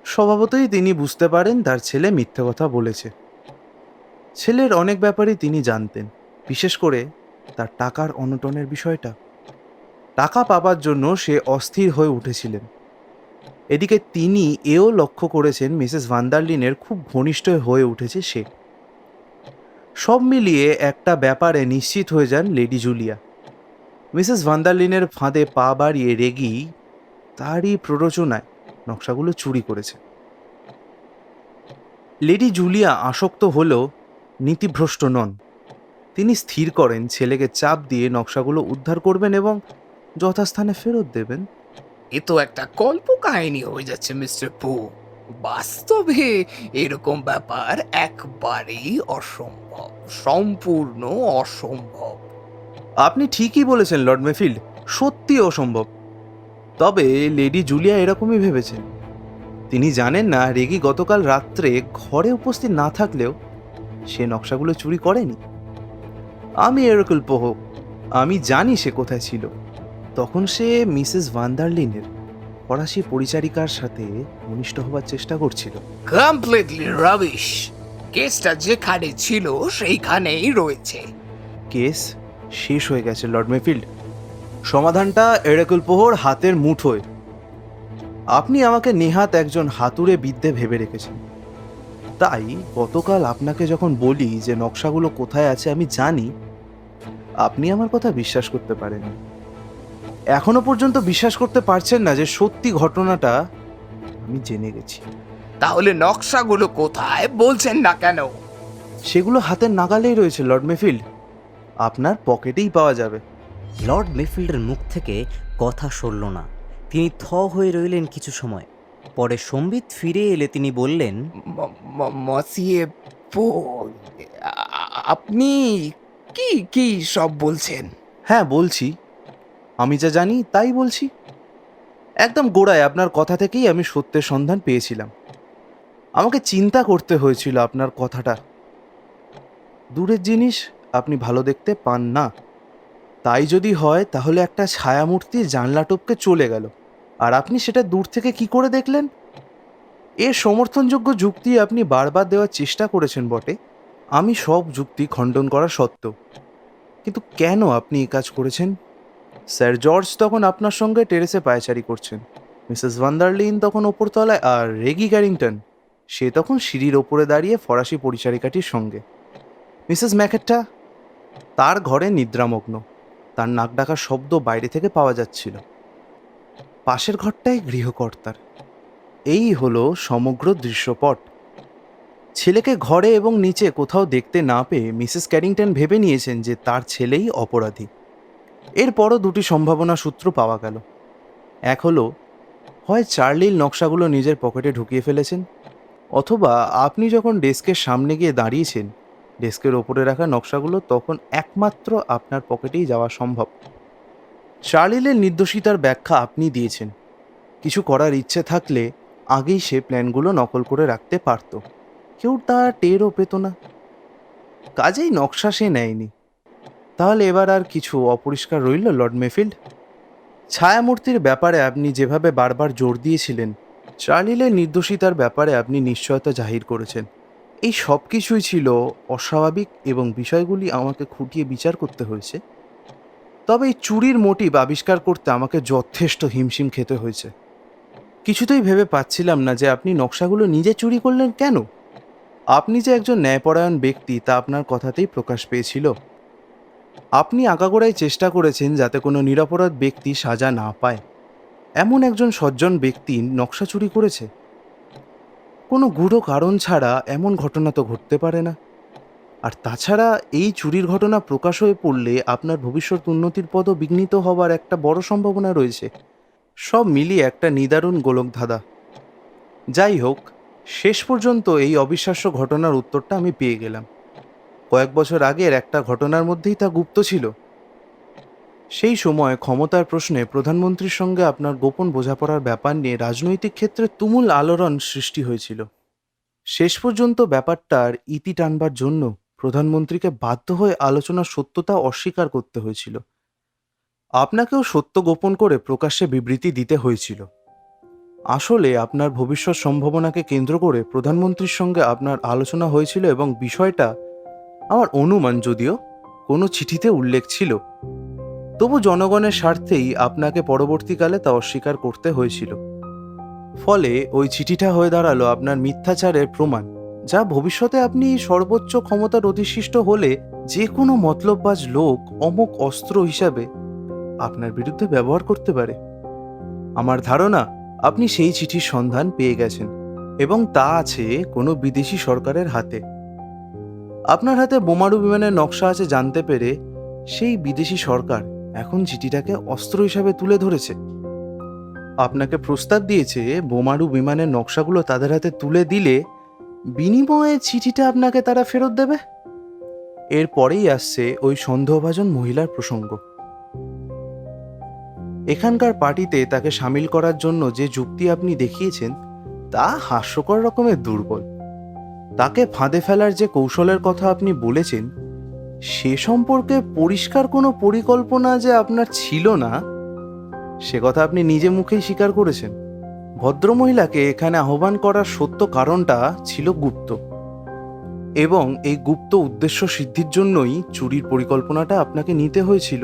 স্বভাবতই তিনি বুঝতে পারেন তার ছেলে মিথ্যে কথা বলেছে। ছেলের অনেক ব্যাপারই তিনি জানতেন, বিশেষ করে তার টাকার অনটনের বিষয়টা। টাকা পাবার জন্য সে অস্থির হয়ে উঠেছিলেন। এদিকে তিনি এও লক্ষ্য করেছেন মিসেস ভান্ডারলিনের খুব ঘনিষ্ঠ হয়ে উঠেছে সে। সব মিলিয়ে একটা ব্যাপারে নিশ্চিত হয়ে যান লেডি জুলিয়া, মিসেস ভান্ডারলিনের ফাঁদে পা বাড়িয়ে রেগি তারই প্ররোচনায় নকশাগুলো চুরি করেছে। লেডি জুলিয়া আসক্ত হলেও নীতিভ্রষ্ট নন। তিনি স্থির করেন ছেলেকে চাপ দিয়ে নকশাগুলো উদ্ধার করবেন এবং যথাস্থানে ফেরত দেবেন। এ তো একটা কল্প কাহিনী হয়ে যাচ্ছে মিস্টার পো। বাস্তবে এরকম ব্যাপার একবারেই অসম্ভব, সম্পূর্ণ অসম্ভব। আপনি ঠিকই বলেছেন লর্ড মেফিল্ড, সত্যি অসম্ভব। তবে লেডি জুলিয়া এরকমই ভেবেছেন। তিনি জানেন না রেগি গতকাল রাত্রে ঘরে উপস্থিত না থাকলেও সে নকশাগুলো চুরি করেনি। আমি এরকল পোহ, আমি জানি সে কোথায় ছিল। তখন সে মিসেস ভান্ডারলিনের ফরাসি পরিচারিকার সাথে ঘনিষ্ঠ হবার চেষ্টা করছিল। Completely rubbish. কেসটা যেখানে ছিল সেইখানেই রয়েছে। কেস শেষ হয়ে গেছে লর্ড মেফিল্ড, সমাধানটা এরেকুল পোহর হাতের মুঠোয়। আপনি আমাকে নেহাত একজন হাতুড়ে বিদ্যে ভেবে রেখেছেন। তাই গতকাল আপনাকে যখন বলি যে নকশাগুলো কোথায় আছে আমি জানি, আপনি আমার কথা বিশ্বাস করতে পারেন। এখনো পর্যন্ত বিশ্বাস করতে পারছেন না যে সত্যি ঘটনাটা আমি জেনে গেছি। তাহলে নকশাগুলো কোথায় বলছেন না কেন? সেগুলো হাতের নাগালেই রয়েছে লর্ড মেফিল্ড, আপনার পকেটেই পাওয়া যাবে। লর্ড মেফিল্ডের মুখ থেকে কথা সরল না। তিনি থ হয়ে রইলেন কিছু সময়। পরে সম্বিত ফিরে এলে তিনি বললেন, মসিয়ে পো, আপনি কি কি সব বলছেন? হ্যাঁ বলছি, আমি যা জানি তাই বলছি। একদম গোড়ায় আপনার কথা থেকেই আমি সত্যের সন্ধান পেয়েছিলাম। আমাকে চিন্তা করতে হয়েছিল আপনার কথাটা। দূরের জিনিস আপনি ভালো দেখতে পান না, তাই যদি হয় তাহলে একটা ছায়ামূর্তি জানলা টপকে চলে গেল আর আপনি সেটা দূর থেকে কি করে দেখলেন? এর সমর্থনযোগ্য যুক্তি আপনি বারবার দেওয়ার চেষ্টা করেছেন বটে, আমি সব যুক্তি খণ্ডন করা সত্ত্বেও। কিন্তু কেন আপনি এই কাজ করেছেন? স্যার জর্জ তখন আপনার সঙ্গে টেরেসে পায়চারি করছেন, মিসেস ভান্ডারলিন তখন ওপরতলায়, আর রেগি ক্যারিংটন সে তখন সিঁড়ির ওপরে দাঁড়িয়ে ফরাসি পরিচারিকাটির সঙ্গে। মিসেস ম্যাকেটটা তার ঘরে নিদ্রামগ্ন, তার নাক ডাকার শব্দ বাইরে থেকে পাওয়া যাচ্ছিল। পাশের ঘরটাই গৃহকর্তার। এই হলো সমগ্র দৃশ্যপট। ছেলেকে ঘরে এবং নিচে কোথাও দেখতে না পেয়ে মিসেস ক্যারিংটন ভেবে নিয়েছেন যে তার ছেলেই অপরাধী। এরপরও দুটি সম্ভাবনা সূত্র পাওয়া গেল। এক হলো হয় চার্লির নকশাগুলো নিজের পকেটে ঢুকিয়ে ফেলেছেন, অথবা আপনি যখন ডেস্কের সামনে গিয়ে দাঁড়িয়েছেন ডেস্কের ওপরে রাখা নকশাগুলো তখন একমাত্র আপনার পকেটেই যাওয়া সম্ভব। চার্লিলের নির্দোষিতার ব্যাখ্যা আপনি দিয়েছেন। কিছু করার ইচ্ছে থাকলে আগেই সে প্ল্যানগুলো নকল করে রাখতে পারত, কেউ তা টেরও পেত না। কাজেই নকশা সে নেয়নি। তাহলে এবার আর কিছু অপরিষ্কার রইল লর্ড মেফিল্ড? ছায়ামূর্তির ব্যাপারে আপনি যেভাবে বারবার জোর দিয়েছিলেন, চার্লিলের নির্দোষিতার ব্যাপারে আপনি নিশ্চয়তা জাহির করেছেন। এই সব কিছুই ছিল অস্বাভাবিক এবং বিষয়গুলি আমাকে খুঁটিয়ে বিচার করতে হয়েছে। তবে এই চুরির মোটিভ আবিষ্কার করতে আমাকে যথেষ্ট হিমশিম খেতে হয়েছে। কিছুতেই ভেবে পাচ্ছিলাম না যে আপনি নকশাগুলো নিজে চুরি করলেন কেন। আপনি যে একজন ন্যায়পরায়ণ ব্যক্তি তা আপনার কথাতেই প্রকাশ পেয়েছিল। আপনি আগাগোড়াই চেষ্টা করেছেন যাতে কোনো নিরপরাধ ব্যক্তি সাজা না পায়। এমন একজন সজ্জন ব্যক্তি নকশা চুরি করেছে, কোনো গূঢ় কারণ ছাড়া এমন ঘটনা তো ঘটতে পারে না। আর তাছাড়া এই চুরির ঘটনা প্রকাশ হয়ে পড়লে আপনার ভবিষ্যৎ উন্নতির পদও বিঘ্নিত হবার একটা বড় সম্ভাবনা রয়েছে। সব মিলিয়ে একটা নিদারুণ গোলকধাঁধা। যাই হোক, শেষ পর্যন্ত এই অবিশ্বাস্য ঘটনার উত্তরটা আমি পেয়ে গেলাম। কয়েক বছর আগের একটা ঘটনার মধ্যেই তা গুপ্ত ছিল। সেই সময় ক্ষমতার প্রশ্নে প্রধানমন্ত্রীর সঙ্গে আপনার গোপন বোঝাপড়ার ব্যাপার নিয়ে রাজনৈতিক ক্ষেত্রে তুমুল আলোড়ন সৃষ্টি হয়েছিল। শেষ পর্যন্ত ব্যাপারটার ইতি টানবার জন্য প্রধানমন্ত্রীকে বাধ্য হয়ে আলোচনার সত্যতা অস্বীকার করতে হয়েছিল। আপনাকেও সত্য গোপন করে প্রকাশ্যে বিবৃতি দিতে হয়েছিল। আসলে আপনার ভবিষ্যৎ সম্ভাবনাকে কেন্দ্র করে প্রধানমন্ত্রীর সঙ্গে আপনার আলোচনা হয়েছিল এবং বিষয়টা আমার অনুমান, যদিও কোনো চিঠিতে উল্লেখ ছিল, তবু জনগণের স্বার্থেই আপনাকে পরবর্তীকালে তা অস্বীকার করতে হয়েছিল। ফলে ওই চিঠিটা হয়ে দাঁড়ালো আপনার মিথ্যাচারের প্রমাণ, যা ভবিষ্যতে আপনি সর্বোচ্চ ক্ষমতার অধিষ্ঠিষ্ট হলে যে কোনো মতলববাজ লোক অমুক অস্ত্র হিসাবে আপনার বিরুদ্ধে ব্যবহার করতে পারে। আমার ধারণা আপনি সেই চিঠির সন্ধান পেয়ে গেছেন এবং তা আছে কোনো বিদেশি সরকারের হাতে। আপনার হাতে বোমারু বিমানের নকশা আছে জানতে পেরে সেই বিদেশি সরকার এখন চিঠিটাকে অস্ত্র হিসাবে তুলে ধরেছে। আপনাকে প্রস্তাব দিয়েছে বোমারু বিমানের নকশাগুলো তাদের হাতে তুলে দিলে বিনিময়ে চিঠিটা আপনাকে তারা ফেরত দেবে। এরপরেই আসছে ওই সন্দেহভাজন মহিলার প্রসঙ্গ। এখানকার পার্টিতে তাকে সামিল করার জন্য যে যুক্তি আপনি দেখিয়েছেন তা হাস্যকর রকমের দুর্বল। তাকে ফাঁদে ফেলার যে কৌশলের কথা আপনি বলেছেন সে সম্পর্কে পরিষ্কার কোনো পরিকল্পনা যে আপনার ছিল না সে কথা আপনি নিজে মুখেই স্বীকার করেছেন। ভদ্রমহিলাকে এখানে আহ্বান করার সত্য কারণটা ছিল গুপ্ত, এবং এই গুপ্ত উদ্দেশ্য সিদ্ধির জন্যই চুরির পরিকল্পনাটা আপনাকে নিতে হয়েছিল।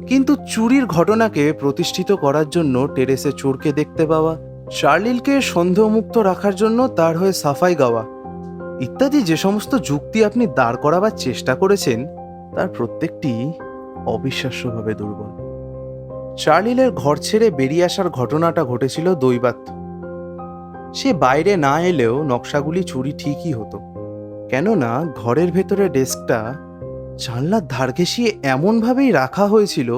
কিন্তু চুরির ঘটনাকে প্রতিষ্ঠিত করার জন্য টেরেসে চোরকে দেখতে পাওয়া, চার্লিলকে সন্দেহমুক্ত রাখার জন্য তার হয়ে সাফাই গাওয়া ইত্যাদি যে সমস্ত যুক্তি আপনি দাঁড় করাবার চেষ্টা করেছেন তার প্রত্যেকটি অবিশ্বাস্যভাবে দুর্বল। চার্লিলের ঘর ছেড়ে বেরিয়ে আসার ঘটনাটা ঘটেছিল দৈবাত। সে বাইরে না এলেও নকশাগুলি চুরি ঠিকই হতো, কেননা ঘরের ভেতরে ডেস্কটা জানলার ধার ঘেঁষিয়ে এমনভাবেই রাখা হয়েছিল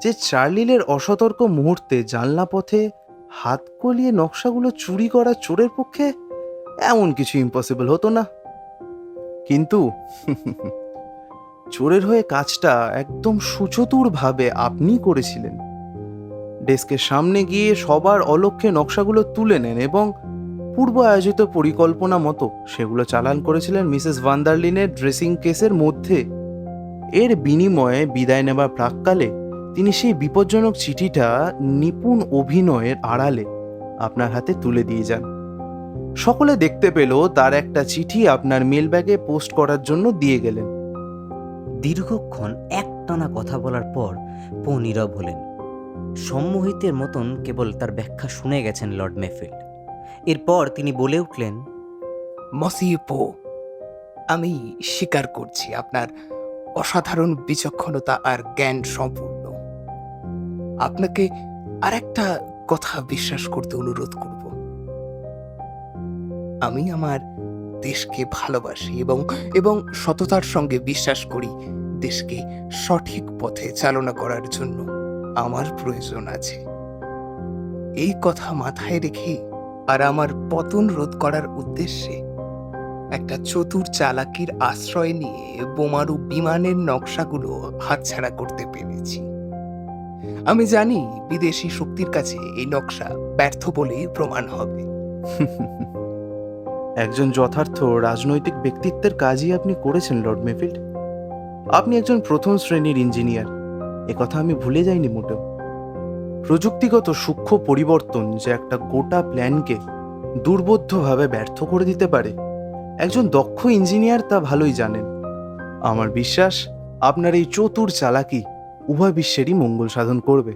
যে চার্লিলের অসতর্ক মুহূর্তে জানলা পথে হাত কলিয়ে নকশাগুলো চুরি করা চোরের পক্ষে এমন কিছু ইম্পসিবল হতো না। কিন্তু চোরের হয়ে কাজটা একদম সুচতুরভাবে আপনি করেছিলেন। ডেস্কের সামনে গিয়ে সবার অলক্ষ্যে নকশাগুলো তুলে নেন এবং পূর্ব আয়োজিত পরিকল্পনা মতো সেগুলো চালান করেছিলেন মিসেস ভান্ডারলিনের ড্রেসিং কেসের মধ্যে। এর বিনিময়ে বিদায় নেবার প্রাক্কালে তিনি সেই বিপজ্জনক চিঠিটা নিপুণ অভিনয়ের আড়ালে আপনার হাতে তুলে দিয়ে যান। সকলে দেখতে পেল তার একটা চিঠি আপনার মেল ব্যাগে পোস্ট করার জন্য দিয়ে গেলেন। দীর্ঘক্ষণ একটানা কথা বলার পর পো নীরব হলেন। সম্মোহিতের মতন কেবল তার ব্যাখ্যা শুনে গেছেন লর্ড মেফিল্ড। এরপর তিনি বলে উঠলেন, মসিয়ে পো, আমি স্বীকার করছি আপনার অসাধারণ বিচক্ষণতা আর জ্ঞান সম্পূর্ণ। আপনাকে আর একটা কথা বিশ্বাস করতে অনুরোধ করব। আমি আমার দেশকে ভালোবাসি এবং সততার সঙ্গে বিশ্বাস করি দেশকে সঠিক পথে চালনা করার জন্য আমার প্রয়োজন আছে। এই কথা মাথায় রেখে আর আমার পতন রোধ করার উদ্দেশ্যে একটা চতুর চালাকির আশ্রয় নিয়ে বোমারু বিমানের নকশাগুলো হাতছাড়া করতে পেরেছি। আমি জানি বিদেশি শক্তির কাছে এই নকশা ব্যর্থ বলেই প্রমাণ হবে। একজন যথার্থ রাজনৈতিক ব্যক্তিত্বের কাজই আপনি করেছেন লর্ড মেফিল্ড। আপনি একজন প্রথম শ্রেণীর ইঞ্জিনিয়ার, একথা আমি ভুলে যাইনি মোটেও। প্রযুক্তিগত সূক্ষ্ম পরিবর্তন যে একটা গোটা প্ল্যানকে দুর্বোধ্যভাবে ব্যর্থ করে দিতে পারে একজন দক্ষ ইঞ্জিনিয়ার তা ভালোই জানেন। আমার বিশ্বাস আপনার এই চতুর চালাকি উভয় বিশ্বেরই মঙ্গল সাধন করবে।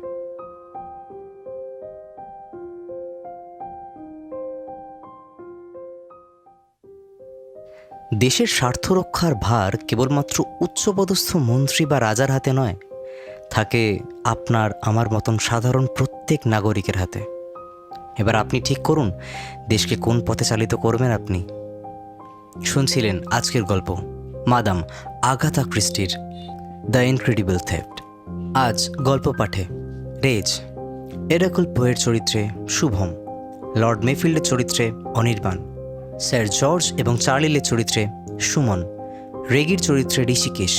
দেশের স্বার্থ রক্ষার ভার কেবলমাত্র উচ্চপদস্থ মন্ত্রী বা রাজার হাতে নয়, থাকে আপনার আমার মতন সাধারণ প্রত্যেক নাগরিকের হাতে। এবার আপনি ঠিক করুন দেশকে কোন পথে চালিত করবেন আপনি। শুনছিলেন আজকের গল্প মাদাম আগাথা ক্রিস্টির দ্য ইনক্রেডিবল থেফট। আজ গল্প পাঠে রেজ, এরাকল পোয়ের চরিত্রে শুভম, লর্ড মেফিল্ডের চরিত্রে অনির্বাণ, স্যার জর্জ এবং চার্লিলের চরিত্রে সুমন, রেগির চরিত্রে ঋষিকেশ,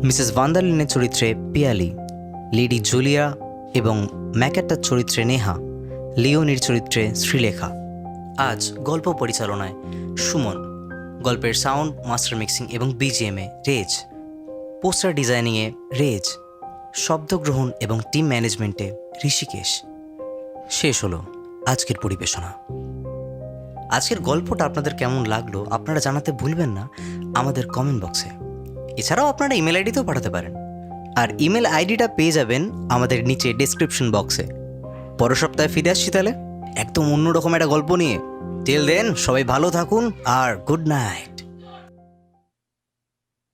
মিসেস ভান্ডারলিনের চরিত্রে পিয়ালি, লেডি জুলিয়া এবং ম্যাকেটার চরিত্রে নেহা, লিওনির চরিত্রে শ্রীলেখা। আজ গল্প পরিচালনায় সুমন, গল্পের সাউন্ড মাস্টার মিক্সিং এবং বিজিএমে রেজ, পোস্টার ডিজাইনিংয়ে রেজ, শব্দগ্রহণ এবং টিম ম্যানেজমেন্টে ঋষিকেশ। শেষ হলো আজকের পরিবেশনা। আজকের গল্পটা আপনাদের কেমন লাগলো আপনারা জানাতে ভুলবেন না আমাদের কমেন্ট বক্সে। এছাড়াও আপনারা ইমেল আইডিতেও পাঠাতে পারেন, আর ইমেল আইডিটা পেয়ে যাবেন আমাদের নিচে ডেসক্রিপশন বক্সে। পরের সপ্তাহে ফিরে আসছি তাহলে একদম অন্যরকম একটা গল্প নিয়ে। টিল দেন সবাই ভালো থাকুন আর গুড নাইট।